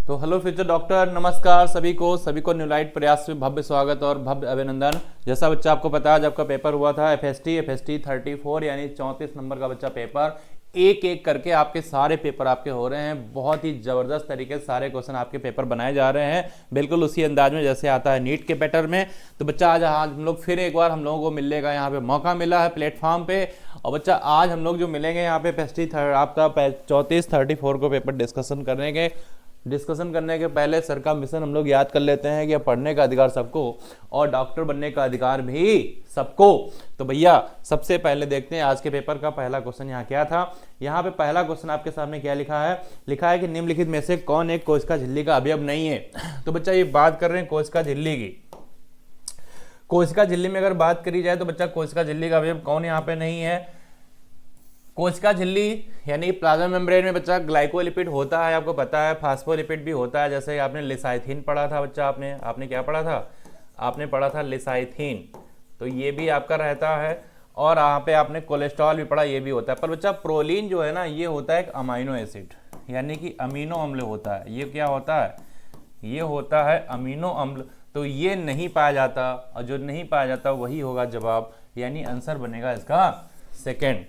तो hello future doctor, नमस्कार सभी को न्यूलाइट प्रयास में भव्य स्वागत और भव्य अभिनंदन। जैसा बच्चा आपको पता है, आज आपका पेपर हुआ था एफएसटी 34 यानी 34 नंबर का बच्चा पेपर। एक एक करके आपके सारे पेपर आपके हो रहे हैं। बहुत ही जबरदस्त तरीके से सारे क्वेश्चन आपके पेपर बनाए जा रहे हैं, बिल्कुल उसी अंदाज में जैसे आता है नीट के पैटर्न में। तो बच्चा आज हम लोग फिर एक बार हम लोगों को मिलने का यहाँ पे मौका मिला है प्लेटफॉर्म पे। और बच्चा आज हम लोग जो मिलेंगे यहाँ पे एफएसटी आपका 34 को पेपर डिस्कशन करने के पहले सर का मिशन हम लोग याद कर लेते हैं कि पढ़ने का अधिकार सबको और डॉक्टर बनने का अधिकार भी सबको। तो भैया सबसे पहले देखते हैं आज के पेपर का पहला क्वेश्चन यहाँ क्या था। यहाँ पे पहला क्वेश्चन आपके सामने क्या लिखा है कि निम्नलिखित में से कौन एक कोशिका झिल्ली का अवयव नहीं है। तो बच्चा ये बात कर रहे हैं कोशिका झिल्ली की। कोशिका झिल्ली में अगर बात करी जाए तो बच्चा कोशिका झिल्ली का अवयव कौन यहाँ पे नहीं है। कोशिका झिल्ली यानी प्लाज्मा मेम्ब्रेन में बच्चा ग्लाइकोलिपिड होता है, आपको पता है, फास्फोलिपिड भी होता है। जैसे आपने लिसाइथिन पढ़ा था बच्चा, आपने क्या पढ़ा था, आपने पढ़ा था लिसाइथिन, तो ये भी आपका रहता है। और यहाँ पे आपने कोलेस्ट्रॉल भी पढ़ा, ये भी होता है। पर बच्चा प्रोलीन जो है ना, ये होता है एक अमीनो एसिड यानी कि अमीनो अम्ल होता है। ये क्या होता है, ये होता है अमीनो अम्ल। तो ये नहीं पाया जाता, और जो नहीं पाया जाता वही होगा जवाब, यानी आंसर बनेगा इसका सेकेंड।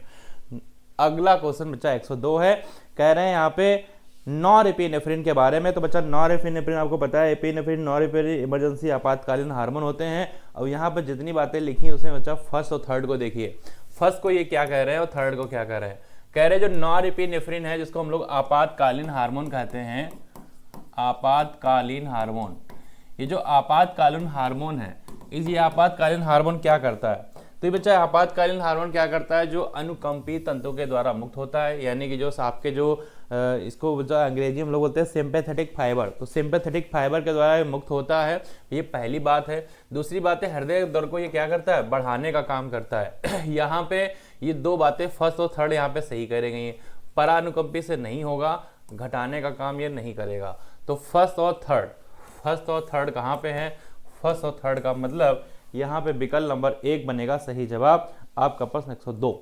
अगला क्वेश्चन बच्चा 102 है। कह रहे हैं यहाँ पे नॉरएपिनेफ्रिन के बारे में। तो बच्चा नॉरएपिनेफ्रिन आपको पता है, एपिनेफ्रिन नॉरएपिनेफ्रिन इमरजेंसी आपातकालीन हार्मोन होते हैं। और यहाँ पर जितनी बातें लिखी उसमें बच्चा फर्स्ट और थर्ड को देखिए। फर्स्ट को ये क्या कह रहे हैं और थर्ड को क्या कह रहे हैं। कह रहे हैं जो नॉरएपिनेफ्रिन है, जिसको हम लोग आपातकालीन हार्मोन कहते हैं, आपातकालीन हार्मोन। ये जो आपातकालीन हार्मोन है, ये आपातकालीन हार्मोन क्या करता है। तो ये बच्चा आपातकालीन हार्मोन क्या करता है, जो अनुकंपी तंतु के द्वारा मुक्त होता है, यानी कि जो आपके जो इसको अंग्रेजी हम लोग बोलते हैं सिंपैथेटिक फाइबर। तो सिंपैथेटिक फाइबर के द्वारा ये मुक्त होता है, ये पहली बात है। दूसरी बात है हृदय दर को ये क्या करता है, बढ़ाने का काम करता है। यहाँ पे ये दो बातें फर्स्ट और थर्ड यहाँ पे सही करी गई है। परानुकंपी से नहीं होगा, घटाने का काम ये नहीं करेगा। तो फर्स्ट और थर्ड कहाँ पे है, फर्स्ट और थर्ड का मतलब यहाँ पे विकल्प नंबर 1 बनेगा सही जवाब। आपका प्रश्न 102।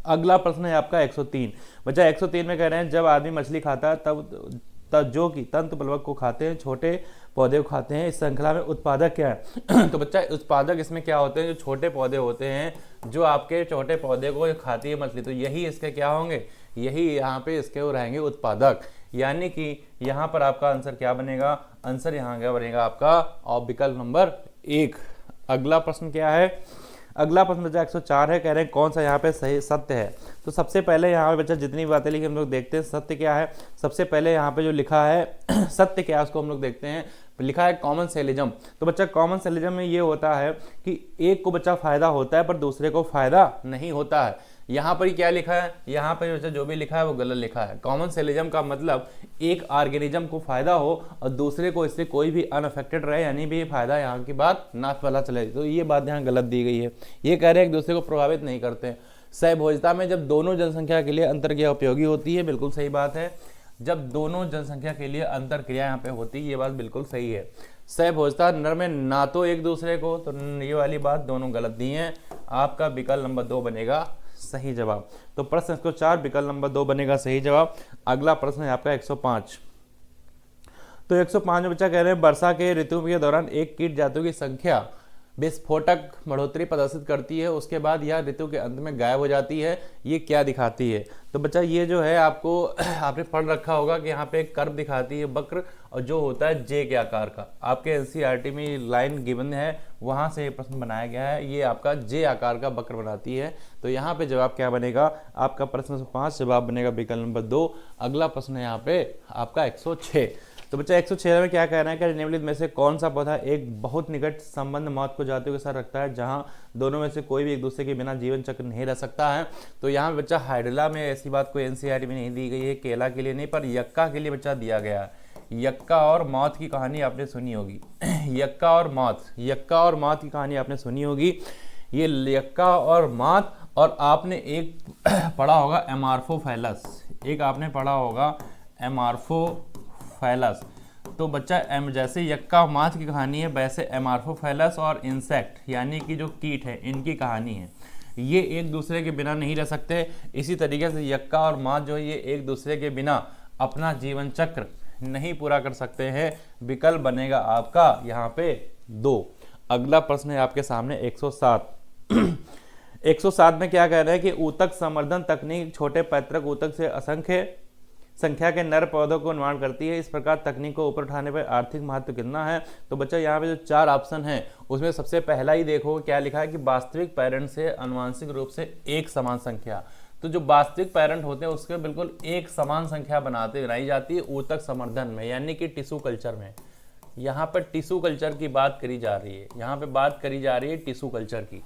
अगला प्रश्न है आपका 103। बच्चा 103 में कह रहे हैं जब आदमी मछली खाता है तब जो कि तंतुप्लवक को खाते हैं, छोटे पौधे को खाते हैं, इस श्रृंखला में उत्पादक क्या है। तो बच्चा उत्पादक इसमें क्या होते हैं, जो छोटे पौधे होते हैं, जो आपके छोटे पौधे को खाती है मछली, तो यही इसके क्या होंगे, यही यहाँ पे इसके वो रहेंगे उत्पादक। यानी कि यहाँ पर आपका आंसर क्या बनेगा, आंसर यहाँ क्या बनेगा आपका और विकल्प नंबर 1। अगला प्रश्न क्या है, अगला प्रश्न बच्चा 104 है। कह रहे हैं कौन सा यहाँ पे सही सत्य है। तो सबसे पहले यहाँ पे बच्चा जितनी बातें लिखी हम लोग देखते हैं सत्य क्या है। सबसे पहले यहाँ पे जो लिखा है सत्य क्या है उसको हम लोग देखते हैं। लिखा है कॉमन सेलिज्म। तो बच्चा कॉमन सेलिज्म में ये होता है कि एक को बच्चा फायदा होता है पर दूसरे को फायदा नहीं होता है। यहाँ पर क्या लिखा है, यहाँ पर बच्चा जो भी लिखा है वो गलत लिखा है। कॉमन सेलिज्म का मतलब एक ऑर्गेनिज्म को फायदा हो और दूसरे को इससे कोई भी अनअफेक्टेड रहे, यानी भी फायदा यहाँ की बात ना पता चले। तो ये बात यहाँ गलत दी गई है। ये कह रहे हैं एक दूसरे को प्रभावित नहीं करते। सहभोजता में जब दोनों जनसंख्या के लिए अंतर्क्रिया उपयोगी होती है, बिल्कुल सही बात है। जब दोनों जनसंख्या के लिए अंतर्क्रिया यहाँ पे होती है, ये बात बिल्कुल सही है। सहभोजता नर में ना तो एक दूसरे को, तो ये वाली बात दोनों गलत दी हैं। आपका विकल्प नंबर 2 बनेगा सही जवाब। तो प्रश्न 104 विकल्प नंबर 2 बनेगा सही जवाब। अगला प्रश्न है आपका 105। तो 105 में बच्चा कह रहे हैं वर्षा के ऋतु के दौरान एक कीट जातों की संख्या विस्फोटक बढ़ोतरी प्रदर्शित करती है, उसके बाद यह ऋतु के अंत में गायब हो जाती है। ये क्या दिखाती है। तो बच्चा ये जो है आपको आपने पढ़ रखा होगा कि यहाँ पे एक कर्व दिखाती है वक्र, और जो होता है जे के आकार का। आपके एनसीईआरटी में लाइन गिवन है, वहाँ से ये प्रश्न बनाया गया है। ये आपका जे आकार का वक्र बनाती है। तो यहाँ पे जवाब क्या बनेगा, आपका प्रश्न 5 जवाब बनेगा विकल्प नंबर 2। अगला प्रश्न है यहाँ पे आपका 106। तो बच्चा 106 में क्या कह रहे हैं कि निम्नलिखित में से कौन सा पौधा एक बहुत निकट संबंध मौत को जातियों के साथ रखता है, जहां दोनों में से कोई भी एक दूसरे के बिना जीवन चक्र नहीं रह सकता है। तो यहाँ बच्चा हाइड्रिला में ऐसी बात कोई एनसीईआरटी में नहीं दी गई है, केला के लिए नहीं, पर यक्का के लिए बच्चा दिया गया है। यक्का और मौत की कहानी आपने सुनी होगी। यक्का और मौत की कहानी आपने सुनी होगी। ये यक्का और मौत, और आपने एक पढ़ा होगा एमार्फोफाइलस, एक आपने पढ़ा होगा एमार्फोफाइलस। तो बच्चा जैसे यक्का माछ की कहानी है, वैसे एमार्फोफाइलस और इंसेक्ट यानी कि जो कीट है इनकी कहानी है। ये एक दूसरे के बिना नहीं रह सकते। इसी तरीके से यक्का और माछ जो है ये एक दूसरे के बिना अपना जीवन चक्र नहीं पूरा कर सकते हैं। विकल्प बनेगा आपका यहाँ पे 2। अगला प्रश्न है आपके सामने 107। 107 में क्या कह रहे हैं कि ऊतक संवर्धन तकनीक छोटे पैतृक ऊतक से असंख्य संख्या के नर पौधों को निर्माण करती है। इस प्रकार तकनीक को ऊपर उठाने पर आर्थिक महत्व कितना है? तो बच्चा यहाँ पे जो 4 ऑप्शन है उसमें सबसे पहला ही देखो क्या लिखा है कि वास्तविक पेरेंट से आनुवंशिक रूप से एक समान संख्या। तो जो वास्तविक पेरेंट होते हैं उसके बिल्कुल एक समान संख्या बनाई जाती है ऊतक संवर्धन में, यानी कि टिश्यू कल्चर में। यहाँ पर टिश्यू कल्चर की बात करी जा रही है, यहाँ पे बात करी जा रही है टिश्यू कल्चर की।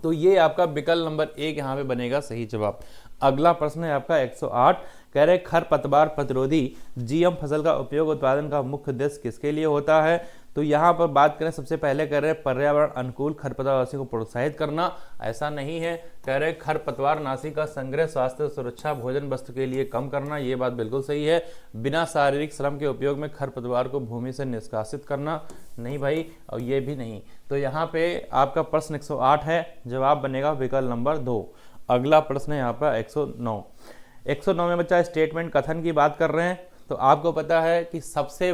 तो ये आपका विकल्प नंबर 1 यहाँ पे बनेगा सही जवाब। अगला प्रश्न है आपका 108। कह रहे खरपतवार प्रतिरोधी जीएम फसल का उपयोग उत्पादन का मुख्य उद्देश्य किसके लिए होता है? तो यहाँ पर बात करें सबसे पहले कह रहे पर्यावरण अनुकूल खरपतवारनाशी को प्रोत्साहित करना, ऐसा नहीं है। कह रहे खरपतवारनाशी का संग्रह स्वास्थ्य सुरक्षा भोजन वस्तु के लिए कम करना, ये बात बिल्कुल सही है। बिना शारीरिक श्रम के उपयोग में खरपतवार को भूमि से निष्कासित करना, नहीं भाई, और ये भी नहीं। तो यहाँ पे आपका प्रश्न 108 है, जवाब बनेगा विकल्प नंबर 2। अगला प्रश्न है यहाँ पर 109। 109 में बच्चा स्टेटमेंट कथन की बात कर रहे हैं। तो आपको पता है कि सबसे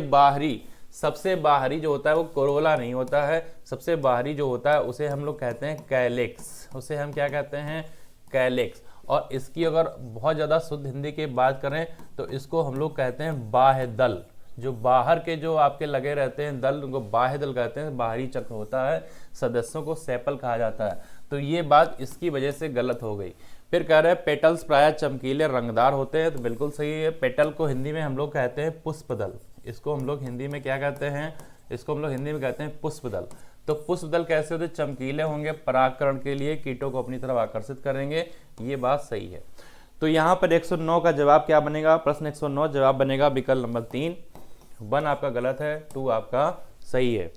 बाहरी जो होता है वो कोरोला नहीं होता है, सबसे बाहरी जो होता है उसे हम लोग कहते हैं कैलेक्स, उसे हम क्या कहते हैं? कैलेक्स। और इसकी अगर बहुत ज़्यादा शुद्ध हिंदी की बात करें तो इसको हम लोग कहते हैं बाह्य दल। जो बाहर के जो आपके लगे रहते हैं दल, उनको बाह्य दल कहते हैं। बाहरी चक्र होता है, सदस्यों को सेपल कहा जाता है। तो ये बात इसकी वजह से गलत हो गई। फिर कह रहे हैं पेटल्स प्रायः चमकीले रंगदार होते हैं, तो बिल्कुल सही है। पेटल को हिंदी में हम लोग कहते हैं पुष्पदल। इसको हम लोग हिंदी में क्या कहते हैं? इसको हम लोग हिंदी में कहते हैं पुष्पदल। तो पुष्पदल कैसे होते? चमकीले होंगे, परागकरण के लिए कीटों को अपनी तरफ आकर्षित करेंगे, ये बात सही है। तो यहाँ पर 109 का जवाब क्या बनेगा? प्रश्न 109 जवाब बनेगा विकल्प नंबर 3। 1 आपका गलत है, 2 आपका सही है।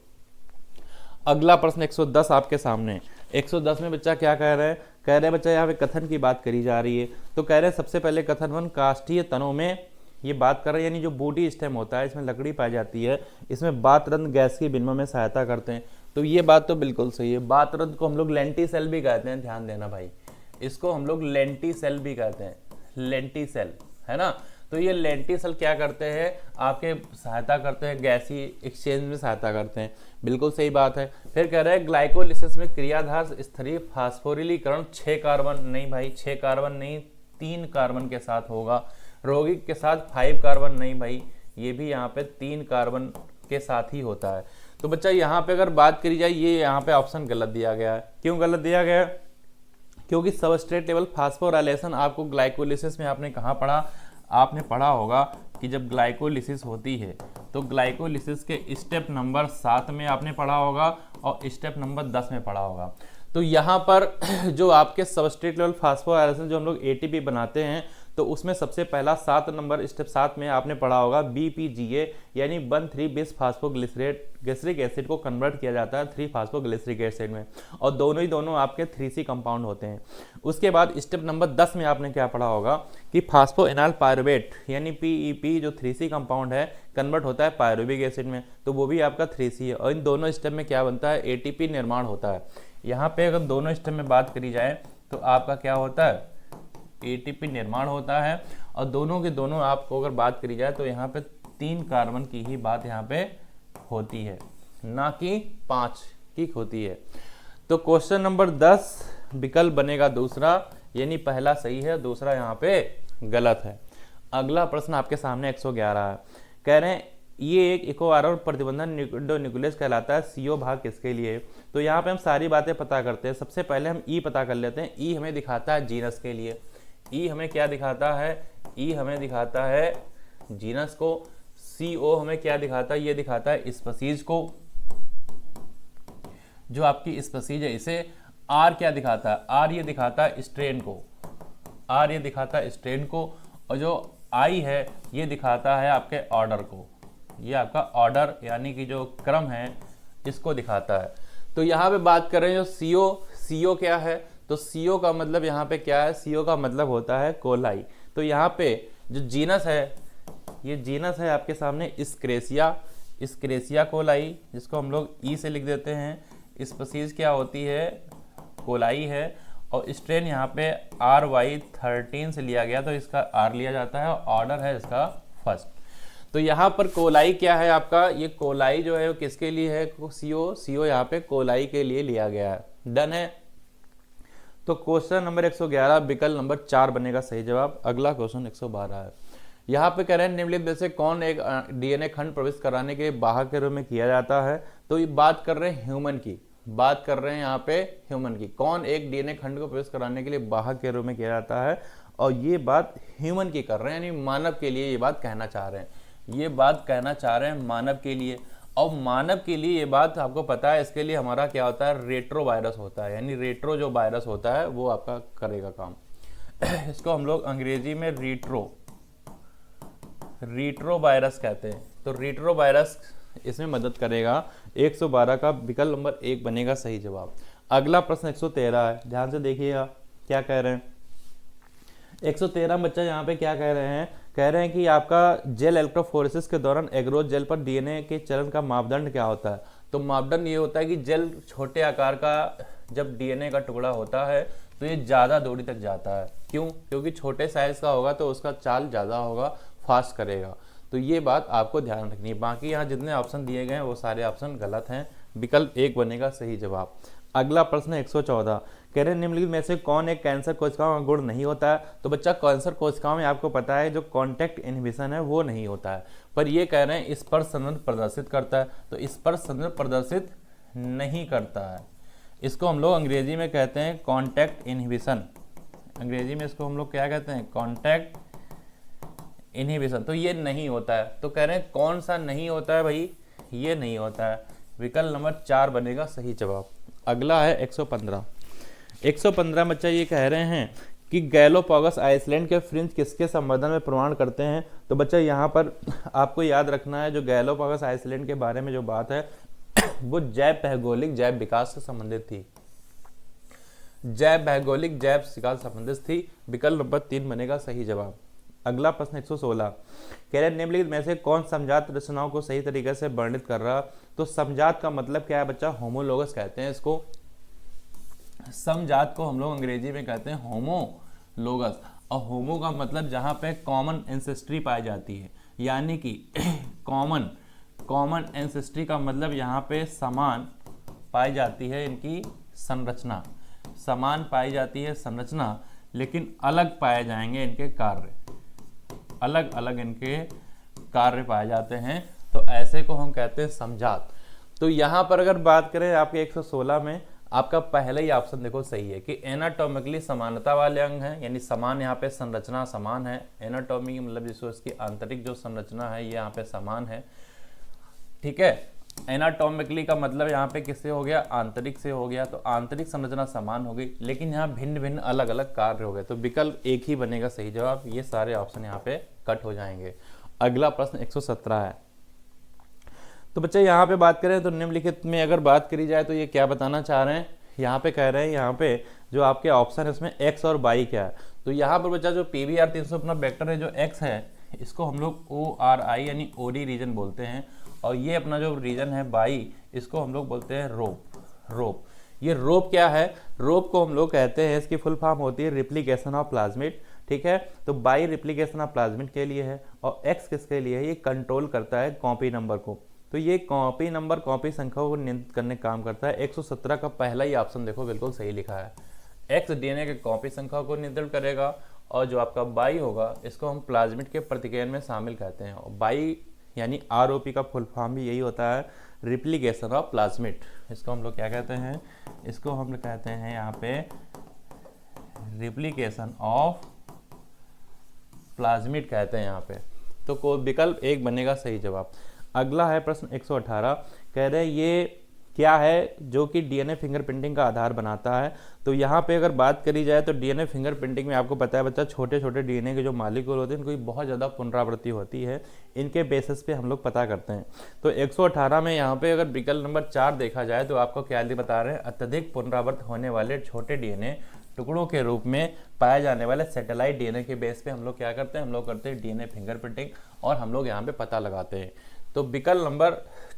अगला प्रश्न 110 आपके सामने। 110 में बच्चा क्या कह रहे हैं? कह रहे हैं बच्चा यहाँ पे कथन की बात करी जा रही है। तो कह रहे हैं सबसे पहले कथन 1 काष्ठीय तनों में ये बात कर रहे हैं, यानी जो बूटी स्टेम होता है इसमें लकड़ी पाई जाती है, इसमें बातरंध्र गैस की विनिमय में सहायता करते हैं। तो ये बात तो बिल्कुल सही है। बातरंध्र को हम लोग लेंटिसेल भी कहते हैं, ध्यान देना भाई, इसको हम लोग लेंटिसेल भी कहते हैं, लेंटिसेल, है ना। तो ये लेंटिसेल क्या करते हैं? आपके सहायता करते हैं, गैसी एक्सचेंज में सहायता करते हैं, बिल्कुल सही बात है। फिर कह रहे हैं ग्लाइकोलिसिस में क्रियाधार स्तरीय फास्फोरिलीकरण 6 कार्बन, नहीं भाई 6 कार्बन नहीं, 3 कार्बन के साथ होगा। यौगिक के साथ 5 कार्बन, नहीं भाई, ये भी यहाँ पे 3 कार्बन के साथ ही होता है। तो बच्चा यहाँ पे अगर बात करी जाए, ये यहाँ पे ऑप्शन गलत दिया गया है। क्यों गलत दिया गया है? क्योंकि सबस्ट्रेट लेवल फास्फोराइलेशन आपको ग्लाइकोलिसिस में आपने कहाँ पढ़ा? आपने पढ़ा होगा कि जब ग्लाइकोलिसिस होती है तो ग्लाइकोलिसिस के स्टेप नंबर 7 में आपने पढ़ा होगा और स्टेप नंबर 10 में पढ़ा होगा। तो यहाँ पर जो आपके सबस्ट्रेट लेवल फास्फोराइलेशन जो हम लोग एटीपी बनाते हैं, तो उसमें सबसे पहला 7 नंबर स्टेप 7 में आपने पढ़ा होगा BPGA, यानी 1,3 बिस फास्फोग्लिसरिक एसिड को कन्वर्ट किया जाता है 3 फास्फोग्लिसरिक एसिड में, और दोनों आपके 3C कंपाउंड होते हैं। उसके बाद स्टेप नंबर 10 में आपने क्या पढ़ा होगा कि फास्फोएनाइल पायरुवेट यानी PEP जो 3C कंपाउंड है कन्वर्ट होता है पायरुविक एसिड में, तो वो भी आपका 3C है। और इन दोनों स्टेप में क्या बनता है? ATP निर्माण होता है। यहाँ पे अगर दोनों स्टेप में बात करी जाए तो आपका क्या होता है? ATP निर्माण होता है। और दोनों के दोनों आपको अगर बात करी जाए तो यहाँ पे 3 कार्बन की ही बात यहाँ पे होती है, ना कि 5 की होती है। तो क्वेश्चन नंबर 10 विकल्प बनेगा दूसरा, यानी पहला सही है, दूसरा यहाँ पे गलत है। अगला प्रश्न आपके सामने 111 है। कह रहे हैं ये एक इकोआरओ प्रतिबंधन न्यूक्लियस कहलाता है, CO भाग किसके लिए? तो यहाँ पे हम सारी बातें पता करते हैं। सबसे पहले हम E पता कर लेते हैं। E हमें दिखाता है जीनस के लिए। E हमें क्या दिखाता है? E हमें दिखाता है जीनस को। CO हमें क्या दिखाता है? ये दिखाता है स्पीशीज को, जो आपकी स्पीशीज है इसे। R क्या दिखाता है? R ये दिखाता है स्ट्रेन को, R ये दिखाता है स्ट्रेन को। और जो I है ये दिखाता है आपके ऑर्डर को, ये आपका ऑर्डर यानी कि जो क्रम है इसको दिखाता है। तो यहाँ पे बात करें जो CO क्या है? तो CO का मतलब यहाँ पे क्या है? CO का मतलब होता है कोलाई। तो यहाँ पे जो जीनस है, ये जीनस है आपके सामने स्क्रेसिया कोलाई, जिसको हम लोग E से लिख देते हैं। स्पीशीज क्या होती है? कोलाई है। और स्ट्रेन यहाँ पे RY13 से लिया गया, तो इसका R लिया जाता है और ऑर्डर है इसका फर्स्ट। तो यहाँ पर कोलाई क्या है आपका, ये कोलाई जो है वो किसके लिए है, CO यहाँ पे कोलाई के लिए लिया गया है। डन है। तो क्वेश्चन नंबर 111 विकल्प नंबर 4 बनेगा सही जवाब। अगला क्वेश्चन 112 है। यहाँ पे कह रहे हैं निम्नलिखित में से कौन एक DNA खंड प्रवेश कराने के लिए वाहक के रूप में किया जाता है। तो ये बात कर रहे हैं ह्यूमन की, बात कर रहे हैं यहाँ पे ह्यूमन की, कौन एक DNA खंड को प्रवेश कराने के लिए वाहक के रूप में किया जाता है, और ये बात ह्यूमन की कर रहे हैं, यानी मानव के लिए ये बात कहना चाह रहे हैं, ये बात कहना चाह रहे हैं मानव के लिए। और मानव के लिए ये बात आपको पता है, इसके लिए हमारा क्या होता है, रेट्रो वायरस होता है, यानी रेट्रो जो वायरस होता है वो आपका करेगा काम। इसको हम लोग अंग्रेजी में रीट्रो वायरस कहते हैं। तो रीट्रो वायरस इसमें मदद करेगा। 112 का विकल्प नंबर 1 बनेगा सही जवाब। अगला प्रश्न 113 है, ध्यान से देखिएगा क्या कह रहे हैं। 113 बच्चा यहाँ पे क्या कह रहे हैं, कह रहे हैं कि आपका जेल इलेक्ट्रोफोरेसिस के दौरान एग्रोज जेल पर DNA के चलन का मापदंड क्या होता है। तो मापदंड ये होता है कि जेल छोटे आकार का जब DNA का टुकड़ा होता है तो ये ज़्यादा दूरी तक जाता है। क्यों? क्योंकि छोटे साइज का होगा तो उसका चाल ज़्यादा होगा, फास्ट करेगा। तो ये बात आपको ध्यान रखनी है। बाकी यहाँ जितने ऑप्शन दिए गए हैं वो सारे ऑप्शन गलत हैं, विकल्प 1 बनेगा सही जवाब। अगला प्रश्न 114, कह रहे हैं निम्नलिखित में से कौन एक कैंसर कोशिकाओं का गुण नहीं होता है। तो बच्चा कैंसर कोशिकाओं में आपको पता है जो कॉन्टैक्ट इनहिबिशन है वो नहीं होता है, पर ये कह रहे हैं स्पर्श संदर्भ प्रदर्शित करता है। तो स्पर्श संदर्भ प्रदर्शित नहीं करता है, इसको हम लोग अंग्रेजी में कहते हैं कॉन्टैक्ट इनहिबिशन। अंग्रेजी में इसको हम लोग क्या कहते हैं, कॉन्टैक्ट इनहिबिशन। तो ये नहीं होता है। तो कह रहे हैं कौन सा नहीं होता है भाई, ये नहीं होता है, विकल्प नंबर 4 बनेगा सही जवाब। अगला है 115। 115 बच्चा ये कह रहे हैं कि गैलोपागोस आइसलैंड के फ्रिंज किसके संवर्धन में प्रमाण करते हैं। तो बच्चा यहाँ पर आपको याद रखना है, जो गैलोपागोस आइसलैंड के बारे में जो बात है वो जैव भौगोलिक जैव विकास से संबंधित थी, जैव भौगोलिक जैव विकास संबंधित थी। विकल्प नंबर 3 बनेगा सही जवाब। अगला प्रश्न 116, कह रहे निम्नलिखित में से कौन समजात रचनाओं को सही तरीके से वर्णित कर रहा। तो समजात का मतलब क्या है बच्चा, होमोलोगस कहते हैं इसको। समजात को हम लोग अंग्रेजी में कहते हैं होमोलोगस। और होमो का मतलब जहाँ पे कॉमन एंसेस्ट्री पाई जाती है, यानी कि कॉमन एंसेस्ट्री का मतलब यहाँ पे समान पाई जाती है इनकी संरचना, समान पाई जाती है संरचना, लेकिन अलग पाए जाएंगे इनके कार्य, अलग अलग इनके कार्य पाए जाते हैं। तो ऐसे को हम कहते हैं समजात। तो यहाँ पर अगर बात करें आपके 116 में, आपका पहला ही ऑप्शन देखो सही है कि एनाटॉमिकली समानता वाले अंग हैं, यानी समान, यहाँ पे संरचना समान है। एनाटॉमी मतलब जिसको इसकी आंतरिक जो संरचना है ये यहाँ पे समान है, ठीक है। एनाटॉमिकली का मतलब यहाँ पे किससे हो गया, आंतरिक से हो गया। तो आंतरिक संरचना समान हो गई, लेकिन यहाँ भिन्न भिन्न अलग अलग कार्य हो गए। तो विकल्प 1 ही बनेगा सही जवाब। ये सारे ऑप्शन यहाँ पे कट हो जाएंगे। अगला प्रश्न 117 है। तो बच्चे यहाँ पे बात करें तो निम्नलिखित में अगर बात करी जाए तो ये क्या बताना चाह रहे हैं, यहाँ पे कह रहे हैं यहाँ पे जो आपके ऑप्शन है उसमें एक्स और वाई क्या है। तो यहाँ पर बच्चा जो PBR 300 अपना वेक्टर है जो एक्स है, इसको हम लोग ORI यानी OD रीजन बोलते हैं, और ये अपना जो रीजन है वाई, इसको हम लोग बोलते हैं रोप। ये रोप क्या है, रोप को हम लोग कहते हैं, इसकी फुल फॉर्म होती है रिप्लिकेशन ऑफ प्लाज्मिड, ठीक है। तो बाई रिप्लिकेशन ऑफ प्लाज्मिड के लिए है, और एक्स किसके लिए है, ये कंट्रोल करता है कॉपी नंबर को। तो ये कॉपी नंबर, कॉपी संख्या को नियंत्रित करने का काम करता है। 117 का पहला ही ऑप्शन देखो बिल्कुल सही लिखा है, एक्स DNA के कॉपी संख्या को नियंत्रित करेगा, और जो आपका बाई होगा इसको हम प्लाज्मिड के प्रतिक्रियन में शामिल कहते हैं। और बाई यानी ROP का फुल फॉर्म भी यही होता है, रिप्लिकेशन ऑफ प्लाज्मिड। इसको हम लोग क्या कहते हैं, इसको हम लोग कहते हैं यहाँ पे रिप्लिकेशन ऑफ प्लाज्मिड कहते हैं यहाँ पे। तो कोई विकल्प 1 बनेगा सही जवाब। अगला है प्रश्न 118, कह रहे हैं ये क्या है जो कि DNA फिंगरप्रिंटिंग का आधार बनाता है। तो यहाँ पे अगर बात करी जाए तो DNA फिंगरप्रिंटिंग में आपको पता है बच्चा, छोटे छोटे DNA के जो मॉलिक्यूल होते हैं इनकी बहुत ज़्यादा पुनरावृत्ति होती है, इनके बेसिस पे हम लोग पता करते हैं। तो 118 में यहाँ पे अगर विकल्प नंबर 4 देखा जाए तो आपको क्या बता रहे हैं, अत्यधिक पुनरावृत्त होने वाले छोटे DNA टुकड़ों के रूप में पाए जाने वाले सैटेलाइट DNA के बेस पे हम लोग क्या करते हैं, हम लोग करते हैं DNA फिंगरप्रिंटिंग, और हम लोग यहाँ पे पता लगाते हैं। तो विकल्प नंबर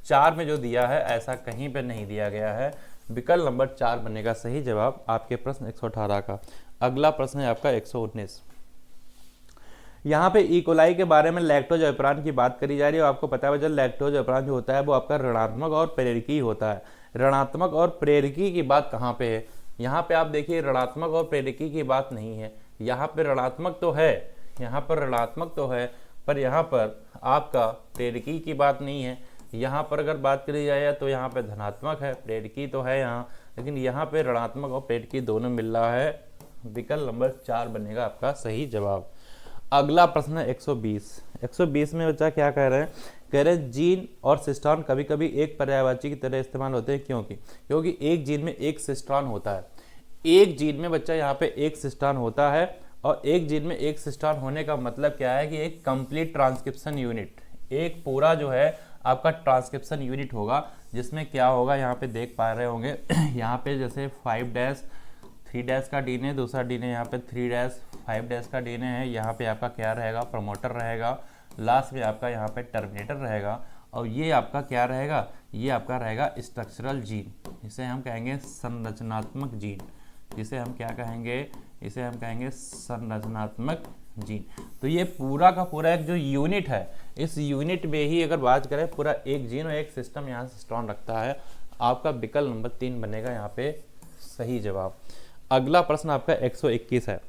4 में जो दिया है ऐसा कहीं पे नहीं दिया गया है, विकल्प नंबर 4 बनेगा सही जवाब आपके प्रश्न 118 का। अगला प्रश्न है आपका 119। यहाँ पे इकोलाई के बारे में लैक्टोज अल्परान की बात करी जा रही है। आपको पता है बच्चा लैक्टोज अल्परान जो होता है वो आपका ऋणात्मक और प्रेरकी होता है। ऋणात्मक और प्रेरकी की बात कहाँ पे है, यहाँ पे आप देखिए ऋणात्मक और प्रेरकी की बात नहीं है। यहाँ पे ऋणात्मक तो है, यहाँ पर ऋणात्मक तो है, पर यहाँ पर आपका प्रेरकी की बात नहीं है। यहाँ पर अगर बात करी जाए तो यहाँ पे धनात्मक है, प्रेरकी तो है यहाँ, लेकिन यहाँ पे ऋणात्मक और प्रेरकी दोनों मिल रहा है। विकल्प नंबर 4 बनेगा आपका सही जवाब। अगला प्रश्न है 120। 120 में बच्चा क्या कह रहे हैं, कह रहे हैं जीन और सिस्टॉन कभी कभी एक पर्यायवाची की तरह इस्तेमाल होते हैं, क्योंकि एक जीन में एक सिस्टॉन होता है। एक जीन में बच्चा यहाँ पे एक सिस्टॉन होता है, और एक जीन में एक सिस्टॉन होने का मतलब क्या है कि एक कंप्लीट ट्रांसक्रिप्शन यूनिट, एक पूरा जो है आपका ट्रांसक्रिप्शन यूनिट होगा, जिसमें क्या होगा यहाँ पे देख पा रहे होंगे यहाँ पे जैसे 5' 3' का डीएनए, दूसरा डीएनए यहाँ पे 3' 5' का डीएनए है। यहाँ पे आपका क्या रहेगा, प्रमोटर रहेगा, लास्ट में आपका यहाँ पे टर्मिनेटर रहेगा, और ये आपका क्या रहेगा, ये आपका रहेगा स्ट्रक्चरल जीन, इसे हम कहेंगे संरचनात्मक जीन, जिसे हम क्या कहेंगे, इसे हम कहेंगे संरचनात्मक जीन। तो ये पूरा का पूरा एक जो यूनिट है, इस यूनिट में ही अगर बात करें पूरा एक जीन और एक सिस्टम यहाँ से स्ट्रॉन रखता है। आपका विकल्प नंबर 3 बनेगा यहाँ पे सही जवाब। अगला प्रश्न आपका 121 है,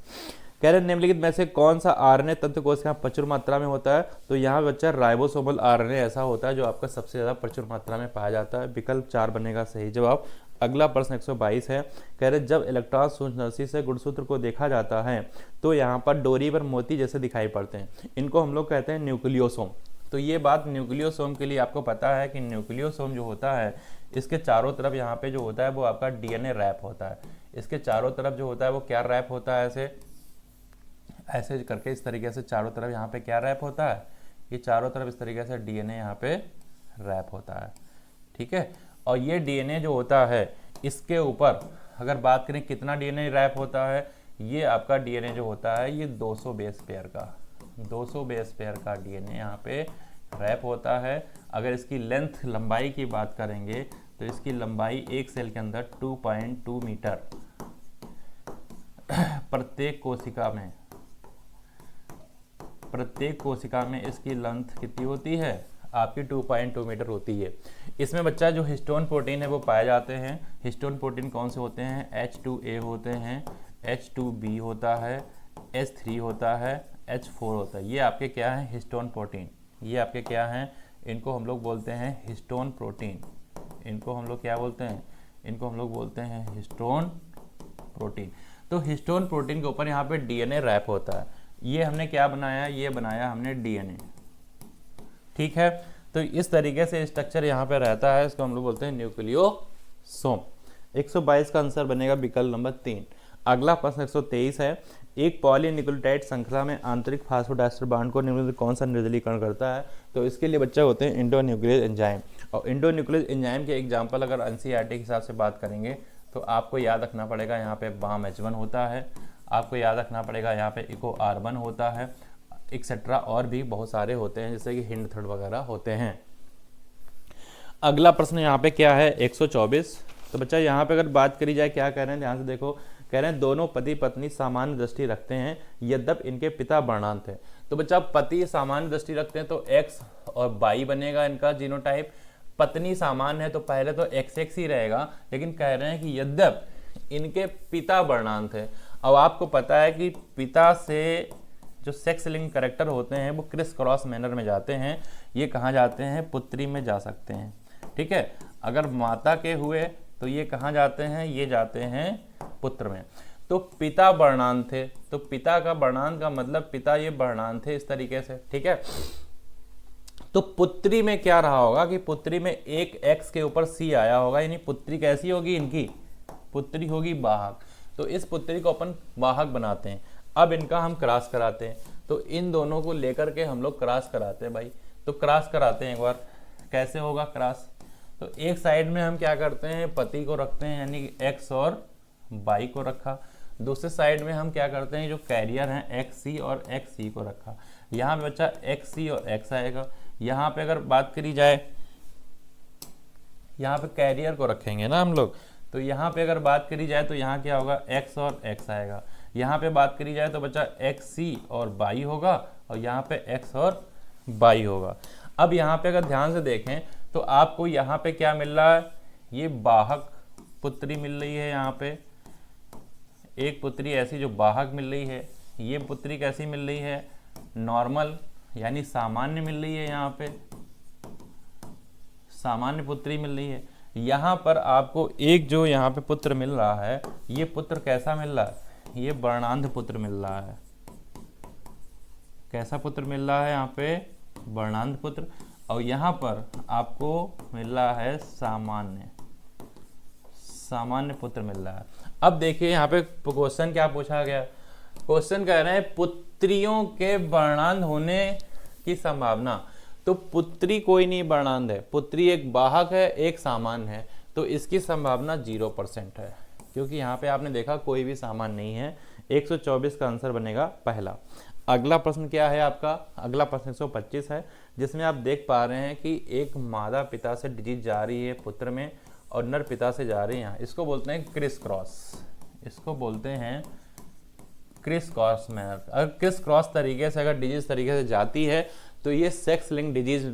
कह रहे निम्नलिखित में से कौन सा आरएनए तंत्र कोशिका प्रचुर मात्रा में होता है। तो यहाँ बच्चा राइबोसोमल आरएनए ऐसा होता है जो आपका सबसे ज़्यादा प्रचुर मात्रा में पाया जाता है। विकल्प 4 बनेगा सही जवाब। अगला प्रश्न 122 है, कह रहे जब इलेक्ट्रॉन सूक्ष्मदर्शी से गुणसूत्र को देखा जाता है तो यहाँ पर डोरी पर मोती जैसे दिखाई पड़ते हैं, इनको हम लोग कहते हैं न्यूक्लियोसोम। तो ये बात न्यूक्लियोसोम के लिए आपको पता है कि न्यूक्लियोसोम जो होता है इसके चारों तरफ यहाँ पे जो होता है वो आपका डीएनए रैप होता है। इसके चारों तरफ जो होता है वो क्या रैप होता है, ऐसे ऐसे करके इस तरीके से चारों तरफ यहाँ पे क्या रैप होता है, ये चारों तरफ इस तरीके से डीएनए यहाँ पे रैप होता है। ठीक है, और ये डीएनए जो होता है इसके ऊपर अगर बात करें कितना डीएनए रैप होता है, ये आपका डीएनए जो होता है ये 200 बेस पेयर का डीएनए यहाँ पे रैप होता है। अगर इसकी लेंथ लंबाई की बात करेंगे तो इसकी लंबाई एक सेल के अंदर 2.2 मीटर प्रत्येक कोशिका में इसकी लेंथ कितनी होती है, आपकी 2.2 मीटर होती है। इसमें बच्चा जो हिस्टोन प्रोटीन है वो पाए जाते हैं। हिस्टोन प्रोटीन कौन से होते हैं, H2A होते हैं, H2B होता है, H3 होता है, H4 होता है। ये आपके क्या है, हिस्टोन प्रोटीन। ये आपके क्या हैं, इनको हम लोग बोलते हैं हिस्टोन प्रोटीन। इनको हम लोग क्या बोलते हैं, इनको हम लोग बोलते हैं हिस्टोन प्रोटीन। तो हिस्टोन प्रोटीन के ऊपर यहाँ पे डीएनए रैप होता है। ये हमने क्या बनाया, ये बनाया हमने डीएनए। ठीक है, तो इस तरीके से स्ट्रक्चर यहाँ पे रहता है, इसको हम लोग बोलते हैं न्यूक्लियोसोम। 122 का आंसर बनेगा विकल्प नंबर 3। अगला प्रश्न 123 है, एक पॉलीन्यूक्लियोटाइड श्रृंखला में आंतरिक फास्फोडाइस्टर बांड को निम्नलिखित कौन सा निर्जलीकरण करता है। तो इसके लिए बच्चे होते हैं इंडोन्यूक्लियस एंजाइम। और इंडोन्यूक्लियस एंजाइम के एग्जाम्पल अगर एनसीईआरटी के हिसाब से बात करेंगे तो आपको याद रखना पड़ेगा यहाँ पे BAM-H1 होता है, आपको याद रखना पड़ेगा यहाँ पे EcoR1 होता है, एक्सेट्रा और भी बहुत सारे होते हैं जैसे कि हिंडथर्ड वगैरह होते हैं। अगला प्रश्न यहाँ पे क्या है 124। तो बच्चा यहाँ पे अगर बात करी जाए क्या कह रहे हैं, ध्यान से देखो, कह रहे हैं दोनों पति पत्नी सामान्य दृष्टि रखते हैं यद्यपि इनके पिता वर्णांत है। तो बच्चा पति सामान्य दृष्टि रखते हैं तो X और Y बनेगा इनका जीनोटाइप। पत्नी सामान्य है तो पहले तो XX ही रहेगा, लेकिन कह रहे हैं कि यद्यपि इनके पिता वर्णांत है। अब आपको पता है कि पिता से जो सेक्स लिंक कैरेक्टर होते हैं वो क्रिस क्रॉस मैनर में जाते हैं। ये कहाँ जाते हैं, पुत्री में जा सकते हैं। ठीक है, अगर माता के हुए तो ये कहाँ जाते हैं, ये जाते हैं पुत्र में। तो पिता वर्णांत थे, तो पिता का वर्णांत का मतलब पिता ये वर्णांत थे इस तरीके से। ठीक है, तो पुत्री में क्या रहा होगा कि पुत्री में एक X के ऊपर C आया होगा, यानी पुत्री कैसी होगी, इनकी पुत्री होगी वाहक। तो इस पुत्री को अपन वाहक बनाते हैं। अब इनका हम क्रॉस कराते हैं, तो इन दोनों को लेकर के हम लोग क्रॉस कराते हैं भाई। तो क्रॉस कराते हैं एक बार, कैसे होगा क्रॉस, तो एक साइड में हम क्या करते हैं, पति को रखते हैं यानी X और Y को रखा। दूसरे साइड में हम क्या करते हैं, जो कैरियर हैं XC और XC को रखा। यहाँ पे बच्चा XC और X आएगा। यहाँ पे अगर बात करी जाए, यहाँ पे कैरियर को रखेंगे ना हम लोग, तो यहाँ पे अगर बात करी जाए तो यहाँ क्या होगा, X और X आएगा। यहाँ पे बात करी जाए तो बच्चा XC और Y होगा, और यहाँ पे x और y होगा। अब यहाँ पे अगर ध्यान से देखें तो आपको यहाँ पे क्या मिल रहा है, ये वाहक पुत्री मिल रही है। यहाँ पे एक पुत्री ऐसी जो वाहक मिल रही है, ये पुत्री कैसी मिल रही है, नॉर्मल यानी सामान्य मिल रही है। यहाँ पे सामान्य पुत्री मिल रही है। यहाँ पर आपको एक जो यहाँ पे पुत्र मिल रहा है, ये पुत्र कैसा मिल रहा है, ये वर्णांध पुत्र मिल रहा है। कैसा पुत्र मिल रहा है, यहाँ पे वर्णांध पुत्र। और यहाँ पर आपको मिल रहा है सामान्य पुत्र मिल रहा है। अब देखिए यहाँ पे क्वेश्चन क्या पूछा गया, क्वेश्चन कह रहे हैं पुत्रियों के वर्णांध होने की संभावना। तो पुत्री कोई नहीं वर्णांध है, पुत्री एक वाहक है, एक सामान्य है, तो इसकी संभावना 0% है, क्योंकि यहाँ पे आपने देखा कोई भी सामान्य नहीं है। 124 का आंसर बनेगा पहला। अगला प्रश्न क्या है आपका, अगला प्रश्न 125 है, जिसमें आप देख पा रहे हैं कि एक मादा पिता से डिजीज जा रही है पुत्र में और नर पिता से जा रही है यहाँ। इसको बोलते हैं क्रिस क्रॉस, इसको बोलते हैं क्रिस क्रॉस मैनर। अगर क्रिस क्रॉस तरीके से अगर डिजीज तरीके से जाती है तो ये सेक्स लिंक डिजीज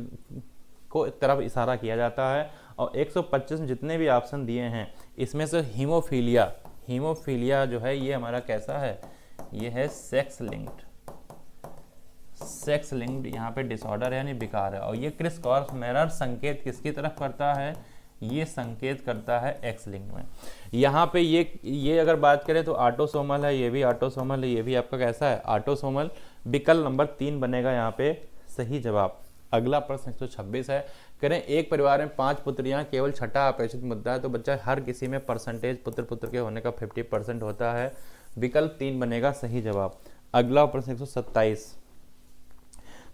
को तरफ इशारा किया जाता है। और 125 में जितने भी ऑप्शन दिए हैं इसमें से हीमोफीलिया जो है ये हमारा कैसा है, ये है सेक्स लिंक्ड यहाँ पे डिसऑर्डर है यानी विकार है। और ये क्रिस क्रॉस मैनर संकेत किसकी तरफ करता है, ये संकेत करता है एक्स लिंक में। यहाँ पे ये अगर बात करें तो ऑटोसोमल है, ये भी ऑटोसोमल है, ये भी आपका कैसा है ऑटोसोमल। विकल्प नंबर 3 बनेगा यहाँ पे सही जवाब। अगला प्रश्न 126 है, करें एक परिवार में 5 पुत्रियां, केवल छठा अपेक्षित मुद्दा है, तो बच्चा हर किसी में परसेंटेज पुत्र के होने का 50% होता है। विकल्प 3 बनेगा सही जवाब। अगला प्रश्न 127,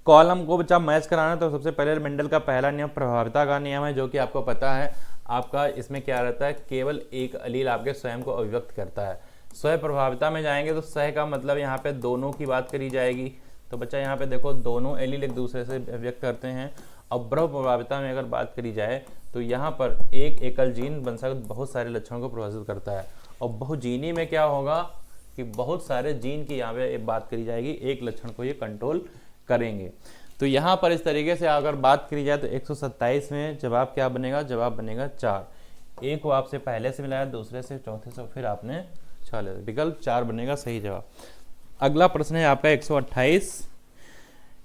कॉलम को बच्चा मैच कराना, तो सबसे पहले मेंडल का पहला नियम प्रभाविता का नियम है, जो कि आपको पता है। आपका इसमें क्या रहता है, केवल एक अलील आपके स्वयं को अभिव्यक्त करता है। स्वयं प्रभाविता में जाएंगे तो सह का मतलब यहाँ पे दोनों की बात करी जाएगी। तो बच्चा यहाँ पे देखो दोनों एलील एक दूसरे से अभिव्यक्त करते हैं। और बहु प्रभाविता में अगर बात करी जाए तो यहाँ पर एक एकल जीन बन सकता बहुत सारे लक्षणों को प्रभावित करता है। और बहुजीनी में क्या होगा कि बहुत सारे जीन की यहाँ पे बात करी जाएगी, एक लक्षण को ये कंट्रोल करेंगे। तो यहाँ पर इस तरीके से अगर बात करी जाए तो 127 में जवाब क्या बनेगा, जवाब बनेगा 4। एक को आपसे पहले से मिलाया, दूसरे से, चौथे से, फिर आपने 6 ले, विकल्प 4 बनेगा सही जवाब। अगला प्रश्न है आपका 128।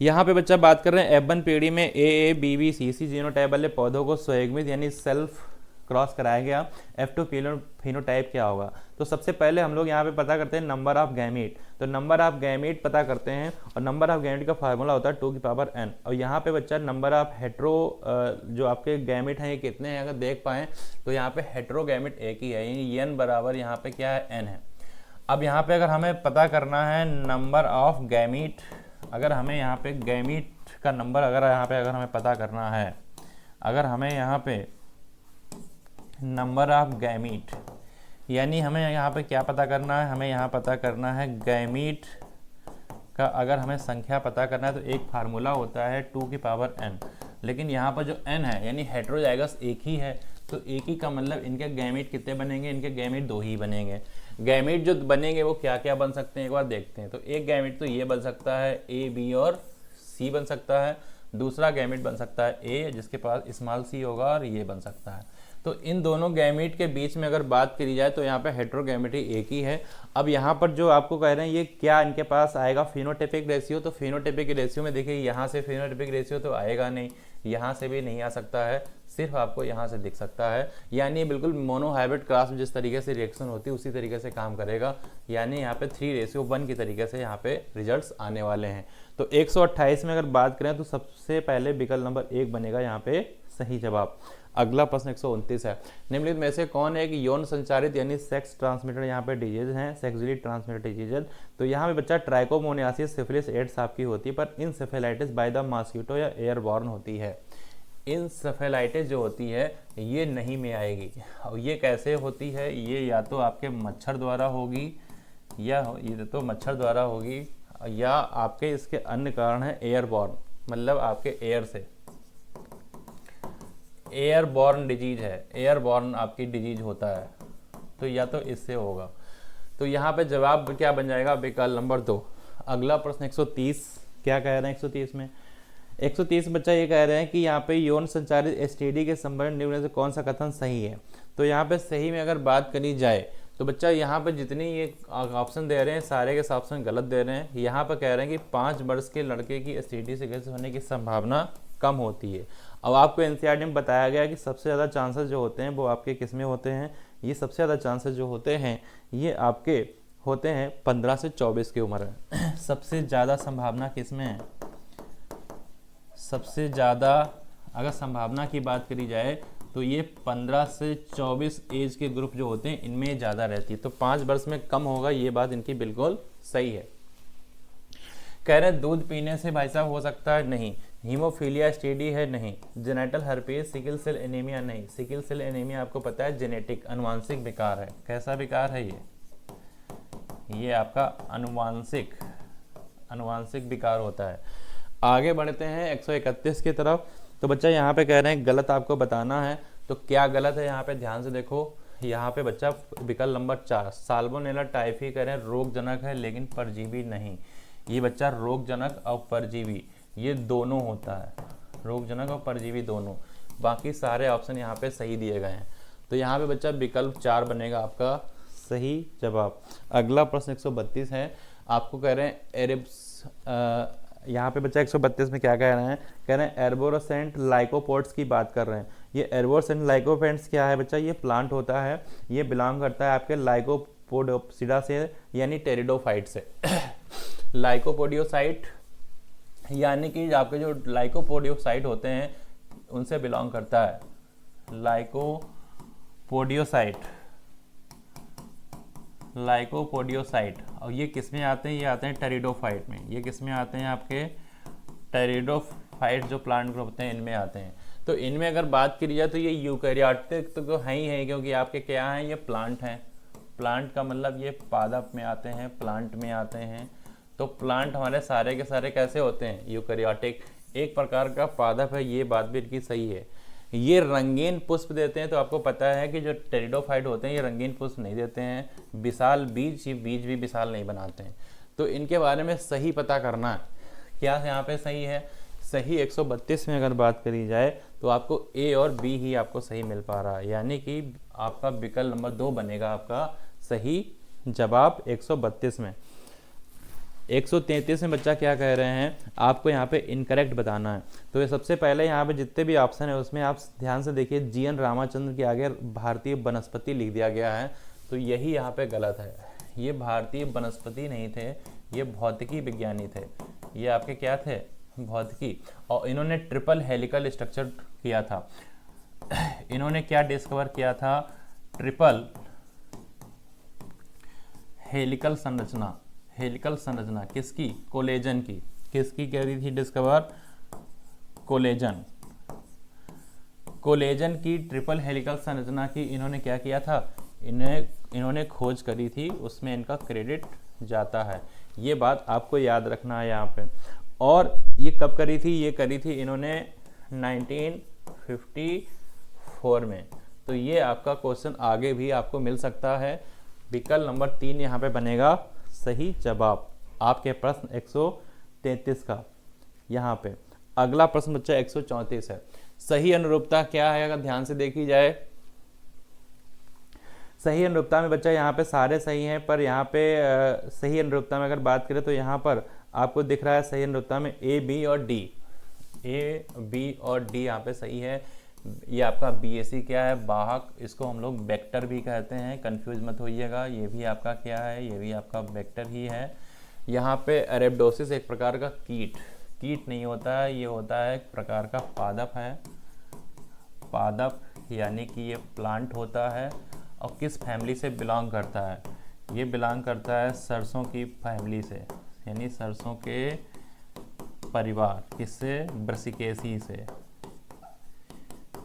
यहाँ पे बच्चा बात कर रहे हैं F1 पीढ़ी में AA, BB, CC जीनोटाइप वाले पौधों को स्वयंमित यानी सेल्फ क्रॉस कराया गया। F2 फिनोटाइप क्या होगा। तो सबसे पहले हम लोग यहाँ पे पता करते हैं नंबर ऑफ गैमीट। तो नंबर ऑफ गैमीट पता करते हैं और नंबर ऑफ गैमीट का फार्मूला होता है 2 की पावर n। और यहाँ पे बच्चा नंबर ऑफ हेट्रो जो आपके गैमीट हैं ये कितने हैं, अगर देख पाएँ तो यहाँ पे हेट्रो गैमीट एक ही है, यानी n बराबर यहाँ पे क्या है, n है। अब यहाँ पे अगर हमें पता करना है नंबर ऑफ गैमीट, अगर हमें यहाँ पे गैमीट का नंबर अगर हमें पता करना है, अगर हमें यहाँ पे नंबर ऑफ गैमीट यानी हमें यहाँ पे क्या पता करना है, हमें यहाँ पता करना है गैमीट का अगर हमें संख्या पता करना है तो एक फार्मूला होता है 2 की पावर n। लेकिन यहाँ पर जो n है यानी हेट्रोजाइगस एक ही है, तो एक ही का मतलब इनके गैमीट कितने बनेंगे, इनके गैमीट 2 ही बनेंगे। गैमीट जो बनेंगे वो क्या क्या बन सकते हैं एक बार देखते हैं। तो एक गैमीट तो ये बन सकता है A, B और C बन सकता है। दूसरा गैमीट बन सकता है A जिसके पास स्मॉल c होगा, और ये बन सकता है। तो इन दोनों गैमीट के बीच में अगर बात करी जाए तो यहाँ पे हेट्रोगैमेटी एक ही है। अब यहाँ पर जो आपको कह रहे हैं ये क्या इनके पास आएगा फिनोटाइपिक रेशियो, तो फिनोटाइपिक रेशियो में देखिए यहाँ से फिनोटाइपिक रेशियो तो आएगा नहीं, यहाँ से भी नहीं आ सकता है, सिर्फ आपको यहाँ से दिख सकता है। यानी बिल्कुल मोनोहाइब्रिड क्रॉस में जिस तरीके से रिएक्शन होती है उसी तरीके से काम करेगा। यानी यहाँ पे 3:1 की तरीके से यहाँ पे रिजल्ट्स आने वाले हैं। तो 128 में अगर बात करें तो सबसे पहले विकल्प नंबर 1 बनेगा यहाँ पे सही जवाब। अगला प्रश्न 129 है, निम्नलिखित में से कौन एक यौन संचारित यानी सेक्स ट्रांसमिटेड यहाँ पे डिजीज हैं, सेक्सुअली ट्रांसमिटेड डिजीज। तो यहाँ पे बच्चा ट्राइकोमोनियासिस, सिफिलिस, एड्स आपकी होती है, पर इंसेफेलाइटिस बाय द मॉस्किटो या एयरबॉर्न होती है। इंसेफेलाइटिस जो होती है ये नहीं में आएगी। और ये कैसे होती है, ये या तो आपके मच्छर द्वारा होगी या ये तो मच्छर द्वारा होगी या आपके इसके अन्य कारण है एयरबॉर्न, मतलब आपके एयर से, एयरबॉर्न डिजीज है, एयरबॉर्न आपकी डिजीज होता है, तो या तो इससे होगा। तो यहाँ पे जवाब क्या बन जाएगा, विकल्प नंबर 2। अगला प्रश्न 130 क्या कह रहे हैं 130 में? 130 बच्चा ये कह रहे हैं कि यहाँ पे यौन संचारित एसटीडी के संबंध में निम्न से कौन सा कथन सही है। तो यहाँ पे सही में अगर बात करी जाए तो बच्चा यहाँ पे जितनी ये ऑप्शन दे रहे हैं सारे के ऑप्शन गलत दे रहे हैं। यहाँ पे कह रहे हैं कि 5 वर्ष के लड़के की एसटीडी से ग्रसित होने की संभावना कम होती है। अब आपको एनसीईआरटी में बताया गया कि सबसे ज़्यादा चांसेस जो होते हैं वो आपके किस में होते हैं? ये सबसे ज़्यादा चांसेस जो होते हैं ये आपके होते हैं 15 से 24 की उम्र में। सबसे ज़्यादा संभावना किस में है? सबसे ज़्यादा अगर संभावना की बात करी जाए तो ये 15 से 24 एज के ग्रुप जो होते हैं इनमें ज़्यादा रहती है। तो 5 वर्ष में कम होगा, ये बात इनकी बिल्कुल सही है। कह रहे हैं दूध पीने से भाई साहब हो सकता है? नहीं। हीमोफीलिया एसटीडी है? नहीं। Genital herpes, sickle cell anaemia? नहीं। सिकल सेल एनीमिया आपको पता है जेनेटिक अनुवांशिक विकार है। कैसा विकार है ये आपका अनुवांशिक विकार होता है। आगे बढ़ते हैं 131 की तरफ। तो बच्चा यहाँ पे कह रहे हैं गलत आपको बताना है। तो क्या गलत है यहाँ पे ध्यान से देखो। यहाँ पे बच्चा विकल्प नंबर 4 साल्मोनेला टाइफी कह रहे हैं रोगजनक है लेकिन परजीवी नहीं। ये बच्चा रोगजनक और परजीवी ये दोनों होता है, रोगजनक और परजीवी दोनों। बाकी सारे ऑप्शन यहाँ पे सही दिए गए हैं। तो यहाँ पे बच्चा विकल्प 4 बनेगा आपका सही जवाब। अगला प्रश्न 132 है। आपको कह रहे हैं एरिब्स यहाँ पे बच्चा 132 में क्या कह रहे हैं? कह रहे हैं एर्बोरेसेंट लाइकोपोड्स की बात कर रहे हैं। ये एर्बोरेसेंट लाइकोपोड्स क्या है बच्चा? ये प्लांट होता है, ये बिलोंग करता है आपके लाइकोपोडियोप्सिडा से यानी टेरिडोफाइट से। लाइकोपोडियोसाइट यानी कि आपके जो लाइकोपोडियोसाइट होते हैं उनसे बिलोंग करता है लाइकोपोडियोसाइट। और ये किस में आते हैं? ये आते हैं टेरिडोफाइट में। ये किस में आते हैं? आपके टेरिडोफाइट जो प्लांट ग्रुप होते हैं इनमें आते हैं। तो इनमें अगर बात करी जाए तो ये यूकैरियोटिक तो है ही है, क्योंकि आपके क्या हैं? ये प्लांट हैं। प्लांट का मतलब ये पादप में आते हैं, प्लांट में आते हैं। तो प्लांट हमारे सारे के सारे कैसे होते हैं? यूकैरियोटिक, एक प्रकार का पादप है। ये बात भी इनकी सही है। ये रंगीन पुष्प देते हैं। तो आपको पता है कि जो टेरिडोफाइट होते हैं ये रंगीन पुष्प नहीं देते हैं। विशाल बीज, ये बीज भी विशाल नहीं बनाते हैं। तो इनके बारे में सही पता करना है। क्या यहाँ पे सही है? सही 132 में अगर बात करी जाए तो आपको ए और बी ही आपको सही मिल पा रहा है, यानी कि आपका विकल्प नंबर 2 बनेगा आपका सही जवाब 132 में। 133 में बच्चा क्या कह रहे हैं? आपको यहाँ पे इनकरेक्ट बताना है। तो ये सबसे पहले यहाँ पे जितने भी ऑप्शन है उसमें आप ध्यान से देखिए, जीएन रामाचंद्र के आगे भारतीय वनस्पति लिख दिया गया है। तो यही यहाँ पे गलत है। ये भारतीय वनस्पति नहीं थे, ये भौतिकी विज्ञानी थे। ये आपके क्या थे? भौतिकी। और इन्होंने ट्रिपल हेलिकल स्ट्रक्चर किया था। इन्होंने क्या डिस्कवर किया था? ट्रिपल हेलिकल संरचना। हेलिकल संरचना किसकी? कोलेजन की। किसकी करी थी डिस्कवर? कोलेजन। कोलेजन की ट्रिपल हेलिकल संरचना की इन्होंने क्या किया था? इन्होंने खोज करी थी, उसमें इनका क्रेडिट जाता है। ये बात आपको याद रखना है यहाँ पे। और ये कब करी थी? ये करी थी इन्होंने 1954 में। तो ये आपका क्वेश्चन आगे भी आपको मिल सकता है। विकल्प नंबर 3 यहाँ पे बनेगा सही जवाब आपके प्रश्न 133 का। यहाँ पे अगला प्रश्न बच्चा 134 है। सही अनुरूपता क्या है? अगर ध्यान से देखी जाए सही अनुरूपता में बच्चा यहाँ पे सारे सही हैं, पर यहाँ पे सही अनुरूपता में अगर बात करें तो यहाँ पर आपको दिख रहा है सही अनुरूपता में ए, बी और डी। ए, बी और डी यहाँ पे सही है। ये आपका बीएसी क्या है? वाहक। इसको हम लोग वेक्टर भी कहते हैं, कंफ्यूज मत होइएगा। ये भी आपका क्या है? ये भी आपका वेक्टर ही है। यहाँ पे अरेबिडोसिस एक प्रकार का कीट नहीं होता है, ये होता है एक प्रकार का पादप है। पादप यानी कि ये प्लांट होता है। और किस फैमिली से बिलोंग करता है? ये बिलोंग करता है सरसों की फैमिली से, यानी सरसों के परिवार। किससे? ब्रासिकेसी से।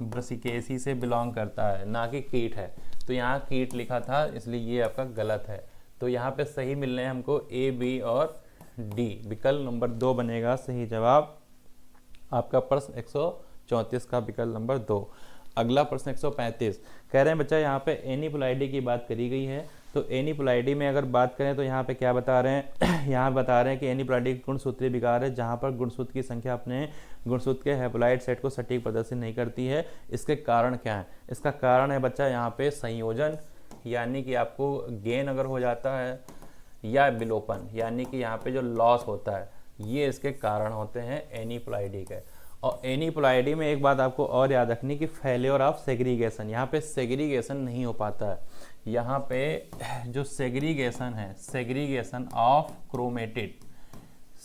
ब्रासिकेसी से बिलोंग करता है, ना कि कीट है। तो यहाँ कीट लिखा था इसलिए ये आपका गलत है। तो यहाँ पे सही मिलने हैं हमको ए, बी और डी। विकल्प नंबर 2 बनेगा सही जवाब आपका प्रश्न 134 का विकल्प नंबर 2। अगला प्रश्न 135 कह रहे हैं बच्चा यहाँ पे एनिपुलाइडी की बात करी गई है। तो एनिप्लाइडी में अगर बात करें तो यहाँ पे क्या बता रहे हैं यहाँ बता रहे हैं कि एनिप्लाइडी गुणसूत्रीय विकार है जहाँ पर गुणसूत्र की संख्या अपने गुणसूत्र के हैप्लॉइड सेट को सटीक प्रदर्शित नहीं करती है। इसके कारण क्या है? इसका कारण है बच्चा यहाँ पे संयोजन, यानी कि आपको गेन अगर हो जाता है, या विलोपन यानी कि यहाँ पे जो लॉस होता है, ये इसके कारण होते हैं एनिप्लाइडी के। और एनिप्लाइडी में एक बात आपको और याद रखनी कि फेलियर ऑफ सेग्रीगेशन, यहाँ पे सेग्रीगेशन नहीं हो पाता है। यहाँ पे जो सेग्रीगेशन है, segregation of chromatid,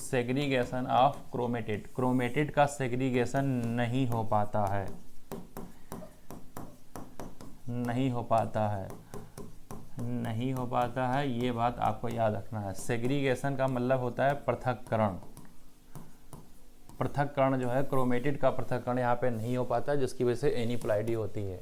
segregation of chromatid, chromatid का सेग्रीगेशन नहीं हो पाता है, नहीं हो पाता है, नहीं हो पाता है। ये बात आपको याद रखना है। सेग्रीगेशन का मतलब होता है पृथक्करण। पृथक्करण जो है, क्रोमेटिड का पृथक्करण यहाँ पे नहीं हो पाता, जिसकी वजह से एनिप्लाइडी होती है।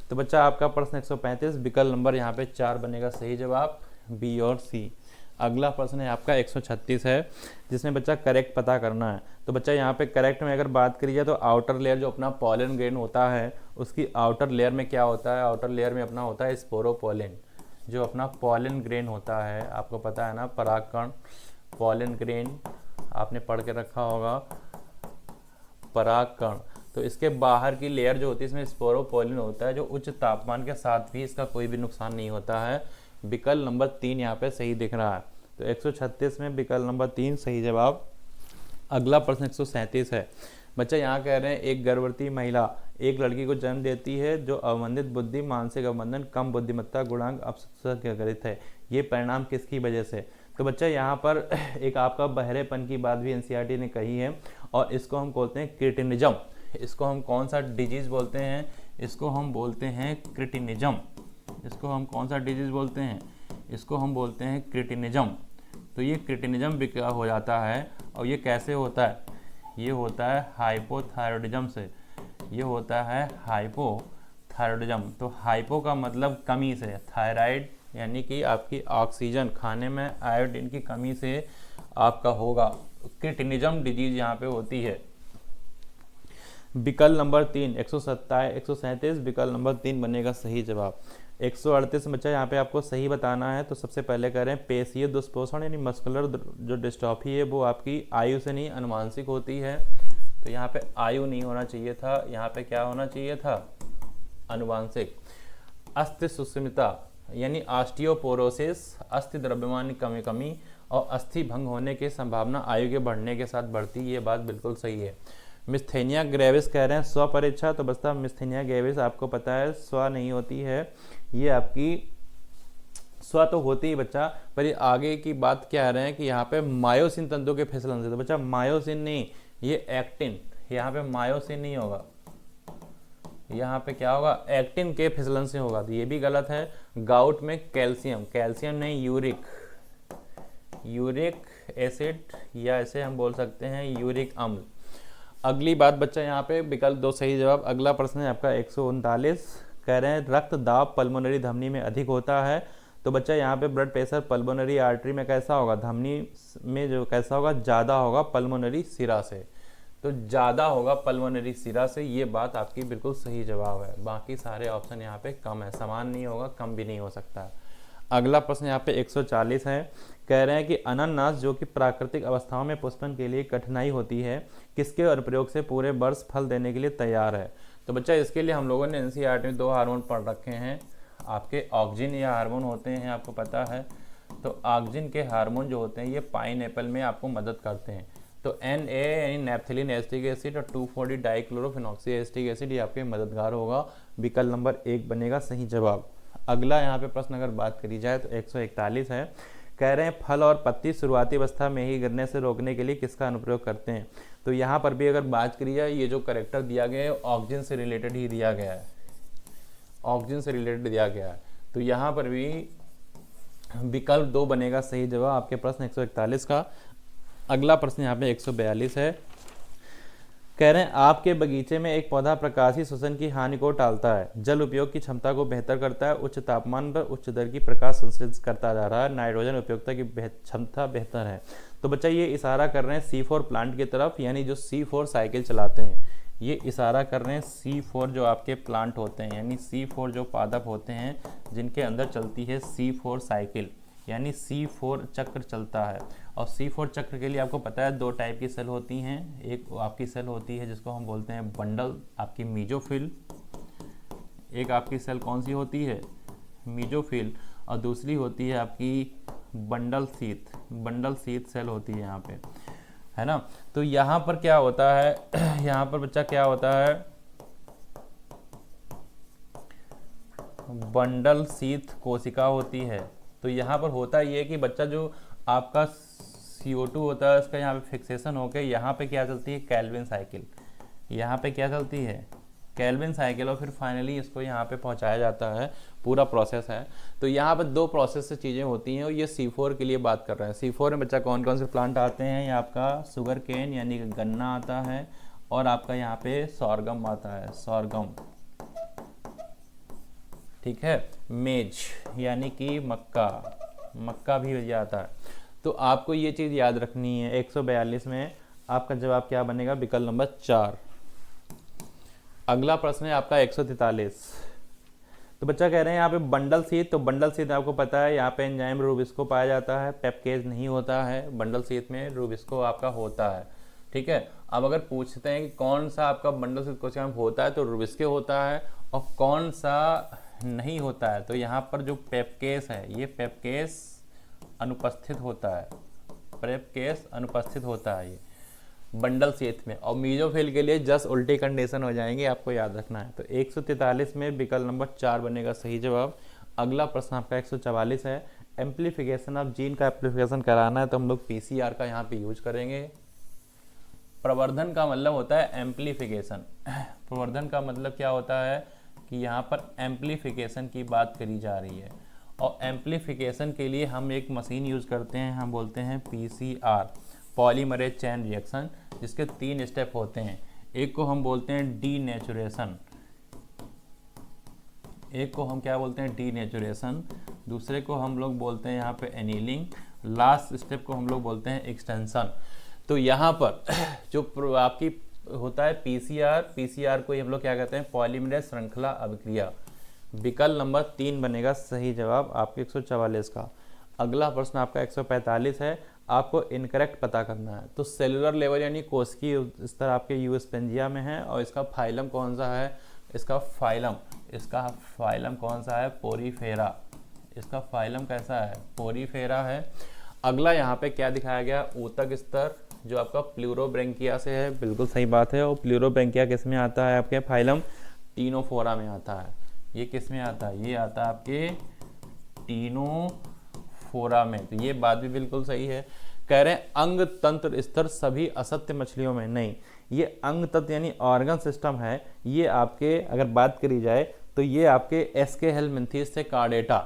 तो बच्चा आपका प्रश्न 135 विकल्प नंबर यहाँ पे 4 बनेगा सही जवाब, बी और सी। अगला प्रश्न है आपका 136 है, जिसमें बच्चा करेक्ट पता करना है। तो बच्चा यहाँ पे करेक्ट में अगर बात करी जाए तो आउटर लेयर जो अपना पॉलन ग्रेन होता है, उसकी आउटर लेयर में क्या होता है? आउटर लेयर में अपना होता है स्पोरोपोलिन। जो अपना पॉलन ग्रेन होता है, आपको पता है ना, परागकण, पॉलन ग्रेन आपने पढ़ के रखा होगा, परागकण। तो इसके बाहर की लेयर जो होती है, इसमें स्पोरोपोलिन होता है, जो उच्च तापमान के साथ भी इसका कोई भी नुकसान नहीं होता है। विकल्प नंबर 3 यहाँ पे सही दिख रहा है। तो 136 में विकल्प नंबर 3 सही जवाब। अगला प्रश्न 137 है। बच्चा यहाँ कह रहे हैं एक गर्भवती महिला एक लड़की को जन्म देती है जो अवमंदित बुद्धि, मानसिक अवमंदन, कम बुद्धिमत्ता, गुणांक अपसंस्कृत है। ये परिणाम किसकी वजह से? तो बच्चा यहाँ पर एक आपका बहरेपन की बात भी एनसीईआरटी ने कही है, और इसको हम बोलते हैं क्रिटिनिज्म। इसको हम कौन सा डिजीज बोलते हैं? इसको हम बोलते हैं क्रिटिनिज्म। इसको हम कौन सा डिजीज बोलते हैं? इसको हम बोलते हैं क्रिटिनिज्म। तो ये क्रिटिनिज्म विकार हो जाता है, और ये कैसे होता है? ये होता है हाइपोथायरॉयडिज्म से। ये होता है हाइपोथायरॉयडिज्म। तो हाइपो का मतलब कमी से, थायराइड यानी कि आपकी ऑक्सीजन, खाने में आयोडीन की कमी से आपका होगा, क्रिटिनिज्म डिजीज यहाँ पे होती है। विकल्प नंबर 3 137 विकल्प नंबर 3 बनेगा सही जवाब। 138 बच्चा यहाँ पे आपको सही बताना है। तो सबसे पहले कह रहे हैं पेशीय दुष्पोषण यानी मस्कुलर जो डिस्ट्रॉफी है वो आपकी आयु से नहीं अनुवांशिक होती है। तो यहाँ पे आयु नहीं होना चाहिए था, यहाँ पे क्या होना चाहिए था? अनुवांशिक। अस्थि सुषमता यानी ऑस्टियोपोरोसिस, अस्थि द्रव्यमान की कमी और अस्थि भंग होने की संभावना आयु के बढ़ने के साथ बढ़ती, ये बात बिल्कुल सही है। मिस्थेनिया ग्रेविस कह रहे हैं स्वपरीक्षा। तो बस्ता मिस्थेनिया ग्रेविस आपको पता है स्व नहीं होती है, ये आपकी स्व तो होती ही बच्चा, पर ये आगे की बात क्या रहे हैं कि यहाँ पे मायोसिन तंतु के फिसलन से। तो बच्चा मायोसिन नहीं, ये एक्टिन, यहाँ पे मायोसिन नहीं होगा, यहाँ पे क्या होगा? एक्टिन के फिसलन से होगा। तो ये भी गलत है। गाउट में कैल्शियम, कैल्शियम नहीं यूरिक एसिड, या इसे हम बोल सकते हैं यूरिक अम्ल। अगली बात बच्चा यहाँ पे विकल्प 2 सही जवाब। अगला प्रश्न है आपका 139, कह रहे हैं रक्त दाब पल्मोनरी धमनी में अधिक होता है। तो बच्चा यहाँ पे ब्लड प्रेशर पल्मोनरी आर्टरी में कैसा होगा? धमनी में जो कैसा होगा? ज़्यादा होगा पल्मोनरी सिरा से। तो ज़्यादा होगा पल्मोनरी सिरा से, ये बात आपकी बिल्कुल सही जवाब है। बाकी सारे ऑप्शन यहाँ पे कम है, समान नहीं होगा, कम भी नहीं हो सकता। अगला प्रश्न यहाँ पे 140 है, कह रहे हैं कि अनानास जो कि प्राकृतिक अवस्थाओं में पुष्पन के लिए कठिनाई होती है, किसके अनुप्रयोग से पूरे वर्ष फल देने के लिए तैयार है? तो बच्चा इसके लिए हम लोगों ने एनसीईआरटी में 2 हार्मोन पढ़ रखे हैं आपके, ऑक्जिन या हार्मोन होते हैं, आपको पता है। तो ऑक्जिन के हार्मोन जो होते हैं ये पाइन एप्पल में आपको मदद करते हैं। तो Na यानी नैप्थेलिन एसिटिक एसिड और 2,4-D डाइक्लोरोफिनॉक्सी एसिटिक एसिड ये आपके मददगार होगा। विकल्प नंबर 1 बनेगा सही जवाब। अगला यहाँ पे प्रश्न अगर बात करी जाए तो 141 है, कह रहे हैं फल और पत्ती शुरुआती अवस्था में ही गिरने से रोकने के लिए किसका अनुप्रयोग करते हैं? तो यहाँ पर भी अगर बात करी जाए, ये जो करेक्टर दिया गया है ऑक्जिन से रिलेटेड ही दिया गया है, ऑक्जिन से रिलेटेड दिया गया है। तो यहाँ पर भी विकल्प 2 बनेगा सही जवाब आपके प्रश्न 141 का। अगला प्रश्न यहाँ पे 142 है, कह रहे हैं आपके बगीचे में एक पौधा प्रकाशीय शोषण की हानि को टालता है, जल उपयोग की क्षमता को बेहतर करता है, उच्च तापमान पर उच्च दर की प्रकाश संश्लेषण करता जा रहा है, नाइट्रोजन उपयोगिता की क्षमता बेहतर है। तो बच्चा ये इशारा कर रहे हैं C4 प्लांट की तरफ, यानी जो C4 साइकिल चलाते हैं, ये इशारा कर रहे हैं C4 जो आपके प्लांट होते हैं, यानी C4 जो पादप होते हैं जिनके अंदर चलती है C4 साइकिल, यानी C4 चक्र चलता है। और C4 चक्र के लिए आपको पता है 2 टाइप की सेल होती हैं। एक आपकी सेल होती है जिसको हम बोलते हैं बंडल, आपकी मीजोफिल। एक आपकी सेल कौन सी होती है, मीजोफिल, और दूसरी होती है आपकी बंडल सीथ सेल होती है यहाँ पे, है ना। तो यहाँ पर क्या होता है यहाँ पर बच्चा क्या होता है, बंडल सीथ कोशिका होती है। तो यहाँ पर होता ये कि बच्चा जो आपका CO2 होता है उसका यहाँ पे फिक्सेशन होकर यहाँ पे क्या चलती है, केल्विन साइकिल। यहाँ पे क्या चलती है, केल्विन साइकिल, और फिर फाइनली इसको यहाँ पे पहुँचाया जाता है। पूरा प्रोसेस है। तो यहाँ पर 2 प्रोसेस से चीज़ें होती हैं और ये C4 के लिए बात कर रहे हैं। C4 में बच्चा कौन कौन से प्लांट आते हैं, ये आपका शुगर केन यानी कि गन्ना आता है, और आपका यहाँ पे सॉरगम आता है, सॉरगम, ठीक है। मेज यानी कि मक्का भी आता है। तो आपको ये चीज़ याद रखनी है। 142 में आपका जवाब क्या बनेगा, विकल्प नंबर 4। अगला प्रश्न है आपका 143। तो बच्चा कह रहे हैं यहाँ पे बंडल सीथ, तो बंडल सीथ आपको पता है यहाँ पे एंजाइम रूबिस्को पाया जाता है, पेप्केज नहीं होता है। बंडल सीथ में रूबिस्को आपका होता है, ठीक है। अब अगर पूछते हैं कि कौन सा आपका बंडल सीथ कोशिका में होता है, तो रूबिस्को होता है, और कौन सा नहीं होता है, तो यहाँ पर जो पेप्केज है ये पेप्केज अनुपस्थित होता है, पेप्केज अनुपस्थित होता है ये बंडल सीथ में। और मीजोफिल के लिए जस्ट उल्टी कंडीशन हो जाएंगे, आपको याद रखना है। तो 143 में विकल्प नंबर 4 बनेगा सही जवाब। अगला प्रश्न आपका 144 है। एम्प्लीफिकेशन ऑफ जीन का एम्प्लीफिकेशन कराना है तो हम लोग PCR का यहाँ पे यूज करेंगे। प्रवर्धन का मतलब होता है एम्प्लीफिकेशन। प्रवर्धन का मतलब क्या होता है कि यहाँ पर एम्प्लीफिकेशन की बात करी जा रही है, और एम्प्लीफिकेशन के लिए हम एक मशीन यूज करते हैं, हम बोलते हैं PCR, पॉलीमरेज चेन रिएक्शन, जिसके 3 स्टेप होते हैं। एक को हम बोलते हैं डीनेचुरेशन, एक को हम क्या बोलते हैं, डीनेचुरेशन, दूसरे को हम लोग बोलते हैं यहाँ पे एनीलिंग, लास्ट स्टेप को हम लोग बोलते हैं एक्सटेंशन। तो यहाँ पर जो आपकी होता है PCR को हम लोग क्या कहते हैं, पॉलीमरेज श्रृंखला अभिक्रिया। विकल्प नंबर 3 बनेगा सही जवाब आपके 144 का। अगला प्रश्न आपका 145 है। आपको इनकरेक्ट पता करना है। तो सेलुलर लेवल यानी कोशिकीय स्तर आपके यूस्पेंजिया में है, और इसका फाइलम कौन सा है, इसका फाइलम कौन सा है, पोरीफेरा। इसका फाइलम कैसा है, पोरीफेरा है। अगला यहाँ पे क्या दिखाया गया, ऊतक स्तर जो आपका प्लूरोब्रैंकिया से है, बिल्कुल सही बात है। और प्लूरोब्रैंकिया किस में आता है, आपके फाइलम टीनोफोरा में आता है। ये किस में आता है, ये आता है आपके टीनोफोरा में। तो ये बात भी बिल्कुल सही है। कह रहे हैं अंग तंत्र स्तर सभी असत्य मछलियों में नहीं, ये अंग तंत्र यानी ऑर्गन सिस्टम है, ये आपके अगर बात करी जाए तो ये आपके एसके हेलमिंथीस से कार्डेटा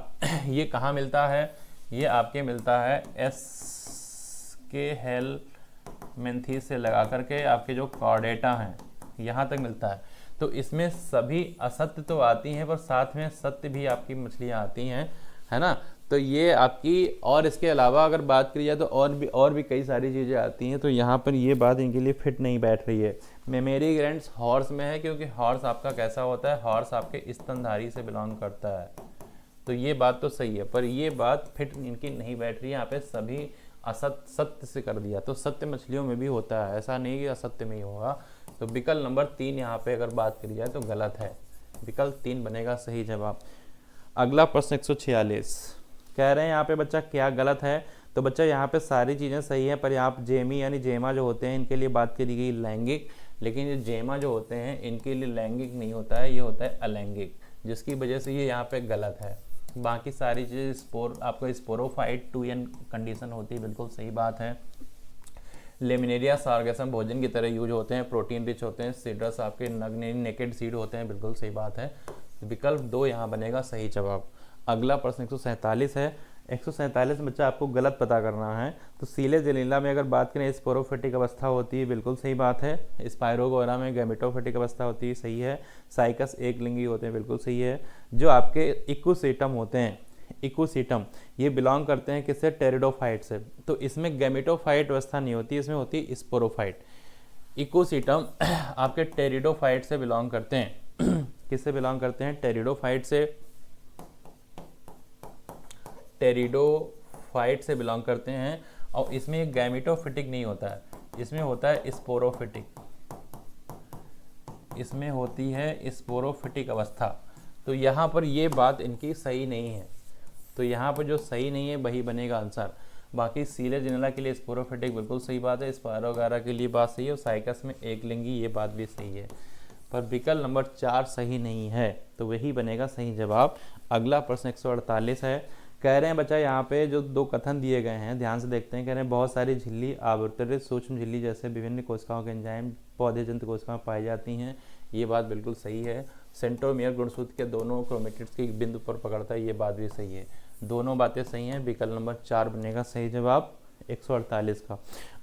ये कहाँ मिलता है, ये आपके मिलता है एसके हेलमिंथीस से लगा करके आपके जो कार्डेटा हैं यहाँ तक मिलता है। तो इसमें सभी असत्य तो आती हैं, पर साथ में सत्य भी आपकी मछलियाँ आती हैं, है ना। तो ये आपकी, और इसके अलावा अगर बात करी जाए तो और भी कई सारी चीज़ें आती हैं। तो यहाँ पर ये बात इनके लिए फिट नहीं बैठ रही है। मेमरी ग्लैंड्स हॉर्स में है, क्योंकि हॉर्स आपका कैसा होता है, हॉर्स आपके स्तनधारी से बिलोंग करता है। तो ये बात तो सही है, पर ये बात फिट इनकी नहीं बैठ रही है। यहाँ पे सभी सत्य से कर दिया, तो सत्य मछलियों में भी होता है, ऐसा नहीं कि असत्य में ही होगा। तो विकल्प नंबर 3 यहाँ पे अगर बात करी जाए तो गलत है, विकल्प 3 बनेगा सही जवाब। अगला प्रश्न 146 कह रहे हैं यहाँ पे बच्चा क्या गलत है। तो बच्चा यहाँ पे सारी चीज़ें सही हैं, पर यहाँ जेमी यानी जेमा जो होते हैं इनके लिए बात करी गई लैंगिक, लेकिन ये जेमा जो होते हैं इनके लिए लैंगिक नहीं होता है, ये होता है अलैंगिक, जिसकी वजह से ये यहाँ पे गलत है। बाकी सारी चीज़ें आपको स्पोरोफाइट 2n कंडीशन होती है, बिल्कुल सही बात है। लेमिनेरिया सार्गेसम भोजन की तरह यूज होते हैं, प्रोटीन रिच होते हैं। सीड्रस आपके नेकेड सीड होते हैं, बिल्कुल सही बात है। विकल्प 2 यहाँ बनेगा सही जवाब। अगला प्रश्न 147 है। 147 बच्चा आपको गलत पता करना है। तो सीले जलीला में अगर बात करें स्पोरोफिटिक अवस्था होती है, बिल्कुल सही बात है। स्पायरोगोरा में गैमेटोफिटिक अवस्था होती है, सही है। साइकस एक लिंगी होते हैं, बिल्कुल सही है। जो आपके इक्वोसीटम होते हैं, इक्वोसीटम ये बिलोंग करते हैं किससे, टेरिडोफाइट से। तो इसमें गैमेटोफाइट अवस्था नहीं होती, इसमें होती है स्पोरोफाइट। इकोसिस्टम आपके टेरिडोफाइट से बिलोंग करते हैं। किससे बिलोंग करते हैं? टेरिडोफाइट से, टेरिडोफाइट से बिलोंग करते हैं। और इसमें एक गैमेटोफिटिक नहीं होता है, इसमें होता है स्पोरोफिटिक, इसमें होती है स्पोरोफिटिक अवस्था। तो यहाँ पर ये बात इनकी सही नहीं है, तो यहाँ पर जो सही नहीं है वही बनेगा आंसर। बाकी सीलेजिनेला के लिए स्पोरोफिटिक बिल्कुल सही बात है, स्पायरोगारा के लिए बात सही है, और साइकस में एक लिंगी ये बात भी सही है। पर विकल्प नंबर 4 सही नहीं है, तो वही बनेगा सही जवाब। अगला प्रश्न 148 है। कह रहे हैं बच्चा यहाँ पे जो 2 कथन दिए गए हैं ध्यान से देखते हैं। कह रहे हैं बहुत सारी झिल्ली आवर्तरित सूक्ष्म झिल्ली जैसे विभिन्न कोशिकाओं के एंजाइम पौधे जंतु कोशिकाओं पाई जाती हैं, ये बात बिल्कुल सही है। सेंट्रोमियर गुणसूत्र के दोनों क्रोमेटिड्स के बिंदु पर पकड़ता है, ये बात भी सही है। दोनों बातें सही हैं, विकल्प नंबर 4 बनेगा सही जवाब 148 का।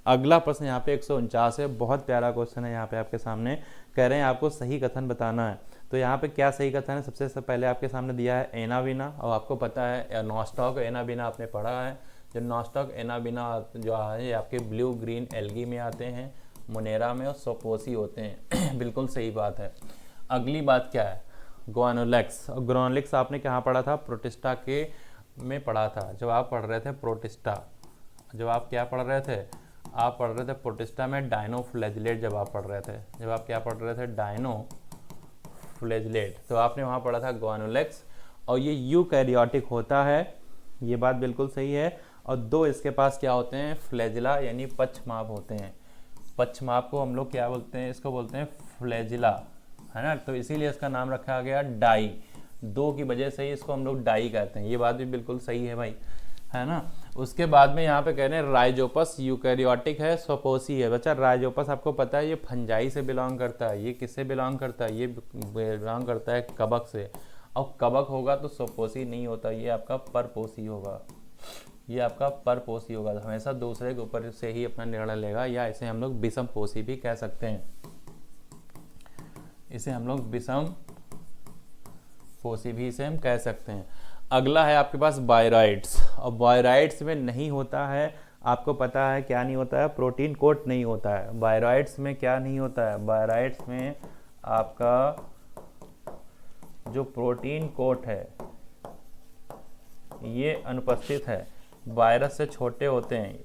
अगला प्रश्न यहाँ पे 149 है, बहुत प्यारा क्वेश्चन है यहाँ पे आपके सामने। कह रहे हैं आपको सही कथन बताना है। तो यहाँ पे क्या सही कथन है? सबसे पहले आपके सामने दिया है एनाबीना, और आपको पता है नॉस्टॉक एनाबीना आपने पढ़ा है। जो नॉस्टॉक एनाबीना जो है आपके ब्लू ग्रीन एल्गी में आते हैं, मोनेरा में और सोपोसी होते हैं। बिल्कुल सही बात है। अगली बात क्या है? ग्वानोलेक्स। और ग्वानोलेक्स आपने कहाँ पढ़ा था? प्रोटिस्टा के में पढ़ा था, जब आप पढ़ रहे थे प्रोटिस्टा। जब आप क्या पढ़ रहे थे? आप पढ़ रहे थे प्रोटिस्टा में डायनोफ्लैजिलेट। जब आप पढ़ रहे थे, जब आप क्या पढ़ रहे थे? डायनोफ्लैजिलेट। तो आपने वहाँ पढ़ा था ग्वानोलेक्स, और ये यूकैरियोटिक होता है, ये बात बिल्कुल सही है। और 2 इसके पास क्या होते हैं? फ्लैजिला यानी पक्षमाप होते हैं। पक्षमाप को हम लोग क्या बोलते हैं? इसको बोलते हैं फ्लैजिला, है ना। तो इसीलिए इसका नाम रखा गया डाई। 2 की वजह से ही इसको हम लोग डाई कहते हैं, ये बात भी बिल्कुल सही है भाई, है ना। उसके बाद में यहाँ पे कह रहे हैं राइजोपस यूकैरियोटिक है, सोपोसी है। बच्चा राइजोपस आपको पता है ये फंजाई से बिलोंग करता है। ये किससे बिलोंग करता है? ये बिलोंग करता है कवक से। और कवक होगा तो सोपोसी नहीं होता, ये आपका परपोसी होगा, ये आपका परपोसी होगा। हमेशा दूसरे के ऊपर से ही अपना निर्णय लेगा, या इसे हम लोग विषम पोषी भी कह सकते हैं, इसे हम लोग विषम पोषी भी इसे हम कह सकते हैं। अगला है आपके पास बायराइड्स, और बायराइड्स में नहीं होता है, आपको पता है क्या नहीं होता है? प्रोटीन कोट नहीं होता है। बायराइड्स में क्या नहीं होता है? बायराइड्स में आपका जो प्रोटीन कोट है ये अनुपस्थित है, वायरस से छोटे होते हैं,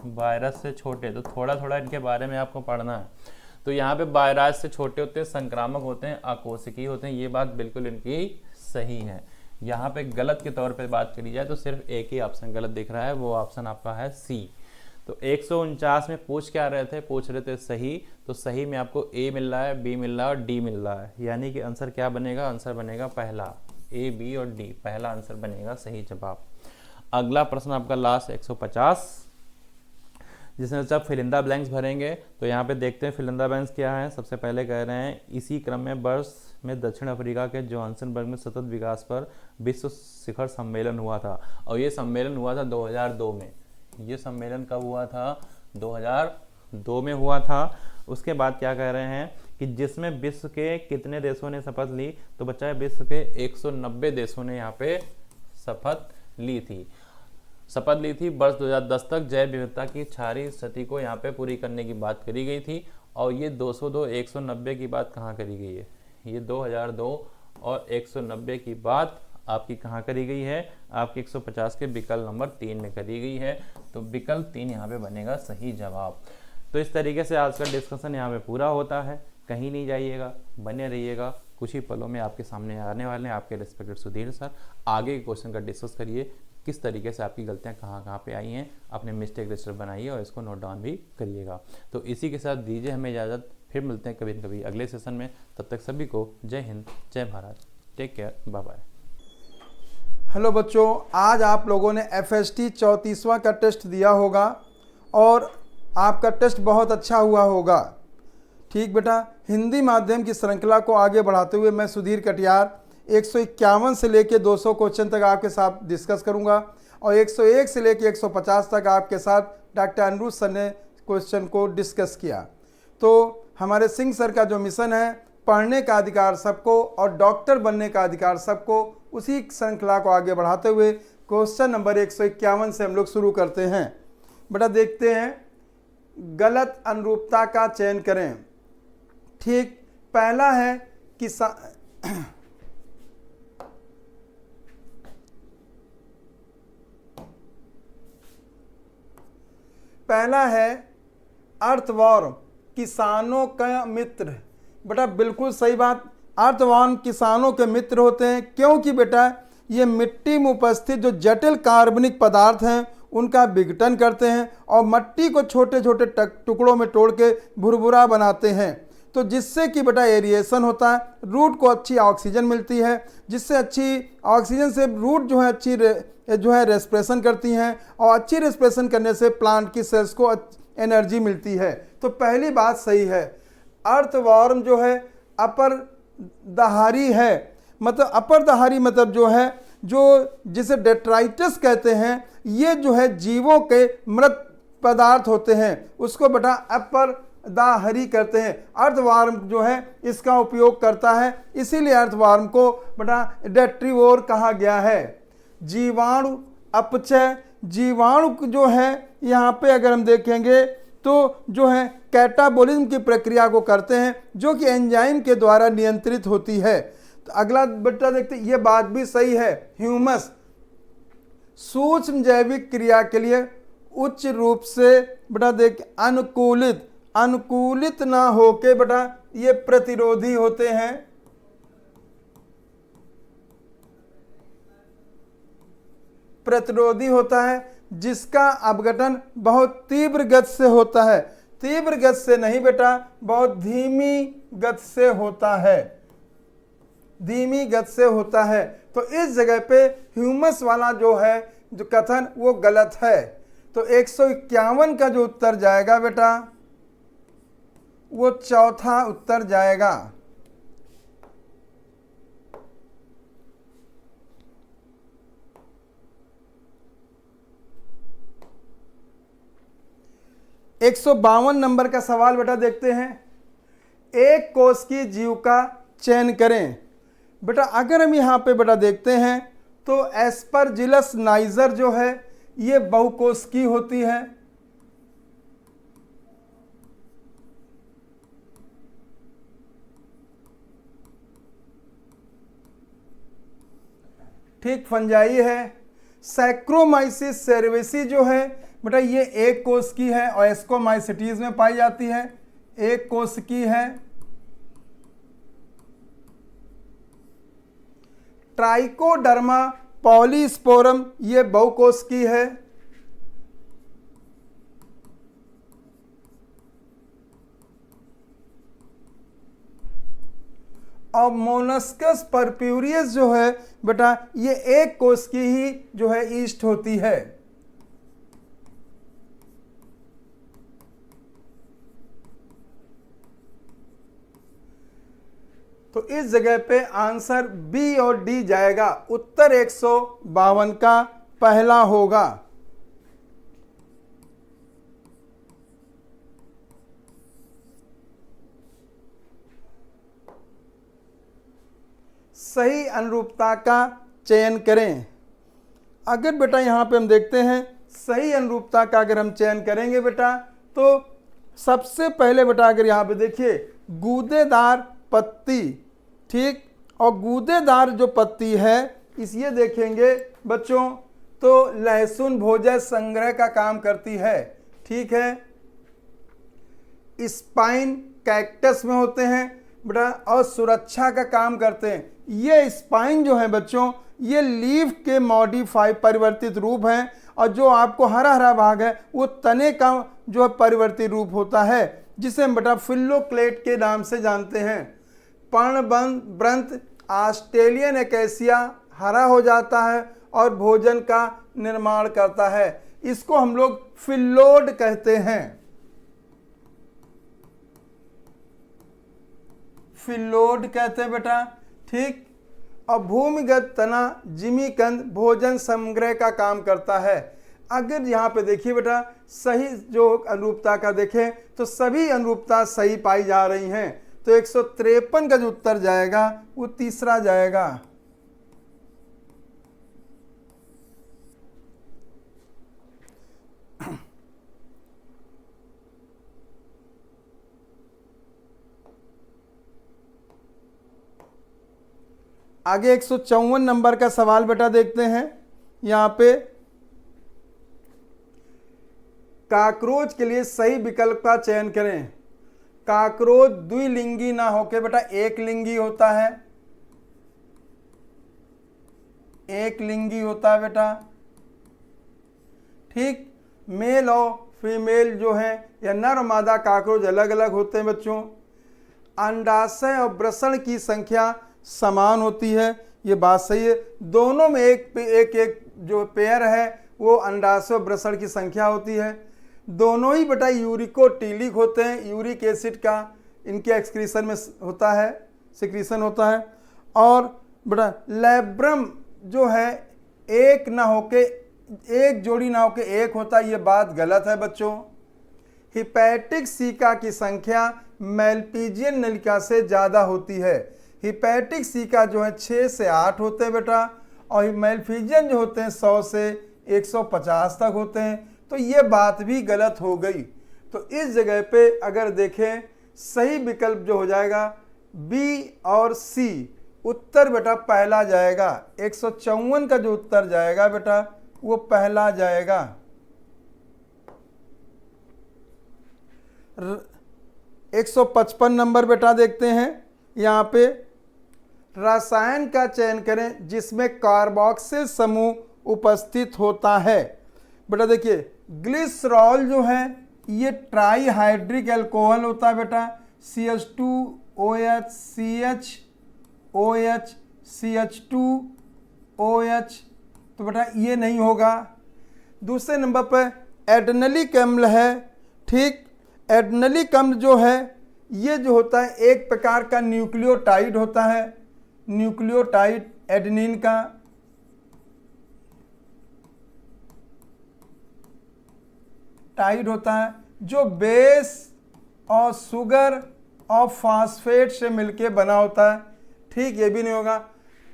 वायरस से छोटे। तो थोड़ा थोड़ा इनके बारे में आपको पढ़ना है। तो यहाँ पे वायरस से छोटे होते हैं, संक्रामक होते हैं, आकोशिकीय होते हैं, ये बात बिल्कुल इनकी सही है। यहाँ पे गलत के तौर पे बात करी जाए तो सिर्फ एक ही ऑप्शन गलत दिख रहा है, वो ऑप्शन आपका है सी। तो 149 में पूछ क्या रहे थे? पूछ रहे थे सही। तो सही में आपको ए मिल रहा है, बी मिल रहा है और डी मिल रहा है, यानी कि आंसर क्या बनेगा? आंसर बनेगा पहला, ए बी और डी, पहला आंसर बनेगा सही जवाब। अगला प्रश्न आपका लास्ट 150, जिसमें जब फिलिंदा ब्लैंक्स भरेंगे। तो यहाँ पे देखते हैं फिलिंदा ब्लैंक्स क्या है। सबसे पहले कह रहे हैं इसी क्रम में वर्ष में दक्षिण अफ्रीका के जोहान्सबर्ग में सतत विकास पर विश्व शिखर सम्मेलन हुआ था, और ये सम्मेलन हुआ था 2002 में। ये सम्मेलन कब हुआ था? 2002 में हुआ था। उसके बाद क्या कह रहे हैं कि जिसमें विश्व के कितने देशों ने शपथ ली? तो बच्चा विश्व के 190 देशों ने यहाँ पे शपथ ली थी। वर्ष 2010 तक जैव विविधता की 6 को यहाँ पे पूरी करने की बात करी गई थी। और ये 202 190 की बात कहाँ करी गई है? ये 2002 और 190 की बात आपकी कहाँ करी गई है? आपकी 150 के विकल्प नंबर 3 में करी गई है। तो विकल्प 3 यहाँ पे बनेगा सही जवाब। तो इस तरीके से आज का डिस्कशन यहाँ पे पूरा होता है। कहीं नहीं जाइएगा, बने रहिएगा, कुछ ही पलों में आपके सामने आने वाले हैं आपके रिस्पेक्टेड सुधीर सर। आगे के क्वेश्चन का डिस्कस करिए, किस तरीके से आपकी गलतियां कहाँ पे आई हैं, अपने मिस्टेक रजिस्टर बनाइए और इसको नोट डाउन भी करिएगा। तो इसी के साथ दीजिए हमें इजाज़त, फिर मिलते हैं कभी न कभी अगले सेशन में। तब तक सभी को जय हिंद, जय Bharat, take care, bye bye. Hello बच्चों, आज आप लोगों ने FST 34वां का टेस्ट दिया होगा और आपका टेस्ट बहुत अच्छा हुआ होगा। ठीक बेटा, हिंदी माध्यम की श्रृंखला को आगे बढ़ाते हुए मैं सुधीर कटियार 151 से लेके 200 क्वेश्चन तक आपके साथ डिस्कस करूंगा, और 101 से लेके 150 तक आपके साथ डॉक्टर अनिरुद्ध सर ने क्वेश्चन को डिस्कस किया। तो हमारे सिंह सर का जो मिशन है, पढ़ने का अधिकार सबको और डॉक्टर बनने का अधिकार सबको, उसी श्रृंखला को आगे बढ़ाते हुए क्वेश्चन नंबर 151 से हम लोग शुरू करते हैं। बेटा देखते हैं, गलत अनुरूपता का चयन करें। ठीक, पहला है पहला है अर्थवर्म, किसानों का मित्र। बेटा बिल्कुल सही बात, अर्थवर्म किसानों के मित्र होते हैं, क्योंकि बेटा ये मिट्टी में उपस्थित जो जटिल कार्बनिक पदार्थ हैं उनका विघटन करते हैं और मिट्टी को छोटे छोटे टुकड़ों में तोड़ के भुरभुरा बनाते हैं, तो जिससे कि बेटा एरिएशन होता है, रूट को अच्छी ऑक्सीजन मिलती है, जिससे अच्छी ऑक्सीजन से रूट जो है अच्छी रेस्पिरेशन करती हैं और अच्छी रेस्पिरेशन करने से प्लांट की सेल्स को एनर्जी मिलती है। तो पहली बात सही है। अर्थवर्म जो है अपर दहारी है, मतलब अपर दहारी मतलब जो है, जो जिसे डेट्राइटस कहते हैं, ये जो है जीवों के मृत पदार्थ होते हैं, उसको बेटा अपर दाहरी करते हैं। अर्थवर्म जो है इसका उपयोग करता है, इसीलिए अर्थवर्म को बेटा डेट्रीवोर कहा गया है। जीवाणु अपचय, जीवाणु जो है यहाँ पे अगर हम देखेंगे तो जो है कैटाबोलिज्म की प्रक्रिया को करते हैं, जो कि एंजाइम के द्वारा नियंत्रित होती है। तो अगला बेटा देखते हैं, ये बात भी सही है। ह्यूमस सूक्ष्म जैविक क्रिया के लिए उच्च रूप से बेटा देख अनुकूलित ना होके बेटा ये प्रतिरोधी होते हैं। प्रतिरोधी होता है, जिसका अपघटन बहुत तीव्र गति से होता है। तीव्र गति से नहीं बेटा, बहुत धीमी गति से होता है, धीमी गति से होता है। तो इस जगह पे ह्यूमस वाला जो है जो कथन वो गलत है। तो 151 का जो उत्तर जाएगा बेटा वो चौथा उत्तर जाएगा। एक 152 नंबर का सवाल बेटा देखते हैं, एक कोष की जीव का चयन करें। बेटा अगर हम यहाँ पे बेटा देखते हैं तो एस्परजिलस नाइजर जो है ये बहुकोष की होती है। ठीक, फंजाई है। सैक्रोमाइसिस सेरेवेसी जो है बेटा ये एक कोष की है और एस्कोमाइसिटीज में पाई जाती है, एक कोष की है। ट्राइकोडर्मा पॉलीस्पोरम ये बहुकोष की है। और मोलस्कस परप्यूरियस जो है बेटा ये एक कोष की ही जो है ईस्ट होती है। तो इस जगह पे आंसर बी और डी जाएगा। उत्तर 152 का पहला होगा। सही अनुरूपता का चयन करें। अगर बेटा यहाँ पे हम देखते हैं सही अनुरूपता का अगर हम चयन करेंगे बेटा, तो सबसे पहले बेटा अगर यहाँ पे देखिए गूदेदार पत्ती, ठीक, और गूदेदार जो पत्ती है इस ये देखेंगे बच्चों तो लहसुन भोजन संग्रह का काम करती है, ठीक है। स्पाइन कैक्टस में होते हैं बेटा और सुरक्षा का काम करते हैं। ये स्पाइन जो है बच्चों ये लीफ के मॉडिफाई परिवर्तित रूप हैं, और जो आपको हरा हरा भाग है वो तने का जो है परिवर्तित रूप होता है, जिसे हम बेटा फिल्लोक्लेट के नाम से जानते हैं। पर्णवृंत ऑस्ट्रेलियन एकेसिया हरा हो जाता है और भोजन का निर्माण करता है, इसको हम लोग फिल्लोड कहते हैं, फिल्लोड कहते हैं बेटा, ठीक। और भूमिगत तना जिमीकंद भोजन संग्रह का काम करता है। अगर यहाँ पे देखिए बेटा सही जो अनुरूपता का देखें तो सभी अनुरूपता सही पाई जा रही हैं, तो 153 का जो उत्तर जाएगा वो तीसरा जाएगा। आगे 154 नंबर का सवाल बेटा देखते हैं। यहाँ पे काकरोच के लिए सही विकल्प का चयन करें। काकरोच द्विलिंगी ना होके बेटा एक लिंगी होता है, एक लिंगी होता है बेटा। ठीक, मेल और फीमेल जो है या नर और मादा काकरोच अलग अलग होते हैं बच्चों। अंडाशय और वृषण की संख्या समान होती है, ये बात सही है। दोनों में एक एक जो पेयर है वो अंडाशय और वृषण की संख्या होती है। दोनों ही बेटा यूरिकोटिलिक होते हैं, यूरिक एसिड का इनके एक्सक्रीशन में होता है, सिक्रीशन होता है। और बेटा लैब्रम जो है एक ना होके, एक जोड़ी ना होके एक होता है, ये बात गलत है बच्चों। हिपैटिक सीका की संख्या मैल्पीजियन नलिका से ज़्यादा होती है। हिपैटिक सीका जो है 6 से 8 होते हैं बेटा, और मैल्पीजियन जो होते हैं 100 से 150 तक होते हैं, तो ये बात भी गलत हो गई। तो इस जगह पे अगर देखें सही विकल्प जो हो जाएगा बी और सी, उत्तर बेटा पहला जाएगा। 154 का जो उत्तर जाएगा बेटा वो पहला जाएगा। 155 नंबर बेटा देखते हैं। यहाँ पे रसायन का चयन करें जिसमें कार्बोक्सिल समूह उपस्थित होता है। बेटा देखिए ग्लिसरॉल जो है ये ट्राईहाइड्रिक एल्कोहल होता है बेटा, CH2OH CH CH2OH, तो बेटा ये नहीं होगा। दूसरे नंबर पर एडेनलिक अम्ल है। ठीक, एडेनलिक अम्ल जो है ये जो होता है एक प्रकार का न्यूक्लियोटाइड होता है, न्यूक्लियोटाइड एडेनिन का। टाइड होता है जो बेस और शुगर और फास्फेट से मिलके बना होता है। ठीक, ये भी नहीं होगा।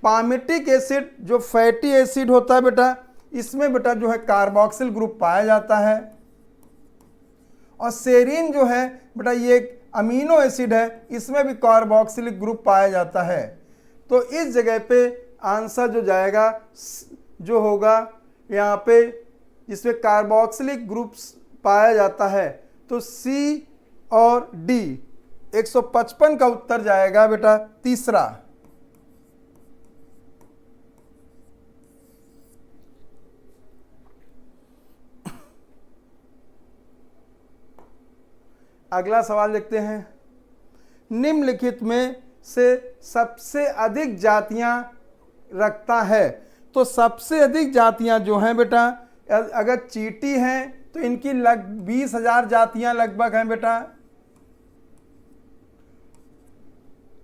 पामिटिक एसिड जो फैटी एसिड होता है बेटा, इसमें बेटा जो है कार्बोक्सिल ग्रुप पाया जाता है। और सेरीन जो है बेटा ये एक अमीनो एसिड है, इसमें भी कार्बोक्सिलिक ग्रुप पाया जाता है। तो इस जगह पे आंसर जो जाएगा जो होगा यहाँ पे जिसमें कार्बोक्सिलिक ग्रुप्स पाया जाता है, तो सी और डी। 155 का उत्तर जाएगा बेटा तीसरा। अगला सवाल देखते हैं। निम्नलिखित में से सबसे अधिक जातियां रखता है। तो सबसे अधिक जातियां जो हैं बेटा, अगर चींटी हैं तो इनकी 20,000 जातियां लगभग हैं बेटा।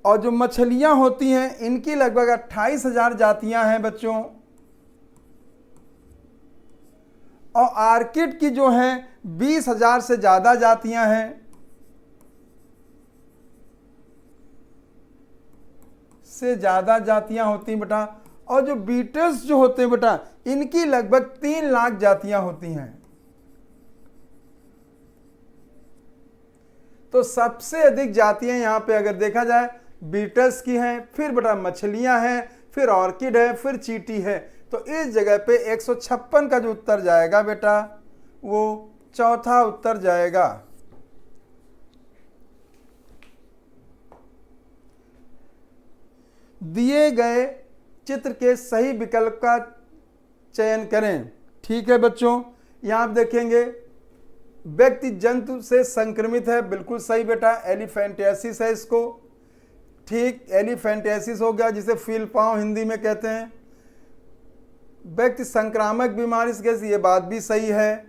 और जो मछलियां होती हैं इनकी लगभग 28,000 जातियां हैं बच्चों। और आर्किड की जो हैं 20,000 से ज़्यादा जातियां हैं। से ज़्यादा जातियां होती हैं बेटा। और जो बीटल्स जो होते हैं बेटा इनकी लगभग 3 लाख जातियां होती हैं। तो सबसे अधिक जातियां यहाँ पे अगर देखा जाए बीटल्स की हैं, फिर बेटा मछलियां हैं, फिर ऑर्किड है, फिर चींटी है। तो इस जगह पे 156 का जो उत्तर जाएगा बेटा वो चौथा उत्तर जाएगा। दिए गए चित्र के सही विकल्प का चयन करें। ठीक है बच्चों, यहाँ आप देखेंगे व्यक्ति जंतु से संक्रमित है, बिल्कुल सही बेटा, एलिफेंटियासिस है इसको। ठीक, एलिफेंटियासिस हो गया जिसे फील पाँव हिंदी में कहते हैं। व्यक्ति संक्रामक बीमारी से, ये बात भी सही है।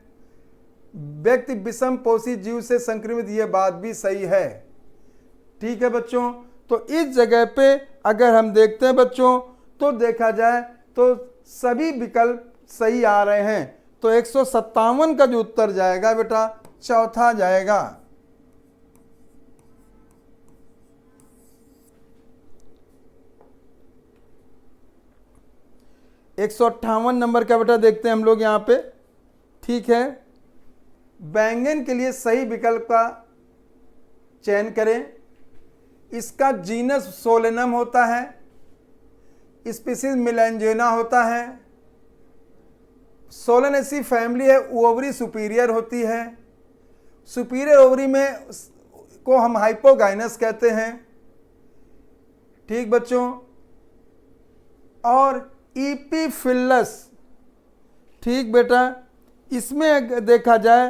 व्यक्ति विषम पोषी जीव से संक्रमित, ये बात भी सही है। ठीक है बच्चों, तो इस जगह पे अगर हम देखते हैं बच्चों तो देखा जाए तो सभी विकल्प सही आ रहे हैं। तो 157 का जो उत्तर जाएगा बेटा चौथा जाएगा। 158 नंबर का बेटा देखते हैं हम लोग यहाँ पे। ठीक है, बैंगन के लिए सही विकल्प का चयन करें। इसका जीनस सोलेनम होता है, स्पीसीज मिलेंजेना होता है। सोलेनेसी फैमिली है, ओवरी सुपीरियर होती है। सुपीरियर ओवरी में को हम हाइपोगाइनस कहते हैं। ठीक बच्चों, और ईपीफिलस, ठीक बेटा, इसमें देखा जाए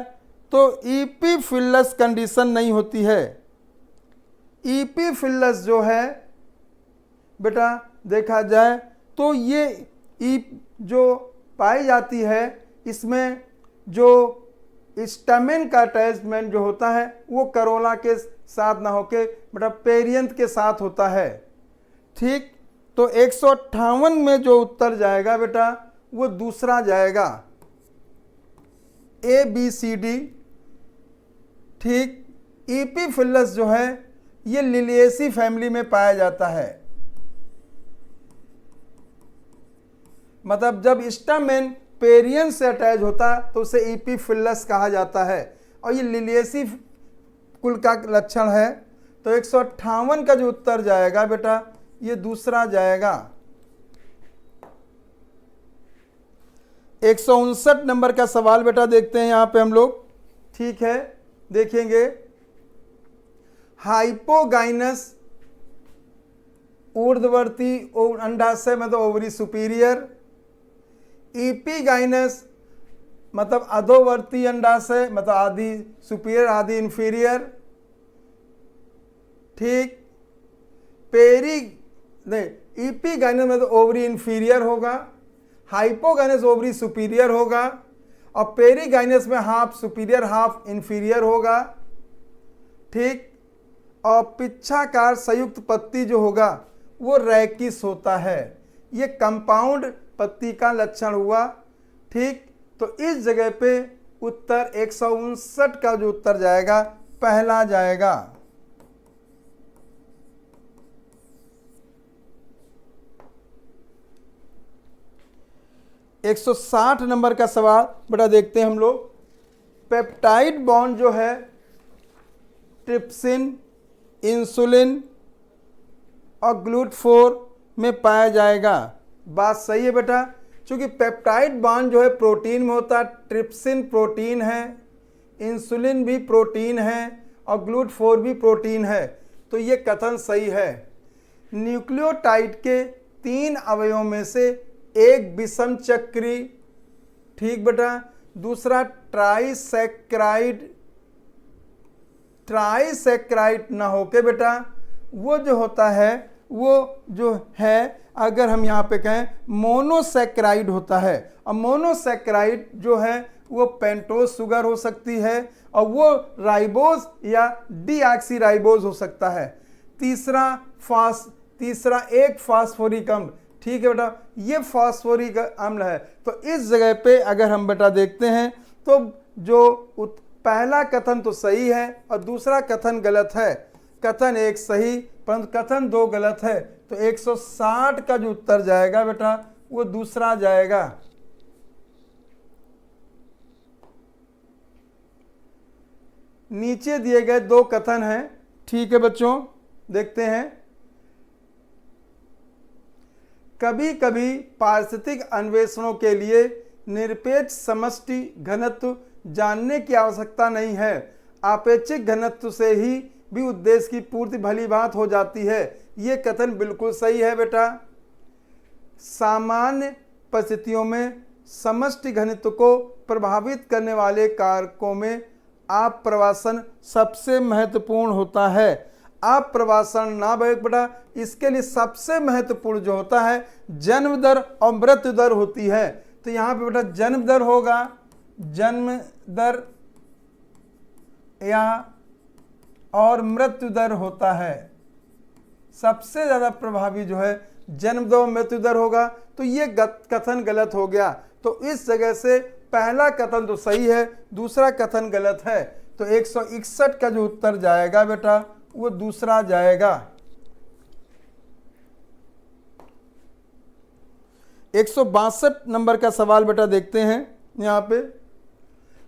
तो ईपीफिलस कंडीशन नहीं होती है। ईपीफिलस जो है बेटा देखा जाए तो ये जो पाई जाती है, इसमें जो स्टेमेन का अटैचमेंट जो होता है वो करोला के साथ ना होके बेटा पेरियंथ के साथ होता है। ठीक, तो 158 में जो उत्तर जाएगा बेटा वो दूसरा जाएगा, ABCD। ठीक, ईपीफिलस जो है ये लिलिएसी फैमिली में पाया जाता है। मतलब जब स्टेमेन पेरियन से अटैच होता तो उसे ईपीफिलस कहा जाता है, और ये लिलिएसी कुल का लक्षण है। तो 158 का जो उत्तर जाएगा बेटा ये दूसरा जाएगा। 159 नंबर का सवाल बेटा देखते हैं यहाँ पे हम लोग। ठीक है, देखेंगे हाइपोगाइनस ऊर्ध्ववर्ती अंडाशय मतलब ओवरी सुपीरियर, ईपीगाइनस मतलब अधोवर्ती अंडाशय मतलब आधी सुपीरियर आधी इंफीरियर। ठीक, ईपीगाइनस मतलब ओवरी इंफीरियर होगा, हाइपोगाइनस ओवरी सुपीरियर होगा, और पेरीगाइनस में हाफ सुपीरियर हाफ इंफीरियर होगा। ठीक, और पिच्छाकार संयुक्त पत्ती जो होगा वो रैकिस होता है। ये कंपाउंड पत्ती का लक्षण हुआ। ठीक, तो इस जगह पे उत्तर 159 का जो उत्तर जाएगा पहला जाएगा। 160 नंबर का सवाल बेटा देखते हैं हम लोग। पेप्टाइड बॉन्ड जो है ट्रिप्सिन, इंसुलिन और ग्लूटाथेन में पाया जाएगा। बात सही है बेटा, क्योंकि पेप्टाइड बॉन्ड जो है प्रोटीन में होता है। ट्रिप्सिन प्रोटीन है, इंसुलिन भी प्रोटीन है और ग्लूटाथेन भी प्रोटीन है, तो ये कथन सही है। न्यूक्लियोटाइड के 3 अवयवों में से एक विषम चक्री, ठीक बेटा, दूसरा ट्राइसैकराइड ना होके बेटा वो जो होता है वो जो है अगर हम यहाँ पे कहें मोनोसैकराइड होता है। और मोनोसैकराइड जो है वो पेंटोज शुगर हो सकती है और वो राइबोज या डीऑक्सीराइबोज हो सकता है। तीसरा एक फास्फोरिक अम्ल, ठीक है बेटा, ये फास्फोरिक अम्ल है। तो इस जगह पे अगर हम बेटा देखते हैं तो जो पहला कथन तो सही है और दूसरा कथन गलत है। कथन 1 सही परंतु कथन 2 गलत है। तो 160 का जो उत्तर जाएगा बेटा वो दूसरा जाएगा। नीचे दिए गए 2 कथन हैं, ठीक है बच्चों, देखते हैं। कभी कभी पारिस्थितिक अन्वेषणों के लिए निरपेक्ष समष्टि घनत्व जानने की आवश्यकता नहीं है, आपेक्षिक घनत्व से ही भी उद्देश्य की पूर्ति भली बात हो जाती है। ये कथन बिल्कुल सही है बेटा। सामान्य परिस्थितियों में समष्टि घनत्व को प्रभावित करने वाले कारकों में आप्रवासन सबसे महत्वपूर्ण होता है। आप्रवासन ना बेटा, इसके लिए सबसे महत्वपूर्ण जो होता है जन्म दर और मृत्यु दर होती है। तो यहाँ पे बेटा जन्म दर होगा, जन्म दर या और मृत्यु दर होता है। सबसे ज़्यादा प्रभावी जो है जन्म दर और मृत्यु दर होगा। तो ये कथन गलत हो गया। तो इस जगह से पहला कथन तो सही है, दूसरा कथन गलत है। तो 161 का जो उत्तर जाएगा बेटा वो दूसरा जाएगा। 162 नंबर का सवाल बेटा देखते हैं। यहाँ पे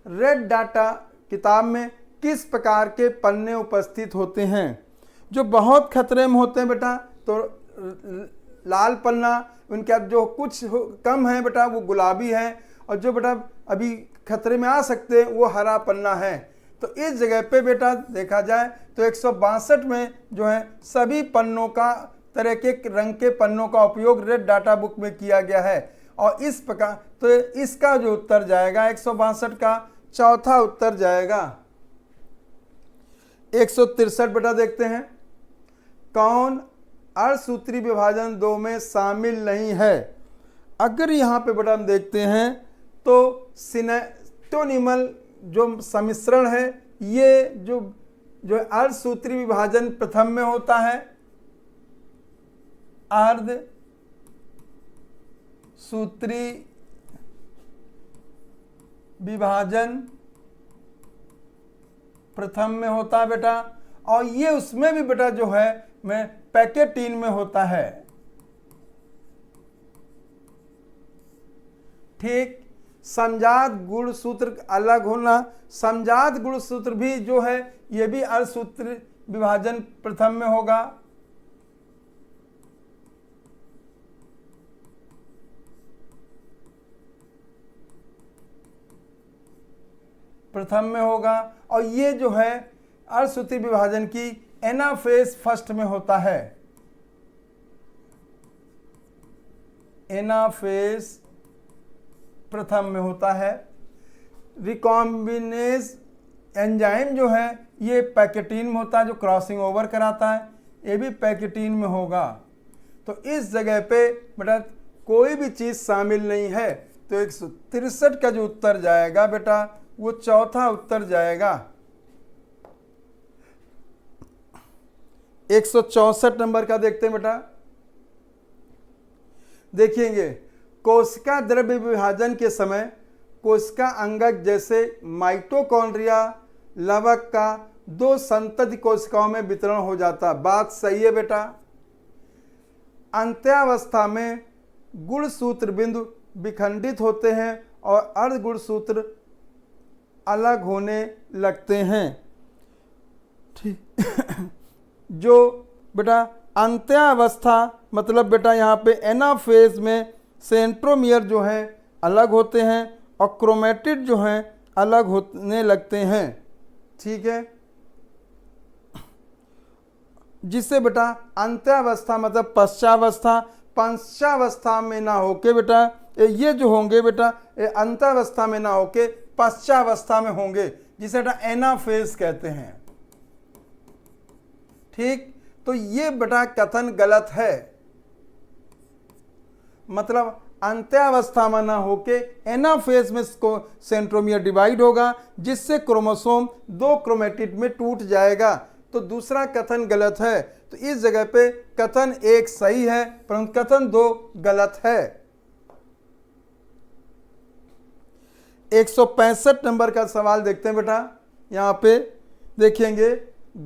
रेड डाटा किताब में किस प्रकार के पन्ने उपस्थित होते हैं जो बहुत खतरे में होते हैं बेटा? तो लाल पन्ना, उनके जो कुछ कम है बेटा वो गुलाबी है, और जो बेटा अभी खतरे में आ सकते हैं वो हरा पन्ना है। तो इस जगह पे बेटा देखा जाए तो 162 में जो है सभी पन्नों का तरह के रंग के पन्नों का उपयोग रेड डाटा बुक में किया गया है। और इस प्रकार तो इसका जो उत्तर जाएगा 162 का चौथा उत्तर जाएगा। 163 बेटा देखते हैं, कौन अर्धसूत्री विभाजन 2 में शामिल नहीं है। अगर यहाँ पे बेटा हम देखते हैं तो सिनेटोनिमल जो सम्मिश्रण है, ये जो अर्धसूत्री विभाजन प्रथम में होता है, अर्ध सूत्री विभाजन प्रथम में होता है बेटा, और ये उसमें भी बेटा जो है मैं पैकेटीन में होता है। ठीक, समजात गुणसूत्र अलग होना, समजात गुणसूत्र भी जो है ये भी अर्धसूत्री विभाजन प्रथम में होगा। प्रथम में होगा, और ये जो है अर्धसूत्री विभाजन की एनाफेज फर्स्ट में होता है। एनाफेज प्रथम में होता है। रिकॉम्बिनेज एंजाइम जो है ये पैकेटीन में होता है, जो क्रॉसिंग ओवर कराता है, ये भी पैकेटीन में होगा। तो इस जगह पे बेटा कोई भी चीज शामिल नहीं है, तो 163 का जो उत्तर जाएगा बेटा वो चौथा उत्तर जाएगा। 164 नंबर का देखते हैं बेटा, देखिएंगे कोशिका द्रव्य विभाजन के समय कोशिका अंगक जैसे माइटोकॉन्ड्रिया लवक का 2 संतति कोशिकाओं में वितरण हो जाता। बात सही है बेटा। अंत्यावस्था में गुणसूत्र बिंदु विखंडित होते हैं और अर्ध गुणसूत्र अलग होने लगते हैं। ठीक जो बेटा अंत्यावस्था मतलब बेटा यहाँ पे एनाफेज में सेंट्रोमियर जो है अलग होते हैं और क्रोमेटिड जो हैं अलग होने लगते हैं। ठीक है, जिससे बेटा अंत्यावस्था मतलब पश्चावस्था, पंचावस्था में ना होके बेटा ये जो होंगे बेटा ये अंत्यावस्था में ना होके पश्चावस्था में होंगे, जिसे बेटा एनाफेज कहते हैं। ठीक, तो ये बेटा कथन गलत है, मतलब अंत्यावस्था में ना होके एनाफेज में सेंट्रोमियर डिवाइड होगा, जिससे क्रोमोसोम 2 क्रोमेटिड में टूट जाएगा। तो दूसरा कथन गलत है। तो इस जगह पे कथन 1 सही है परंतु कथन 2 गलत है। 165 नंबर का सवाल देखते हैं बेटा। यहाँ पे देखेंगे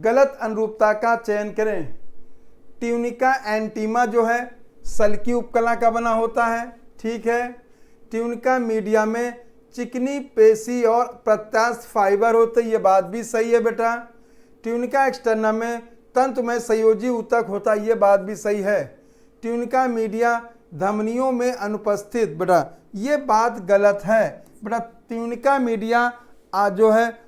गलत अनुरूपता का चयन करें। ट्यूनिका एंटीमा जो है सल्की उपकला का बना होता है। ठीक है, ट्यूनिका मीडिया में चिकनी पेशी और प्रत्यास्थ फाइबर होते, ये बात भी सही है बेटा। ट्यूनिका एक्सटर्ना में तंतु में संयोजी ऊतक होता, ये बात भी सही है। ट्यूनिका मीडिया धमनियों में अनुपस्थित, बेटा ये बात गलत है। बेटा ट्यूनिका मीडिया जो है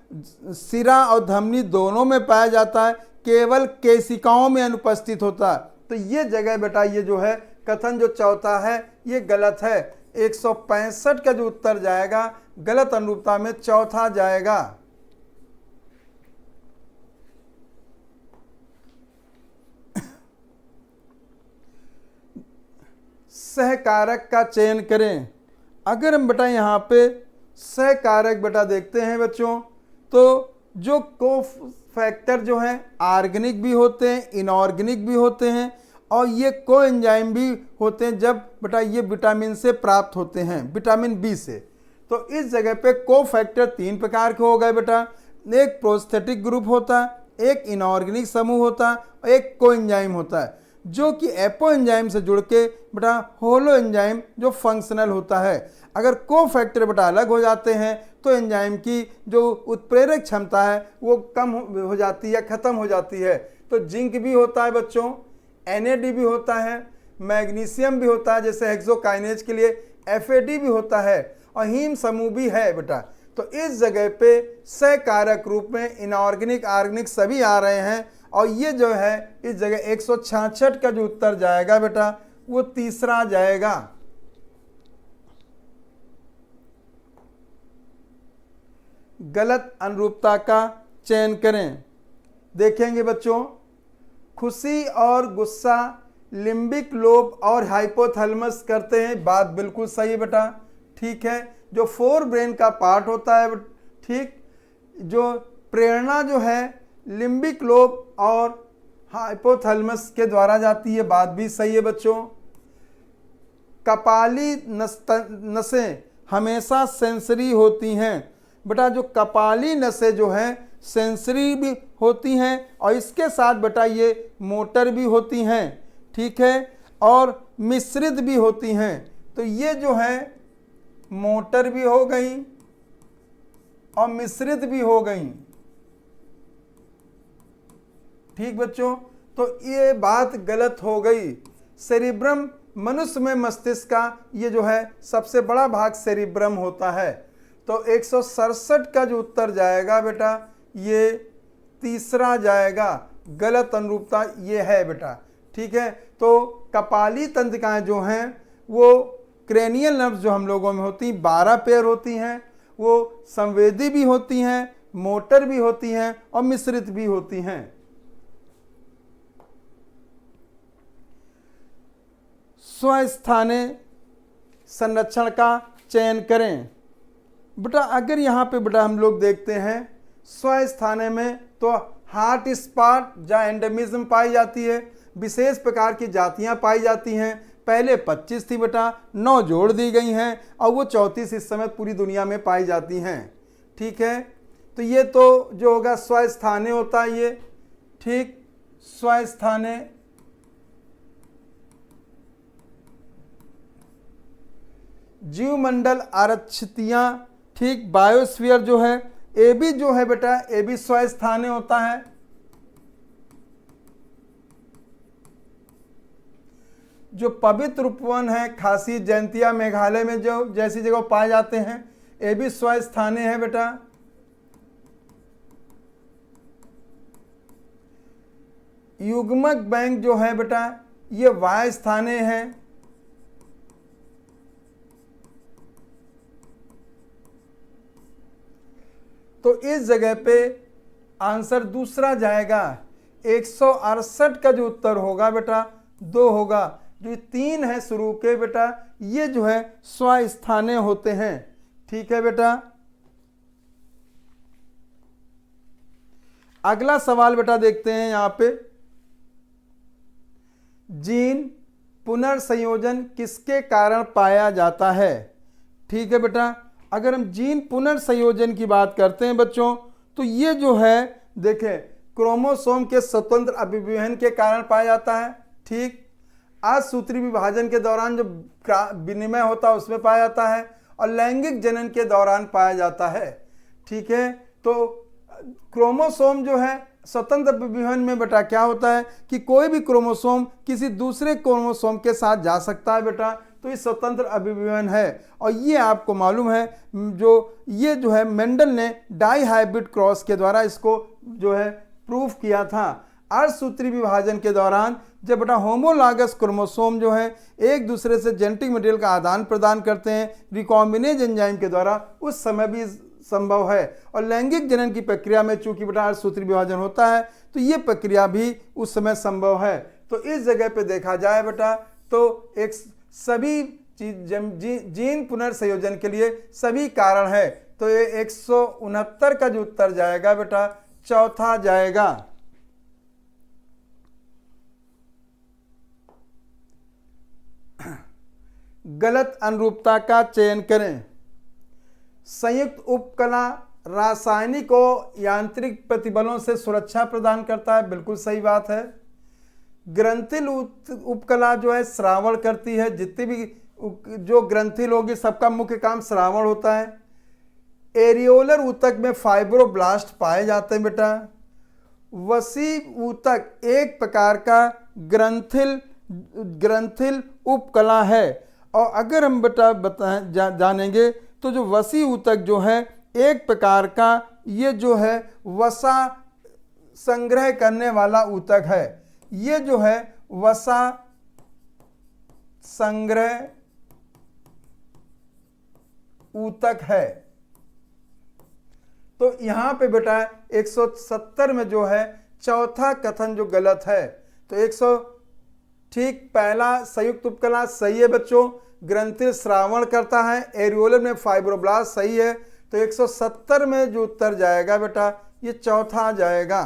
सिरा और धमनी दोनों में पाया जाता है, केवल केशिकाओं में अनुपस्थित होता है। तो ये जगह बेटा ये जो है कथन जो चौथा है ये गलत है। 165 का जो उत्तर जाएगा गलत अनुरूपता में चौथा जाएगा। सहकारक का चयन करें। अगर हम बेटा यहाँ पे सहकारक बेटा देखते हैं बच्चों, तो जो को फैक्टर जो हैं ऑर्गेनिक भी होते हैं, इनऑर्गेनिक भी होते हैं, और ये को एंजाइम भी होते हैं जब बेटा ये विटामिन से प्राप्त होते हैं, विटामिन बी से। तो इस जगह पे को फैक्टर 3 प्रकार के हो गए बेटा। एक प्रोस्थेटिक ग्रुप होता है, एक इनऑर्गेनिक समूह होता है और एक को एंजाइम होता है, जो कि एपो एंजाइम से जुड़ के बेटा होलो एंजाइम जो फंक्शनल होता है। अगर को फैक्टर बेटा अलग हो जाते हैं तो एंजाइम की जो उत्प्रेरक क्षमता है वो कम हो जाती है, ख़त्म हो जाती है। तो जिंक भी होता है बच्चों, NAD भी होता है, मैग्नीशियम भी होता है, जैसे हेक्सोकाइनेज के लिए FAD भी होता है और हीम समूह भी है बेटा। तो इस जगह पे सकारक रूप में इनऑर्गेनिक ऑर्गेनिक सभी आ रहे हैं और ये जो है इस जगह 166 का जो उत्तर जाएगा बेटा वो तीसरा जाएगा। गलत अनुरूपता का चयन करें। देखेंगे बच्चों, खुशी और गुस्सा लिम्बिक लोब और हाइपोथैलेमस करते हैं, बात बिल्कुल सही है बेटा। ठीक है, जो फोर ब्रेन का पार्ट होता है, ठीक, जो प्रेरणा जो है लिम्बिक लोब और हाइपोथैलेमस के द्वारा जाती है, बात भी सही है बच्चों। कपाली नसें हमेशा सेंसरी होती हैं बेटा, जो कपाली नसें जो हैं सेंसरी भी होती हैं और इसके साथ बेटा ये मोटर भी होती हैं, ठीक है, और मिश्रित भी होती हैं। तो ये जो है मोटर भी हो गई और मिश्रित भी हो गई, ठीक बच्चों। तो ये बात गलत हो गई। सेरिब्रम मनुष्य में मस्तिष्क का ये जो है सबसे बड़ा भाग सेरिब्रम होता है। तो 167 का जो उत्तर जाएगा बेटा ये तीसरा जाएगा। गलत अनुरूपता ये है बेटा, ठीक है। तो कपाली तंत्रिकाएं जो हैं वो क्रेनियल नर्व्स जो हम लोगों में होती 12 पेयर होती हैं, वो संवेदी भी होती हैं, मोटर भी होती हैं और मिश्रित भी होती हैं। स्वस्थाने संरक्षण का चयन करें बेटा। अगर यहाँ पे बेटा हम लोग देखते हैं स्वस्थाने में तो हार्ट स्पॉट या एंडेमिज्म पाई जाती है, विशेष प्रकार की जातियाँ पाई जाती हैं। पहले 25 थी बेटा, 9 जोड़ दी गई हैं और वो 34 इस समय पूरी दुनिया में पाई जाती हैं, ठीक है। तो ये तो जो होगा स्वस्थाने होता है ये, ठीक, स्वस्थाने। जीवमंडल आरक्षितियाँ, ठीक, बायोस्फीयर जो है ये भी जो है बेटा ये भी स्वस्थाने होता है। जो पवित्र उपवन है खासी जयंतिया मेघालय में जो जैसी जगह पाए जाते हैं ये भी स्वस्थाने है बेटा। युग्मक बैंक जो है बेटा ये वायु स्थाने हैं। तो इस जगह पे आंसर दूसरा जाएगा। 168 का जो उत्तर होगा बेटा 2 होगा। जो 3 है शुरू के बेटा ये जो है स्वस्थाने होते हैं, ठीक है बेटा। अगला सवाल बेटा देखते हैं यहाँ पे, जीन पुनर्संयोजन किसके कारण पाया जाता है, ठीक है बेटा। अगर हम जीन पुनर्संयोजन की बात करते हैं बच्चों तो ये जो है देखें क्रोमोसोम के स्वतंत्र अभिविन्यास के कारण पाया जाता है, ठीक। असूत्री विभाजन के दौरान जो विनिमय होता है उसमें पाया जाता है और लैंगिक जनन के दौरान पाया जाता है, ठीक है। तो क्रोमोसोम जो है स्वतंत्र अभिविन्यास में बेटा क्या होता है कि कोई भी क्रोमोसोम किसी दूसरे क्रोमोसोम के साथ जा सकता है बेटा, तो ये स्वतंत्र अभिविन्यास है। और ये आपको मालूम है ये जो है मेंडल ने डाई हाइब्रिड क्रॉस के द्वारा इसको जो है प्रूफ किया था। अर्धसूत्री विभाजन के दौरान जब बेटा होमोलॉगस क्रोमोसोम जो है एक दूसरे से जेनेटिक मटेरियल का आदान प्रदान करते हैं रिकॉम्बिनेज एंजाइम के द्वारा, उस समय भी संभव है। और लैंगिक जनन की प्रक्रिया में चूंकि बेटा अर्धसूत्री विभाजन होता है तो ये प्रक्रिया भी उस समय संभव है। तो इस जगह पे देखा जाए बेटा तो एक सभी जीन पुनर्संयोजन के लिए सभी कारण है। तो ये 169 का जो उत्तर जाएगा बेटा चौथा जाएगा। गलत अनुरूपता का चयन करें। संयुक्त उपकला रासायनिक और यांत्रिक प्रतिबलों से सुरक्षा प्रदान करता है, बिल्कुल सही बात है। ग्रंथिल उपकला जो है श्रावण करती है, जितनी भी जो ग्रंथिल होगी सबका मुख्य काम श्रावण होता है। एरियोलर ऊतक में फाइब्रोब्लास्ट पाए जाते हैं बेटा। वसी ऊतक एक प्रकार का ग्रंथिल ग्रंथिल उपकला है। और अगर हम बताएं जानेंगे तो जो वसी ऊतक जो है एक प्रकार का ये जो है वसा संग्रह करने वाला ऊतक है। ये जो है वसा संग्रह ऊतक है। तो यहां पे बेटा 170 में जो है चौथा कथन जो गलत है। तो 100 ठीक पहला संयुक्त उपकला सही है बच्चों, ग्रंथिल श्रावण करता है, एरियोलर में फाइब्रोब्लास्ट सही है। तो 170 में जो उत्तर जाएगा बेटा ये चौथा जाएगा।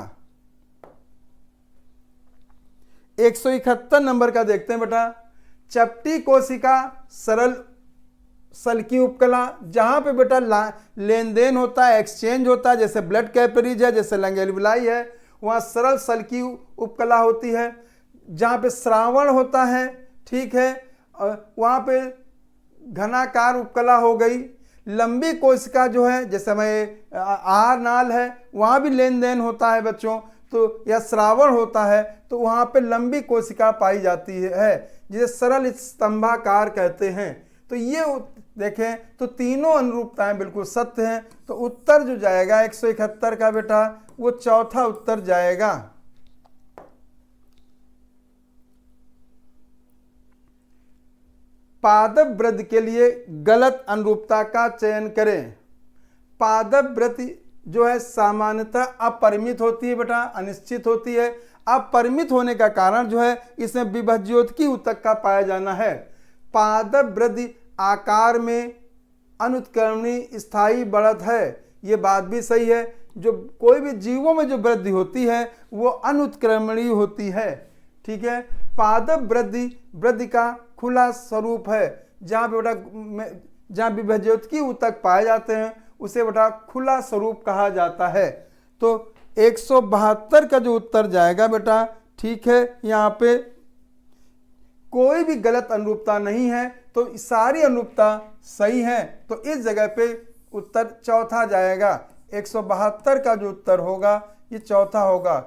171 नंबर का देखते हैं बेटा, चपटी कोशिका सरल सल्की उपकला, जहां पे बेटा लेन देन होता है, एक्सचेंज होता है, जैसे ब्लड कैपिलरीज है, जैसे लंगेलविलाई है, वहां सरल सल्की उपकला होती है। जहां पे श्रावण होता है, ठीक है, वहां पे घनाकार उपकला हो गई। लंबी कोशिका जो है जैसे हमें आहार नाल है, वहां भी लेन देन होता है बच्चों, तो या श्रावण होता है तो वहां पे लंबी कोशिका पाई जाती है, जिसे सरल स्तंभाकार कहते हैं। तो ये देखें तो तीनों अनुरूपताएं बिल्कुल सत्य हैं। तो उत्तर जो जाएगा 171 का बेटा वो चौथा उत्तर जाएगा। पादप वृद्धि के लिए गलत अनुरूपता का चयन करें। पादप वृद्धि जो है सामान्यतः अपरिमित होती है बेटा, अनिश्चित होती है। अपरिमित होने का कारण जो है इसमें विभज्योतकी ऊतक का पाया जाना है। पादप वृद्धि आकार में अनुत्क्रमणी स्थायी बढ़त है, ये बात भी सही है। जो कोई भी जीवों में जो वृद्धि होती है वो अनुत्क्रमणी होती है, ठीक है। पादप वृद्धि का खुला स्वरूप है, जहाँ पे बेटा जहाँ विभज्योतकी ऊतक पाए जाते हैं उसे बेटा खुला स्वरूप कहा जाता है। तो 172 का जो उत्तर जाएगा बेटा, ठीक है, यहाँ पे कोई भी गलत अनुरूपता नहीं है, तो सारी अनुरूपता सही है। तो इस जगह पे उत्तर चौथा जाएगा। 172 का जो उत्तर होगा ये चौथा होगा।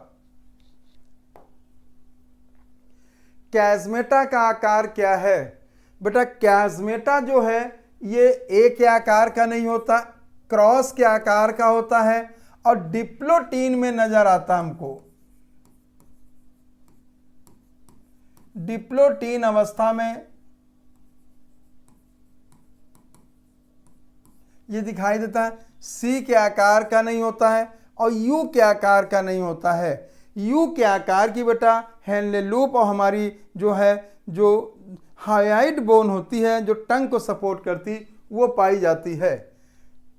कैज़मेटा का आकार क्या है बेटा? कैज़मेटा जो है ये ए के आकार का नहीं होता, क्रॉस के आकार का होता है और डिप्लोटीन में नजर आता हमको। डिप्लोटीन अवस्था में ये दिखाई देता है। सी के आकार का नहीं होता है और यू के आकार का नहीं होता है। यू के आकार की बेटा हेनले लूप और हमारी जो है जो हायोइड बोन होती है जो टंग को सपोर्ट करती वो पाई जाती है।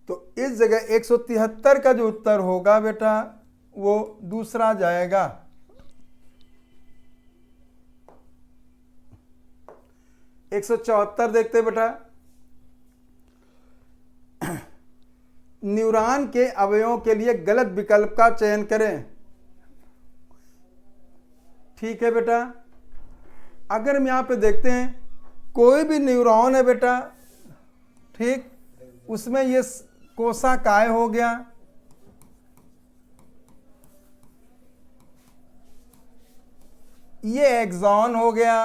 तो इस जगह 173 का जो उत्तर होगा बेटा वो दूसरा जाएगा। एक 174 देखते बेटा, न्यूरॉन के अवयवों के लिए गलत विकल्प का चयन करें। ठीक है बेटा, अगर हम यहां पे देखते हैं कोई भी न्यूरॉन है बेटा, ठीक, उसमें ये कोशिकाएं हो गया, ये एक्सॉन हो गया,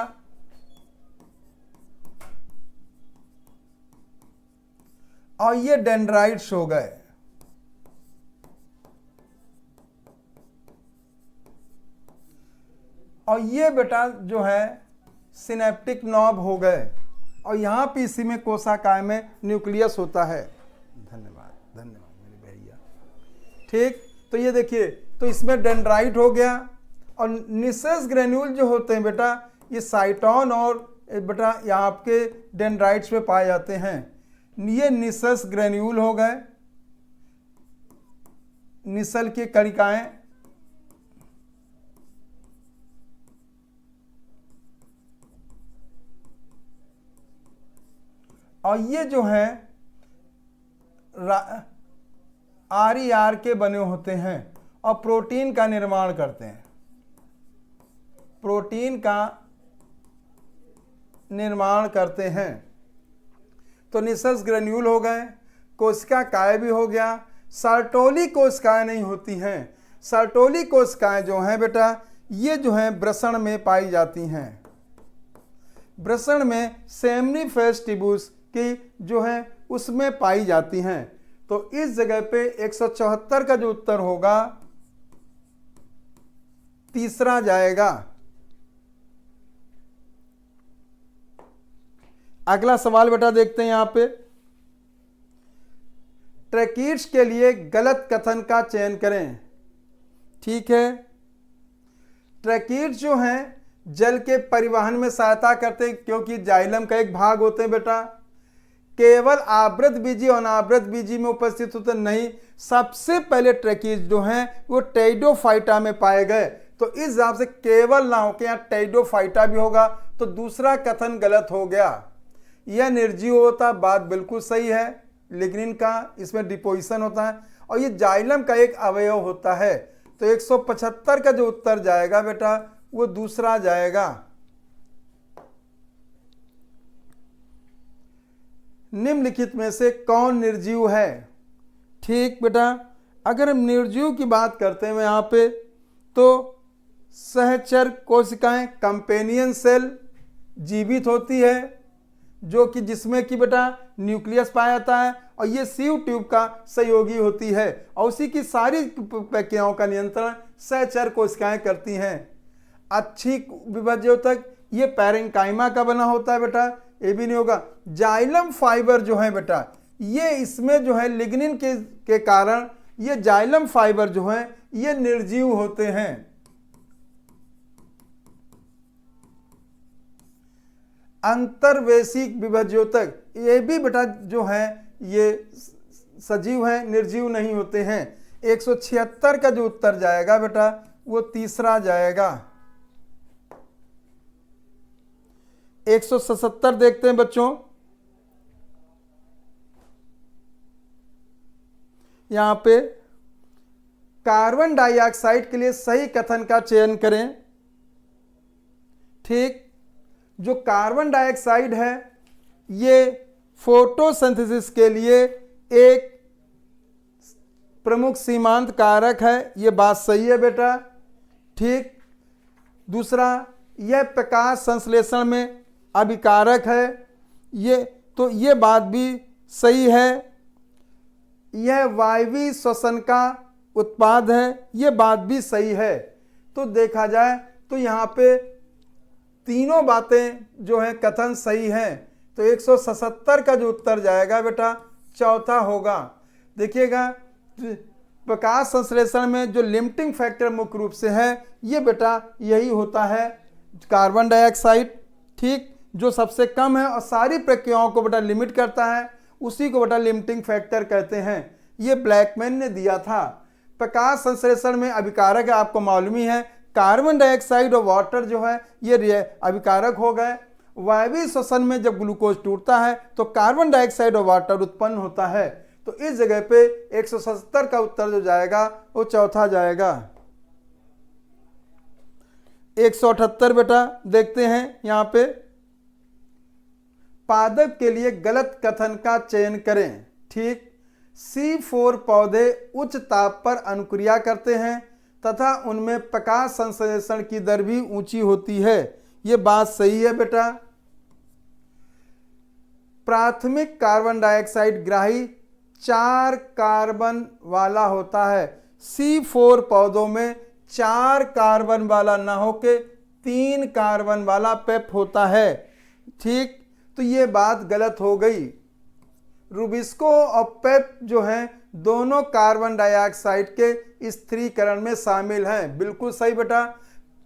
और ये डेंड्राइट्स हो गए। और ये बेटा जो है सिनेप्टिक नॉब हो गए और यहाँ पे इसी में कोशिकाएं में न्यूक्लियस होता है। धन्यवाद धन्यवाद मेरे भैया। ठीक, तो ये देखिए, तो इसमें डेंड्राइट हो गया और निसेस ग्रेन्यूल जो होते हैं बेटा ये साइटोन और बेटा यहाँ आपके डेंड्राइट्स में पाए जाते हैं। ये निसेस ग्रेन्यूल हो गए, निसल की कणिकाएं, और ये जो है RER के बने होते हैं और प्रोटीन का निर्माण करते हैं। प्रोटीन का निर्माण करते हैं। तो निसेस ग्रेन्यूल हो गए, कोशिका काय भी हो गया। सर्टोली कोशिकाएं नहीं होती हैं। सर्टोली कोशिकाएं जो हैं बेटा ये जो हैं वृषण में पाई जाती हैं। वृषण में सेमनीफेरस ट्यूब्स की जो है उसमें पाई जाती हैं। तो इस जगह पे 174 का जो उत्तर होगा तीसरा जाएगा। अगला सवाल बेटा देखते हैं यहां पे, ट्रैकिड्स के लिए गलत कथन का चयन करें। ठीक है, ट्रैकिड्स जो हैं जल के परिवहन में सहायता करते हैं क्योंकि जाइलम का एक भाग होते हैं बेटा। केवल आवृत बीजी और अनावृत बीजी में उपस्थित होते नहीं, सबसे पहले ट्रैकिड्स जो हैं वो टेरिडोफाइटा में पाए गए। तो इस हिसाब से केवल ना होकर यहाँ टेरिडोफाइटा भी होगा, तो दूसरा कथन गलत हो गया। यह निर्जीव होता, बात बिल्कुल सही है, लिग्निन का इसमें डिपोजिशन होता है और ये जाइलम का एक अवयव होता है। तो 175 का जो उत्तर जाएगा बेटा वो दूसरा जाएगा। निम्नलिखित में से कौन निर्जीव है? ठीक बेटा, अगर हम निर्जीव की बात करते हैं यहाँ पे तो सहचर कोशिकाएं कंपेनियन सेल जीवित होती है, जो कि जिसमें कि बेटा न्यूक्लियस पाया जाता है और ये सीव ट्यूब का सहयोगी होती है और उसी की सारी प्रक्रियाओं का नियंत्रण सहचर कोशिकाएं करती हैं। अच्छी विभाज्योतक ये पैरेंकाइमा का बना होता है बेटा, ये भी नहीं होगा। जाइलम फाइबर जो है बेटा ये इसमें जो है लिग्निन के कारण ये जाइलम फाइबर जो है ये निर्जीव होते हैं। अंतर्वेशिक विभाज्योतक ये भी बेटा जो है ये सजीव है, निर्जीव नहीं होते हैं। 176 का जो उत्तर जाएगा बेटा वो तीसरा जाएगा। 177 देखते हैं बच्चों, यहां पे कार्बन डाइऑक्साइड के लिए सही कथन का चयन करें। ठीक, जो कार्बन डाइऑक्साइड है ये फोटोसिंथेसिस के लिए एक प्रमुख सीमांत कारक है, ये बात सही है बेटा। ठीक, दूसरा यह प्रकाश संश्लेषण में अभिकारक है, ये बात भी सही है। यह वायवीय श्वसन का उत्पाद है, ये बात भी सही है। तो देखा जाए तो यहाँ पे तीनों बातें जो हैं कथन सही हैं। तो 177 का जो उत्तर जाएगा बेटा चौथा होगा। देखिएगा प्रकाश संश्लेषण में जो लिमिटिंग फैक्टर मुख्य रूप से है ये बेटा यही होता है कार्बन डाइऑक्साइड। ठीक, जो सबसे कम है और सारी प्रक्रियाओं को बेटा लिमिट करता है उसी को बेटा लिमिटिंग फैक्टर कहते हैं। ये ब्लैकमैन ने दिया था। प्रकाश संश्लेषण में अभिकारक आपको मालूम ही है, कार्बन डाइऑक्साइड और वाटर जो है ये अभिकारक हो गए। वायवीय श्वसन में जब ग्लूकोज टूटता है तो कार्बन डाइऑक्साइड और वाटर उत्पन्न होता है। तो इस जगह पे 177 का उत्तर जो जाएगा वो चौथा जाएगा। 178 बेटा देखते हैं यहाँ पे, पादप के लिए गलत कथन का चयन करें। ठीक, C4 पौधे उच्च ताप पर अनुक्रिया करते हैं तथा उनमें प्रकाश संश्लेषण की दर भी ऊंची होती है, ये बात सही है बेटा। प्राथमिक कार्बन डाइऑक्साइड ग्राही 4 कार्बन वाला होता है। C4 पौधों में 4 कार्बन वाला ना होके 3 कार्बन वाला पेप होता है। ठीक, तो ये बात गलत हो गई। रूबिस्को और पेप जो हैं दोनों कार्बन डाइऑक्साइड के स्थिरीकरण में शामिल हैं, बिल्कुल सही बेटा।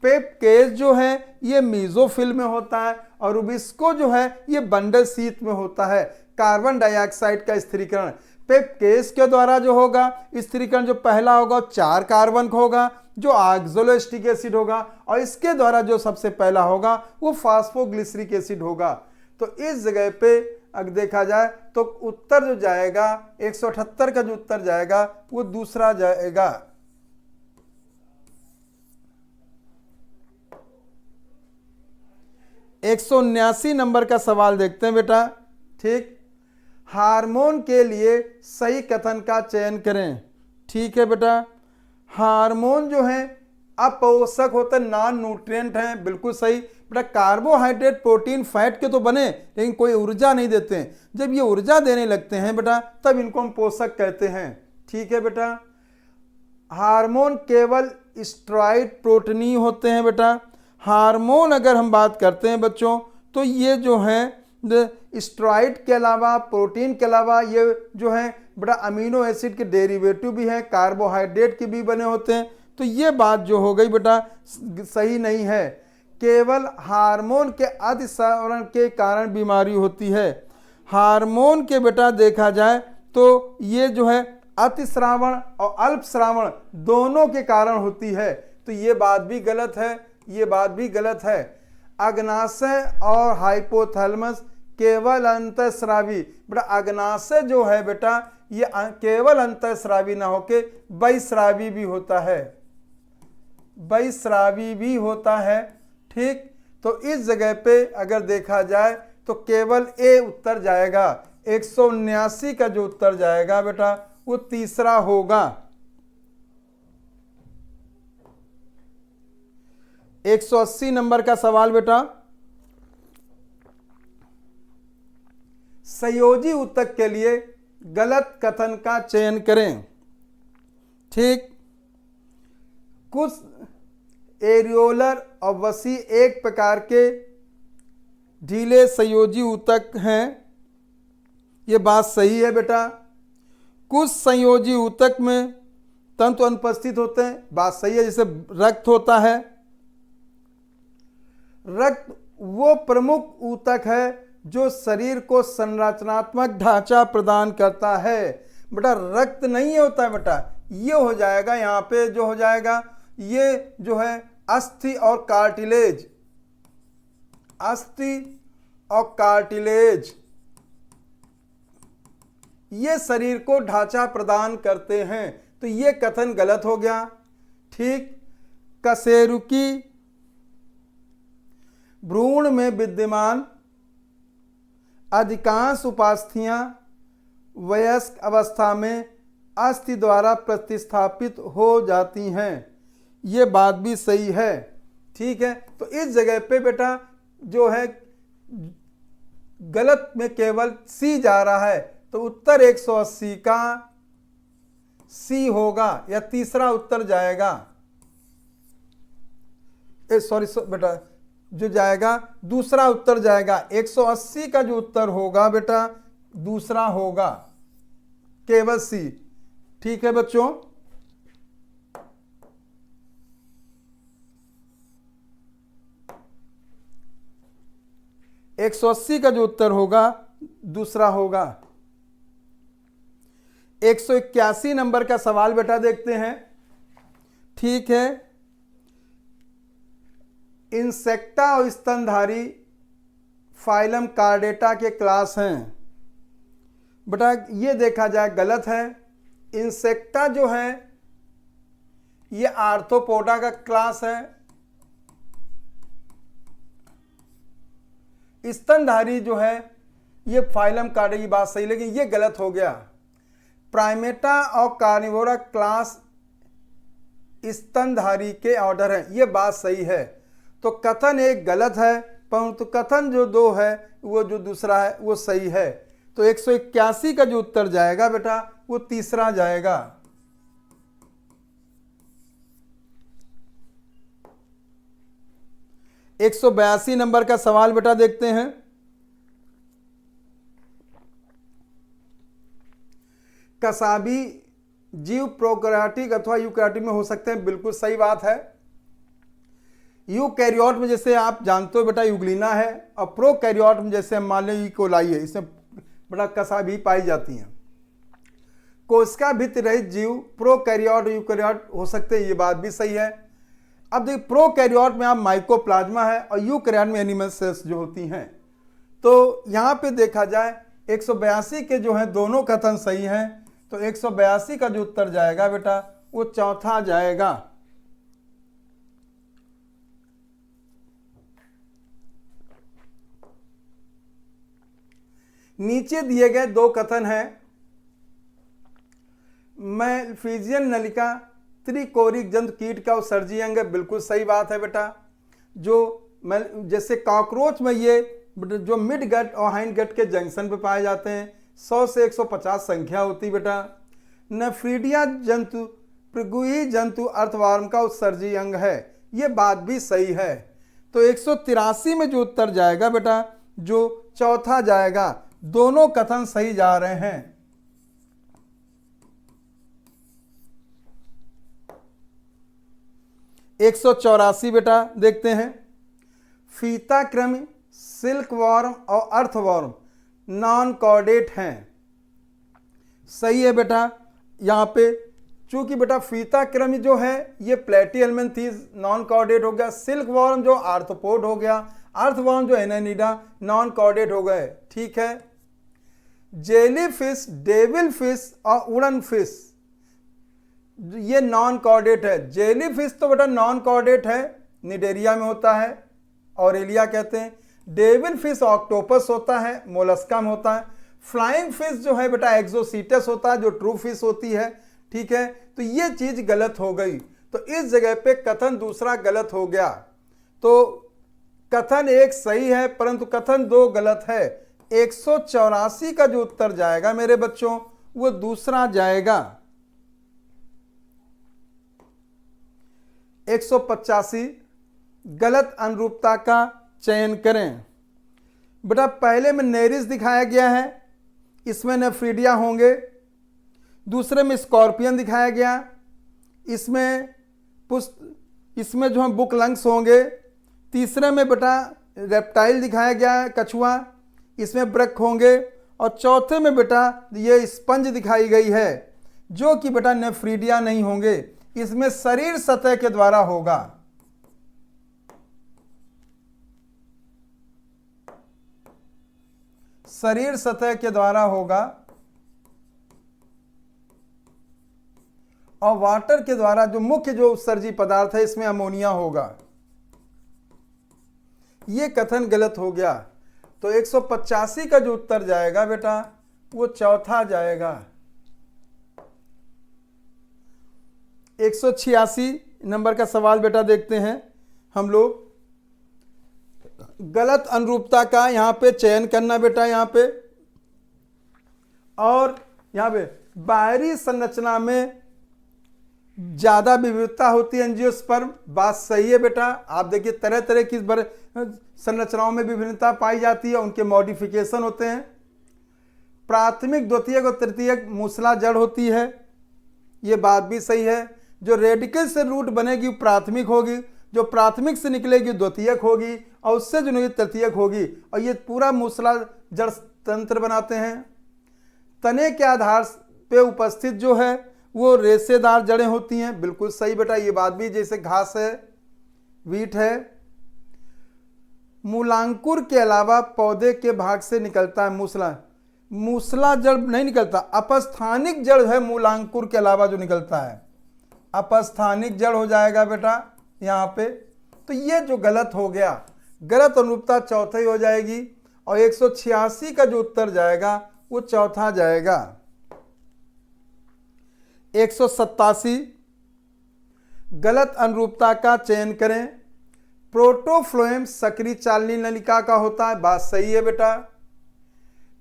पेप केस जो है ये मीजोफिल में होता है और रूबिस्को जो है ये बंडल शीथ में होता है। कार्बन डाइऑक्साइड का स्थिरीकरण पेप केस के द्वारा जो होगा, स्थिरीकरण जो पहला होगा 4 कार्बन का होगा जो ऑक्सोलोएस्टिक एसिड होगा और इसके द्वारा जो सबसे पहला होगा वो फास्फोग्लिसरिक एसिड होगा। तो इस जगह पे अगर देखा जाए तो उत्तर जो जाएगा 178 का जो उत्तर जाएगा वो दूसरा जाएगा। 179 नंबर का सवाल देखते हैं बेटा। ठीक, हार्मोन के लिए सही कथन का चयन करें। ठीक है बेटा, हार्मोन जो है अपोषक होते हैं, नॉन न्यूट्रिएंट हैं, बिल्कुल सही बेटा। कार्बोहाइड्रेट, प्रोटीन, फैट के तो बने लेकिन कोई ऊर्जा नहीं देते हैं। जब ये ऊर्जा देने लगते हैं बेटा तब इनको हम पोषक कहते हैं। ठीक है बेटा। हार्मोन केवल स्टेरॉइड प्रोटीन होते हैं बेटा। हार्मोन अगर हम बात करते हैं बच्चों तो ये जो है स्टेरॉइड के अलावा, प्रोटीन के अलावा ये जो है बेटा अमीनो एसिड के डेरिवेटिव भी हैं, कार्बोहाइड्रेट के भी बने होते हैं। तो ये बात जो हो गई बेटा सही नहीं है। केवल हार्मोन के अतिस्रावण के कारण बीमारी होती है। हार्मोन के बेटा देखा जाए तो ये जो है अतिस्रावण और अल्पस्रावण दोनों के कारण होती है। तो ये बात भी गलत है, ये बात भी गलत है। अग्नाशय और हाइपोथैलेमस केवल अंतःस्रावी, बेटा अग्नाशय जो है बेटा ये केवल अंतःस्रावी ना होके बहिस्रावी भी होता है, बहिस्रावी भी होता है। ठीक, तो इस जगह पे अगर देखा जाए तो केवल ए उत्तर जाएगा। 179 का जो उत्तर जाएगा बेटा वो तीसरा होगा। 180 नंबर का सवाल बेटा, संयोजी ऊतक के लिए गलत कथन का चयन करें। ठीक, कुछ एरियोलर और वसी एक प्रकार के ढीले संयोजी ऊतक हैं, ये बात सही है बेटा। कुछ संयोजी ऊतक में तंतु अनुपस्थित होते हैं, बात सही है। जैसे रक्त होता है, रक्त वो प्रमुख ऊतक है जो शरीर को संरचनात्मक ढांचा प्रदान करता है। बेटा रक्त नहीं होता है बेटा, ये हो जाएगा यहाँ पे जो हो जाएगा ये जो है अस्थि और कार्टिलेज, अस्थि और कार्टिलेज ये शरीर को ढांचा प्रदान करते हैं। तो ये कथन गलत हो गया। ठीक, कशेरुकी भ्रूण में विद्यमान अधिकांश उपास्थियां वयस्क अवस्था में अस्थि द्वारा प्रतिस्थापित हो जाती हैं, ये बात भी सही है। ठीक है, तो इस जगह पे बेटा जो है गलत में केवल सी जा रहा है, तो उत्तर 180 का सी होगा या तीसरा उत्तर जाएगा। सॉरी बेटा जो जाएगा दूसरा उत्तर जाएगा। 180 का जो उत्तर होगा बेटा दूसरा होगा, केवल सी। ठीक है बच्चों, एक 180 का जो उत्तर होगा दूसरा होगा। 181 नंबर का सवाल बेटा देखते हैं। ठीक है, इंसेक्टा और स्तनधारी फाइलम कार्डेटा के क्लास हैं। बेटा ये देखा जाए गलत है। इंसेक्टा जो है ये आर्थ्रोपोडा का क्लास है। स्तनधारी जो है ये फाइलम कार्डे की बात सही, लेकिन ये गलत हो गया। प्राइमेटा और कार्निवोरा क्लास स्तनधारी के ऑर्डर है, ये बात सही है। तो कथन एक गलत है, परंतु कथन जो दो है वो जो दूसरा है वो सही है। तो 181 का जो उत्तर जाएगा बेटा वो तीसरा जाएगा। एक 182 नंबर का सवाल बेटा देखते हैं। कसाबी जीव प्रोकैरियोटिक अथवा यूकैरियोटिक में हो सकते हैं, बिल्कुल सही बात है। यूकैरियोट में जैसे आप जानते हो बेटा यूग्लिना है, और प्रोकैरियोट में जैसे मान लो ई कोलाई है, इसमें बड़ा कसाबी पाई जाती हैं। कोशिका भित्ति रहित जीव प्रोकैरियोट और यूकैरियोट हो सकते हैं, ये बात भी सही है। अब देखिए प्रोकैरियोट में आप माइकोप्लाज्मा है और यूकैरियोट में एनिमल सेल्स जो होती हैं। तो यहाँ पे देखा जाए 182 के जो है दोनों कथन सही हैं, तो 182 का जो उत्तर जाएगा बेटा वो चौथा जाएगा। नीचे दिए गए दो कथन हैं। मैलफिजियन नलिका त्रिकोरिक जंतु कीट का उत्सर्जी अंग है, बिल्कुल सही बात है बेटा। जो जैसे कॉकरोच में ये जो मिड गट और हाइंड गट के जंक्शन पे पाए जाते हैं, 100 से 150 संख्या होती बेटा। नेफ्रीडिया जंतु प्रगुही जंतु अर्थवार्म का उत्सर्जी अंग है, ये बात भी सही है। तो 183 में जो उत्तर जाएगा बेटा, जो चौथा जाएगा। दोनों कथन सही जा रहे हैं। 184 बेटा देखते हैं। फीता कृमि, सिल्क वॉर्म और अर्थवॉर्म नॉन कॉर्डेट हैं। सही है बेटा। यहाँ पे चूंकि बेटा फीता कृमि जो है ये प्लेटिहेल्मिन्थीज नॉन कॉर्डेट हो गया, सिल्क वॉर्म जो आर्थ्रोपोड हो गया, अर्थवॉर्म जो एनानिडा नॉन कॉर्डेट हो गए। ठीक है। जेली फिश, डेविल फिश और उड़न फिश ये नॉन कॉर्डेट है। जेली फिश तो बेटा नॉन कॉर्डेट है, निडेरिया में होता है, ऑरेलिया कहते हैं। डेविल फिश ऑक्टोपस होता है, मोलस्का में होता है। फ्लाइंग फिश जो है बेटा एक्सोसीटस होता है, जो ट्रू फिश होती है। ठीक है। तो ये चीज गलत हो गई, तो इस जगह पे कथन दूसरा गलत हो गया। तो कथन एक सही है परंतु कथन दो गलत है। 184 का जो उत्तर जाएगा मेरे बच्चों वो दूसरा जाएगा। 185 गलत अनुरूपता का चयन करें। बेटा पहले में नेरिस दिखाया गया है, इसमें नेफ्रीडिया होंगे। दूसरे में स्कॉर्पियन दिखाया गया, इसमें जो है बुक लंग्स होंगे। तीसरे में बेटा रेप्टाइल दिखाया गया है, कछुआ, इसमें ब्रक होंगे। और चौथे में बेटा ये स्पंज दिखाई गई है जो कि बेटा नेफ्रीडिया नहीं होंगे, इसमें शरीर सतह के द्वारा होगा। शरीर सतह के द्वारा होगा और वाटर के द्वारा जो मुख्य जो उत्सर्जी पदार्थ है इसमें अमोनिया होगा। यह कथन गलत हो गया। तो 185 का जो उत्तर जाएगा बेटा वो चौथा जाएगा। 186 नंबर का सवाल बेटा देखते हैं हम लोग। गलत अनुरूपता का यहाँ पे चयन करना बेटा, यहाँ पे और यहाँ पे बाहरी संरचना में ज्यादा विविधता होती है एंजियोस्पर्म, बात सही है बेटा। आप देखिए तरह तरह की संरचनाओं में विभिन्नता पाई जाती है, उनके मॉडिफिकेशन होते हैं। प्राथमिक, द्वितीयक और तृतीयक मूसला जड़ होती है, ये बात भी सही है। जो रेडिकल से रूट बनेगी प्राथमिक होगी, जो प्राथमिक से निकलेगी द्वितीयक होगी और उससे जो निकलेगी तृतीयक होगी, और ये पूरा मूसला जड़ तंत्र बनाते हैं। तने के आधार पे उपस्थित जो है वो रेशेदार जड़ें होती हैं, बिल्कुल सही बेटा, ये बात भी। जैसे घास है, वीट है। मूलांकुर के अलावा पौधे के भाग से निकलता है मूसला। मूसला जड़ नहीं निकलता, अपस्थानिक जड़ है मूलांकुर के अलावा जो निकलता है, अपस्थानिक जड़ हो जाएगा बेटा यहाँ पे। तो ये जो गलत हो गया, गलत अनुरूपता चौथी हो जाएगी और 186 का जो उत्तर जाएगा वो चौथा जाएगा। 187 गलत अनुरूपता का चयन करें। प्रोटोफ्लोएम सक्रिय चालनी नलिका का होता है, बात सही है बेटा।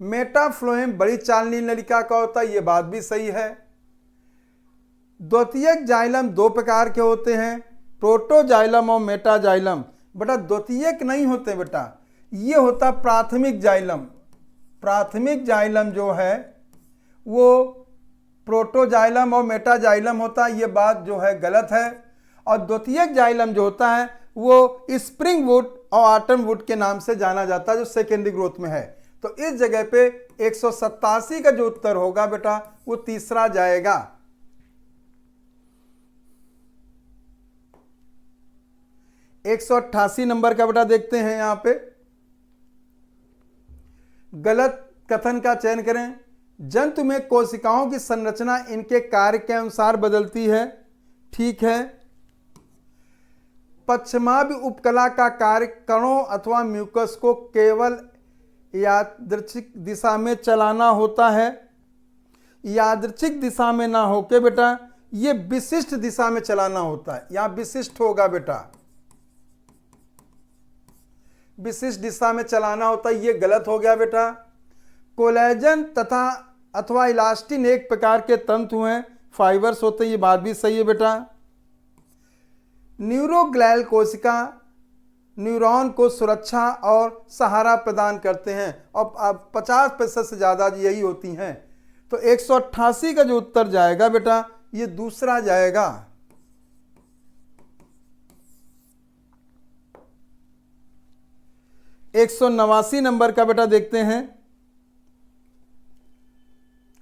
मेटाफ्लोएम बड़ी चालनी नलिका का होता है, ये बात भी सही है। द्वितीयक जाइलम दो प्रकार के होते हैं, प्रोटोजाइलम और मेटाजाइलम। बेटा द्वितीयक नहीं होते बेटा, ये होता प्राथमिक जाइलम। प्राथमिक जाइलम जो है वो प्रोटोजाइलम और मेटाजाइलम होता है, ये बात जो है गलत है। और द्वितीयक जाइलम जो होता है वो स्प्रिंग वुड और ऑटम वुड के नाम से जाना जाता है, जो सेकेंडरी ग्रोथ में है। तो इस जगह पे 187 का जो उत्तर होगा बेटा वो तीसरा जाएगा। 188 नंबर का बेटा देखते हैं यहां पे। गलत कथन का चयन करें। जंतु में कोशिकाओं की संरचना इनके कार्य के अनुसार बदलती है, ठीक है। पश्चिमाभि उपकला का कार्य कणों अथवा म्यूकस को केवल यादृच्छिक दिशा में चलाना होता है। यादृच्छिक दिशा में ना होके बेटा ये विशिष्ट दिशा में चलाना होता है। यहां विशिष्ट होगा बेटा, विशिष्ट दिशा में चलाना होता है, ये गलत हो गया बेटा। कोलेजन तथा अथवा इलास्टिन एक प्रकार के तंतु हैं, फाइबर्स होते हैं, ये बात भी सही है बेटा। न्यूरोग्लियल कोशिका न्यूरॉन को सुरक्षा और सहारा प्रदान करते हैं और 50% से ज़्यादा यही होती हैं। तो 188 का जो उत्तर जाएगा बेटा ये दूसरा जाएगा। एक 189 नंबर का बेटा देखते हैं।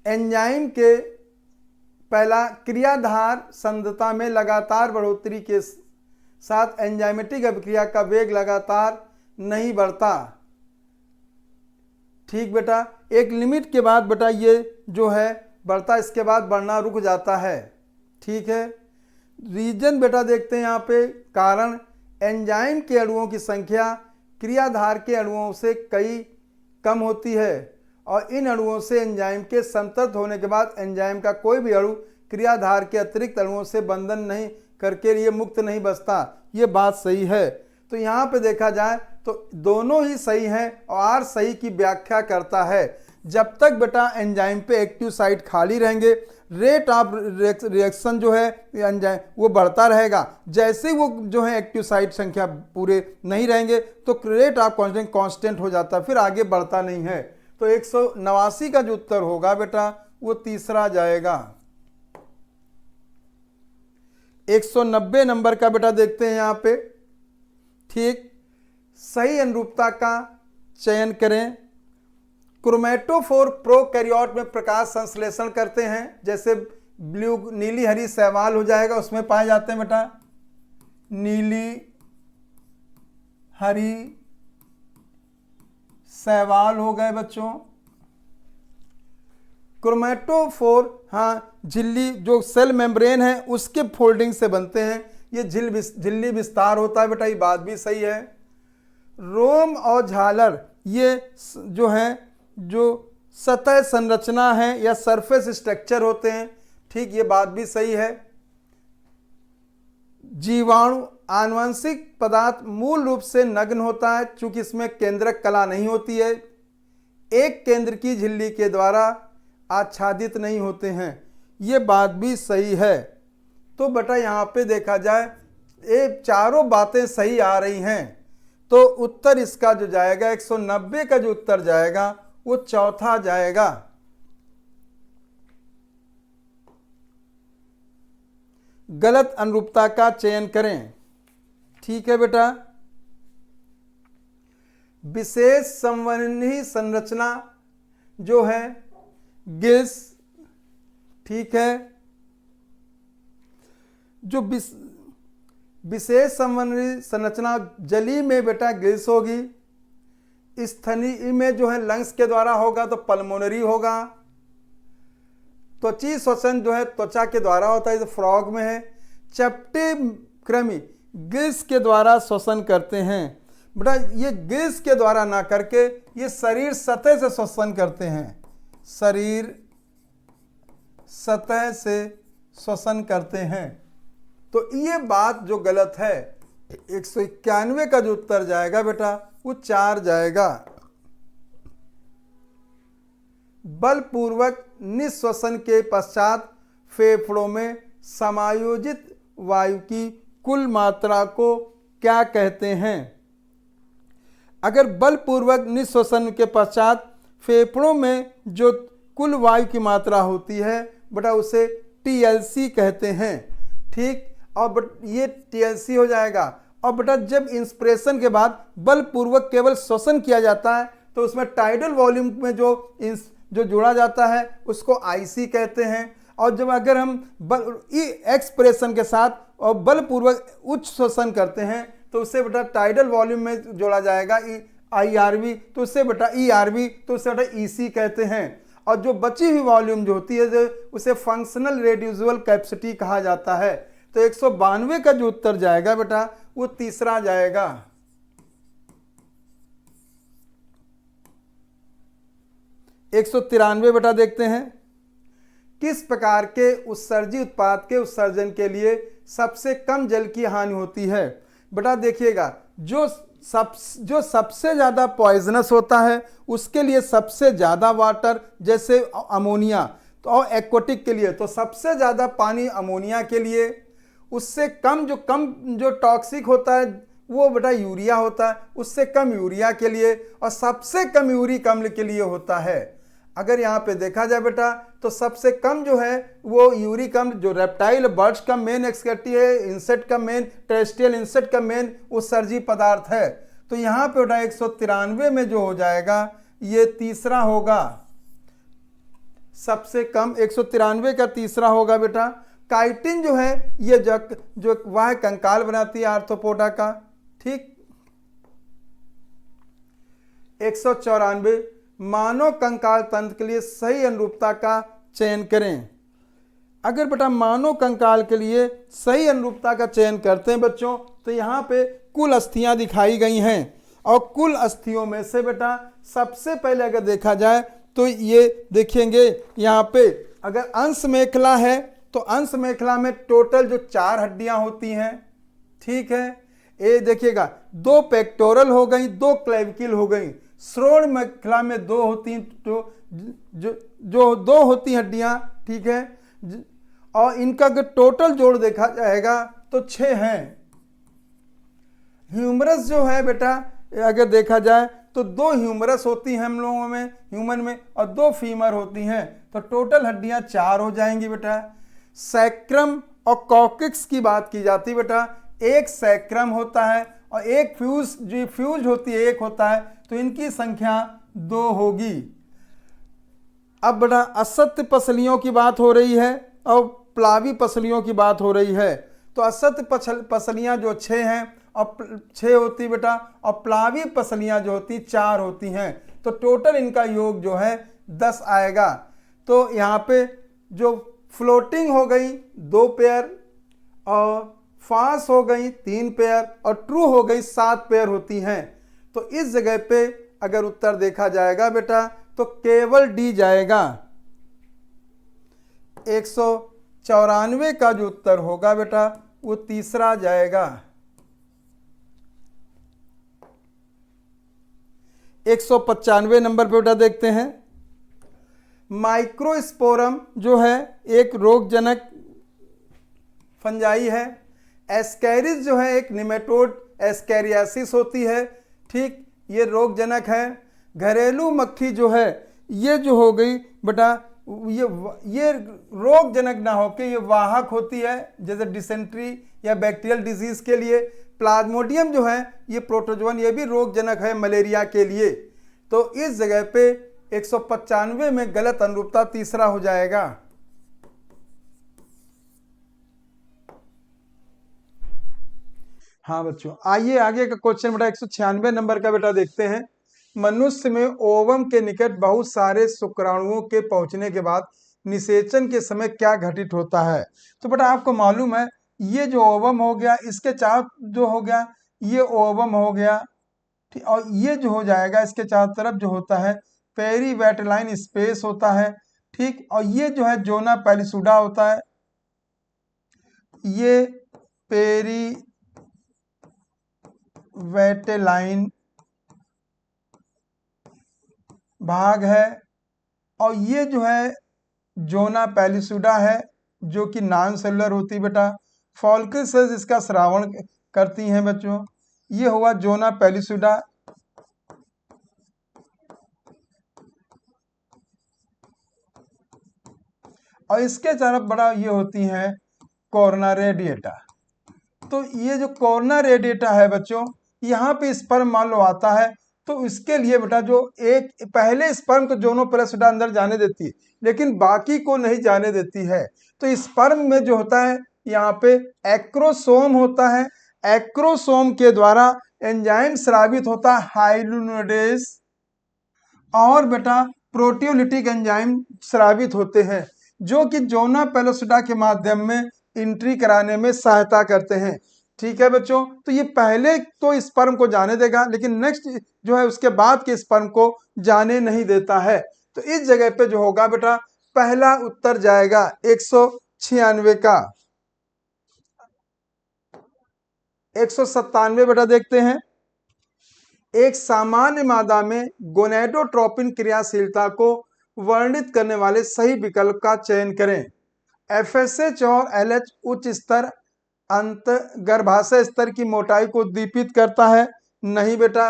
एंजाइम के पहला क्रियाधार सांद्रता में लगातार बढ़ोतरी के साथ एंजाइमेटिक अभिक्रिया का वेग लगातार नहीं बढ़ता। ठीक बेटा, एक लिमिट के बाद बेटा ये जो है बढ़ता, इसके बाद बढ़ना रुक जाता है। ठीक है, रीजन बेटा देखते हैं यहाँ पे। कारण एंजाइम के अणुओं की संख्या क्रियाधार के अणुओं से कई कम होती है और इन अणुओं से एंजाइम के संतृप्त होने के बाद एंजाइम का कोई भी अणु क्रियाधार के अतिरिक्त अणुओं से बंधन नहीं करके लिए मुक्त नहीं बचता। ये बात सही है। तो यहाँ पे देखा जाए तो दोनों ही सही हैं और आर सही की व्याख्या करता है। जब तक बेटा एंजाइम पे एक्टिव साइट खाली रहेंगे, रेट ऑफ रिएक्शन जो है एंजाइम वो बढ़ता रहेगा। जैसे वो जो है एक्टिव साइट संख्या पूरे नहीं रहेंगे तो रेट ऑफ कांस्टेंट हो जाता है, फिर आगे बढ़ता नहीं है। तो 189 का जो उत्तर होगा बेटा वो तीसरा जाएगा। 190 नंबर का बेटा देखते हैं यहाँ पे। ठीक, सही अनुरूपता का चयन करें। क्रोमेटोफोर प्रोकैरियोट में प्रकाश संश्लेषण करते हैं, जैसे ब्लू नीली हरी शैवाल हो जाएगा, उसमें पाए जाते हैं बेटा नीली हरी शैवाल हो गए बच्चों। क्रोमेटोफोर हाँ झिल्ली जो सेल मेम्ब्रेन है उसके फोल्डिंग से बनते हैं, ये झिल्ली विस्तार होता है बेटा, ये बात भी सही है। रोम और झालर ये जो है जो सतह संरचना है या सरफेस स्ट्रक्चर होते हैं। ठीक, ये बात भी सही है। जीवाणु आनुवंशिक पदार्थ मूल रूप से नग्न होता है, चूंकि इसमें केंद्रक कला नहीं होती है, एक केंद्र की झिल्ली के द्वारा आच्छादित नहीं होते हैं। ये बात भी सही है। तो बेटा यहाँ पे देखा जाए ये चारों बातें सही आ रही हैं, तो उत्तर इसका जो जाएगा 190 का जो उत्तर जाएगा वो चौथा जाएगा। गलत अनुरूपता का चयन करें। ठीक है बेटा, विशेष संवहनी संरचना जो है गिल्स, ठीक है, जो विशेष संवहनी संरचना जली में बेटा गिल्स होगी, स्थनीय में जो है लंग्स के द्वारा होगा तो पल्मोनरी होगा, त्वची श्वसन जो है त्वचा के द्वारा होता है, फ्रॉग में है, चपटे कृमि गिल्स के द्वारा श्वसन करते हैं। बेटा ये गिल्स के द्वारा ना करके ये शरीर सतह से श्वसन करते हैं, शरीर सतह से श्वसन करते हैं। तो ये बात जो गलत है 191 का जो उत्तर जाएगा बेटा वो 4 जाएगा। बलपूर्वक निःश्वसन के पश्चात फेफड़ों में समायोजित वायु की कुल मात्रा को क्या कहते हैं? अगर बलपूर्वक निःश्वसन के पश्चात फेफड़ों में जो कुल वायु की मात्रा होती है बेटा उसे TLC कहते हैं। ठीक, और ये TLC हो जाएगा। और बेटा जब इंस्पिरेशन के बाद बलपूर्वक केवल श्वसन किया जाता है तो उसमें टाइडल वॉल्यूम में जो जोड़ा जाता है उसको IC कहते हैं। और जब अगर हम एक्सप्रेशन के साथ और बलपूर्वक उच्च श्वसन करते हैं तो उससे बेटा टाइडल वॉल्यूम में जोड़ा जाएगा IRV, तो उससे बेटा ERV, तो उससे बेटा EC कहते हैं। और जो बची हुई वॉल्यूम जो होती है उसे फंक्शनल रेड्यूसिबल कैपेसिटी कहा जाता है। तो 192 का जो उत्तर जाएगा बेटा वो तीसरा जाएगा। एक 193 बेटा देखते हैं। किस प्रकार के उत्सर्जी उत्पाद के उत्सर्जन के लिए सबसे कम जल की हानि होती है। बेटा देखिएगा, जो सबसे ज़्यादा पॉइजनस होता है उसके लिए सबसे ज़्यादा वाटर, जैसे अमोनिया, तो और एक्वाटिक के लिए तो सबसे ज़्यादा पानी अमोनिया के लिए, उससे कम जो टॉक्सिक होता है वो बेटा यूरिया होता है, उससे कम यूरिया के लिए, और सबसे कम यूरिक अम्ल के लिए होता है। अगर यहाँ पे देखा जाए बेटा तो सबसे कम जो है वो यूरिक अम्ल जो रेप्टाइल बर्ड्स का मेन एक्सकर्टी है, इंसेक्ट का मेन, टेरेस्ट्रियल इंसेक्ट का मेन उत्सर्जी पदार्थ है। तो यहाँ पे बेटा 193 में जो हो जाएगा ये तीसरा होगा, सबसे कम 193 का तीसरा होगा बेटा। काइटिन जो है ये जो वह कंकाल बनाती है आर्थ्रोपोडा का, ठीक। 194 मानव कंकाल तंत्र के लिए सही अनुरूपता का चयन करें। अगर बेटा मानव कंकाल के लिए सही अनुरूपता का चयन करते हैं बच्चों, तो यहाँ पे कुल अस्थियां दिखाई गई हैं, और कुल अस्थियों में से बेटा सबसे पहले अगर देखा जाए तो ये देखेंगे यहाँ पे अगर अंश मेखला है तो अंश मेखला में टोटल जो 4 हड्डियां होती हैं, ठीक है। ये देखिएगा 2 पेक्टोरल हो गई, 2 क्लेविकल हो गई। श्रोण मेखला में 2 होती, तो जो 2 होती हड्डियां, ठीक है। और इनका अगर टोटल जोड़ देखा जाएगा तो 6 हैं। ह्यूमरस जो है बेटा अगर देखा जाए तो 2 ह्यूमरस होती हैं हम लोगों में, ह्यूमन में, और 2 फीमर होती हैं, तो टोटल हड्डियां 4 हो जाएंगी बेटा। सैक्रम और कॉक्सिक्स की बात की जाती है बेटा, एक सैक्रम होता है और एक फ्यूज होती है, एक होता है, तो इनकी संख्या 2 होगी। अब बेटा असत्य पसलियों की बात हो रही है और प्लावी पसलियों की बात हो रही है। तो असत्य पसलियां जो 6 हैं और 6 होती बेटा, और प्लावी पसलियां जो होती 4 होती हैं, तो टोटल इनका योग जो है 10 आएगा। तो यहाँ पे जो फ्लोटिंग हो गई 2 पेयर, और फांस हो गई 3 पेयर, और ट्रू हो गई 7 पेयर होती हैं। तो इस जगह पे अगर उत्तर देखा जाएगा बेटा तो केवल डी जाएगा। 194 का जो उत्तर होगा बेटा वो तीसरा जाएगा। 195 नंबर पे बेटा देखते हैं, माइक्रोस्पोरम जो है एक रोगजनक फंजाई है। एस्कैरिस जो है एक निमेटोड एस्कैरियासिस होती है, ठीक, ये रोगजनक है। घरेलू मक्खी जो है ये जो हो गई बेटा ये रोगजनक ना होके ये वाहक होती है, जैसे डिसेंट्री या बैक्टीरियल डिजीज के लिए। प्लाज्मोडियम जो है ये प्रोटोजोन, ये भी रोगजनक है मलेरिया के लिए। तो इस जगह पे 195 में गलत अनुरूपता तीसरा हो जाएगा। हाँ बच्चों, आइए आगे का क्वेश्चन बेटा 196 नंबर का बेटा देखते हैं। मनुष्य में ओवम के निकट बहुत सारे शुक्राणुओं के पहुंचने के बाद निषेचन के समय क्या घटित होता है। तो बेटा आपको मालूम है ये जो ओवम हो गया, इसके चारों जो हो गया ये ओवम हो गया, ठीक, और ये जो हो जाएगा इसके चारों तरफ जो होता है पेरीवेटलाइन स्पेस होता है, ठीक, और ये जो है जोना पैलिसुडा होता है, ये पेरीवेटलाइन भाग है, और ये जो है जोना पैलिसुडा है जो कि नॉन सेलुलर होती बेटा। फॉलिकल सेल्स इसका श्रावण करती हैं बच्चों। ये हुआ जोना पैलिसुडा, और इसके तरफ बड़ा ये होती हैं कोर्ना रेडिएटा। तो ये जो कोर्ना रेडिएटा है बच्चों, यहाँ पे स्पर्म मान लो आता है, तो इसके लिए बेटा जो एक पहले स्पर्म को जोनो पैलिसुडा अंदर जाने देती है, लेकिन बाकी को नहीं जाने देती है। तो स्पर्म में जो होता है यहाँ पे एक्रोसोम होता है, एक्रोसोम के द्वारा एंजाइम स्रावित होता है हाइलुनोडेज, और बेटा प्रोटियोलिटिक एंजाइम स्रावित होते हैं जो कि जोना पैलिसुडा के माध्यम में एंट्री कराने में सहायता करते हैं, ठीक है बच्चों। तो ये पहले तो स्पर्म को जाने देगा, लेकिन नेक्स्ट जो है उसके बाद के स्पर्म को जाने नहीं देता है। तो इस जगह पे जो होगा बेटा पहला उत्तर जाएगा 196 का। 197 बेटा देखते हैं। एक सामान्य मादा में गोनेडोट्रोपिन क्रियाशीलता को वर्णित करने वाले सही विकल्प का चयन करें। एफएसएच और एलएच उच्च स्तर अंत गर्भाशय स्तर की मोटाई को उद्दीपित करता है। नहीं बेटा,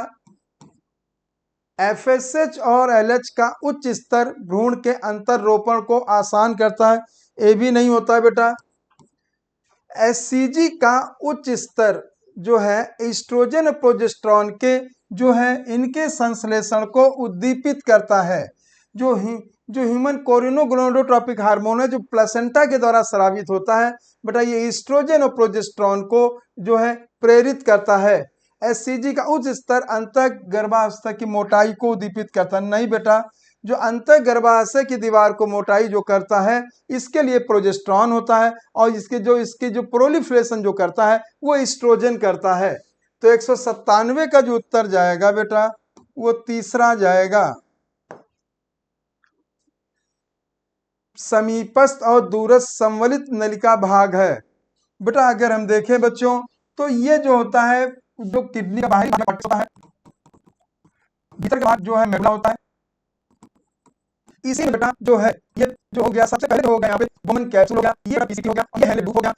एफएसएच और एलएच का उच्च स्तर भ्रूण के अंतर रोपण को आसान करता है। ये भी नहीं होता है बेटा। एससीजी का उच्च स्तर जो है एस्ट्रोजन प्रोजेस्टेरॉन के जो है इनके संश्लेषण को उद्दीपित करता है। जो ह्यूमन कोरिनोगोनेडोट्रोपिक हार्मोन है जो प्लेसेंटा के द्वारा स्रावित होता है बेटा, ये एस्ट्रोजन और प्रोजेस्टेरॉन को जो है प्रेरित करता है। एससीजी का उच्च स्तर अंतः गर्भाशय की मोटाई को उद्दीपित करता है। नहीं बेटा, जो अंतः गर्भाशय की दीवार को मोटाई जो करता है इसके लिए प्रोजेस्टेरॉन होता है, और इसकी जो प्रोलिफरेशन जो करता है वो एस्ट्रोजन करता है। तो 197 का जो उत्तर जाएगा बेटा वो तीसरा जाएगा। समीपस्थ और दूरस्थ संवलित नलिका भाग है। बेटा अगर हम देखें बच्चों तो ये जो होता है जो किडनी का बाहरी भाग होता है, भीतर का भाग जो है मेडुला होता है। इसी में बेटा जो है ये जो हो गया सबसे पहले तो हो गया यहाँ पे वुमन कैप्सूल हो गया, ये पीसीटी हो गया, ये हेनले लूप हो गया।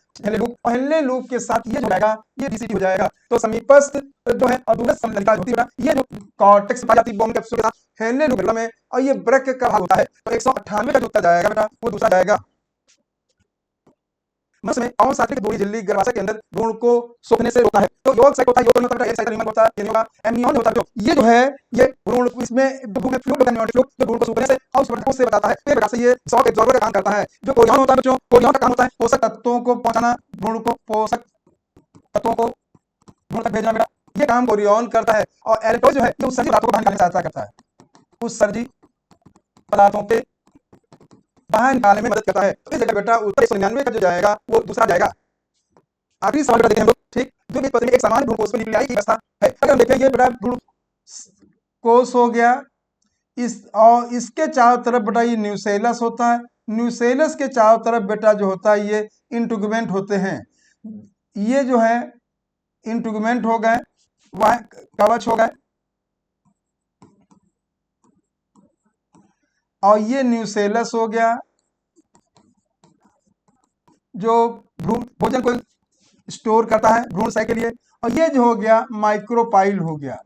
हेनले लूप के साथ ये जो जाएगा ये डीसीटी हो जाएगा। तो समीपस्थ जो है और दूरस्थ नलिका होती है बेटा, ये जो कॉर्टेक्स पाई जाती है वुमन कैप्सूल के साथ हेनले लूप में, और ये वृक्क का भाग होता है। तो 198 का जो उत्तर जाएगा बेटा वो दूसरा जाएगा। मनुष्य में कौन सा अतिरिक्त दूरी झिल्ली गर्भाशय के अंदर भ्रूण को सूखने से रोकता है? तो योग साइट होता है, योग होता है, एक साइट न्यूमन होता है, ये होगा एम्नियन होता है। जो ये जो है ये भ्रूण इसमें भ्रूण में फ्लूइड होता है, न्यूमन फ्लूइड जो भ्रूण को सूखने से और उसको से बताता है। फिर प्रकार से ये शॉक एब्जॉर्बर का काम करता है। जो कोरियन होता है बच्चों, कोरियन का काम होता है पोषक तत्वों को पहुंचाना, भ्रूण को पोषक तत्वों को भ्रूण तक भेजना बेटा, ये काम कोरियन करता है। और एलेक्ट्रोज जो है ये उत्सर्जित पदार्थों को बाहर निकालने में सहायता करता है, उत्सर्जित पदार्थों के बाहर निकालने में मदद करता है। तो इस जगह बेटा उत्तर 199 का जो जाएगा वो दूसरा जाएगा। आखिरी सवाल बेटा देखें हम लोग, ठीक, जो कि पत्नी में एक सामान्य भ्रूण कोष पर न्यूक्लियाई की व्यवस्था है। अगर हम देखें ये बेटा भ्रूण कोष हो गया, और इसके चारों तरफ बेटा ये न्यूसेलस होता है। न्यूसेलस के चारों तरफ बेटा जो होता है ये इंटुगमेंट होते हैं। ये जो है इंटुगमेंट हो गए, वह कवच हो गए, और ये न्यूसेलस हो गया जो भ्रूण भोजन को स्टोर करता है भ्रूण के लिए। और ये जो हो गया माइक्रोपाइल हो गया।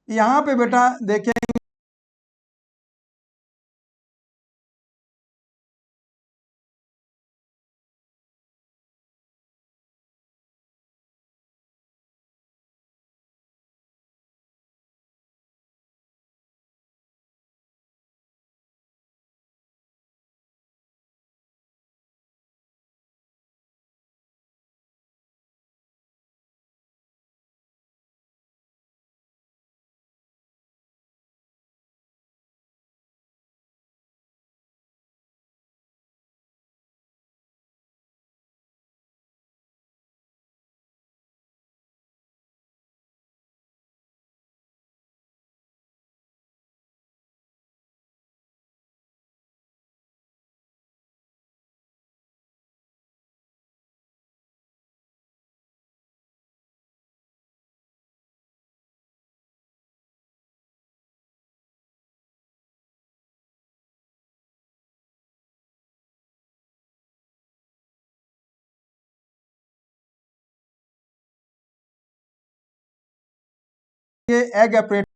यहां पे बेटा देखें ये एग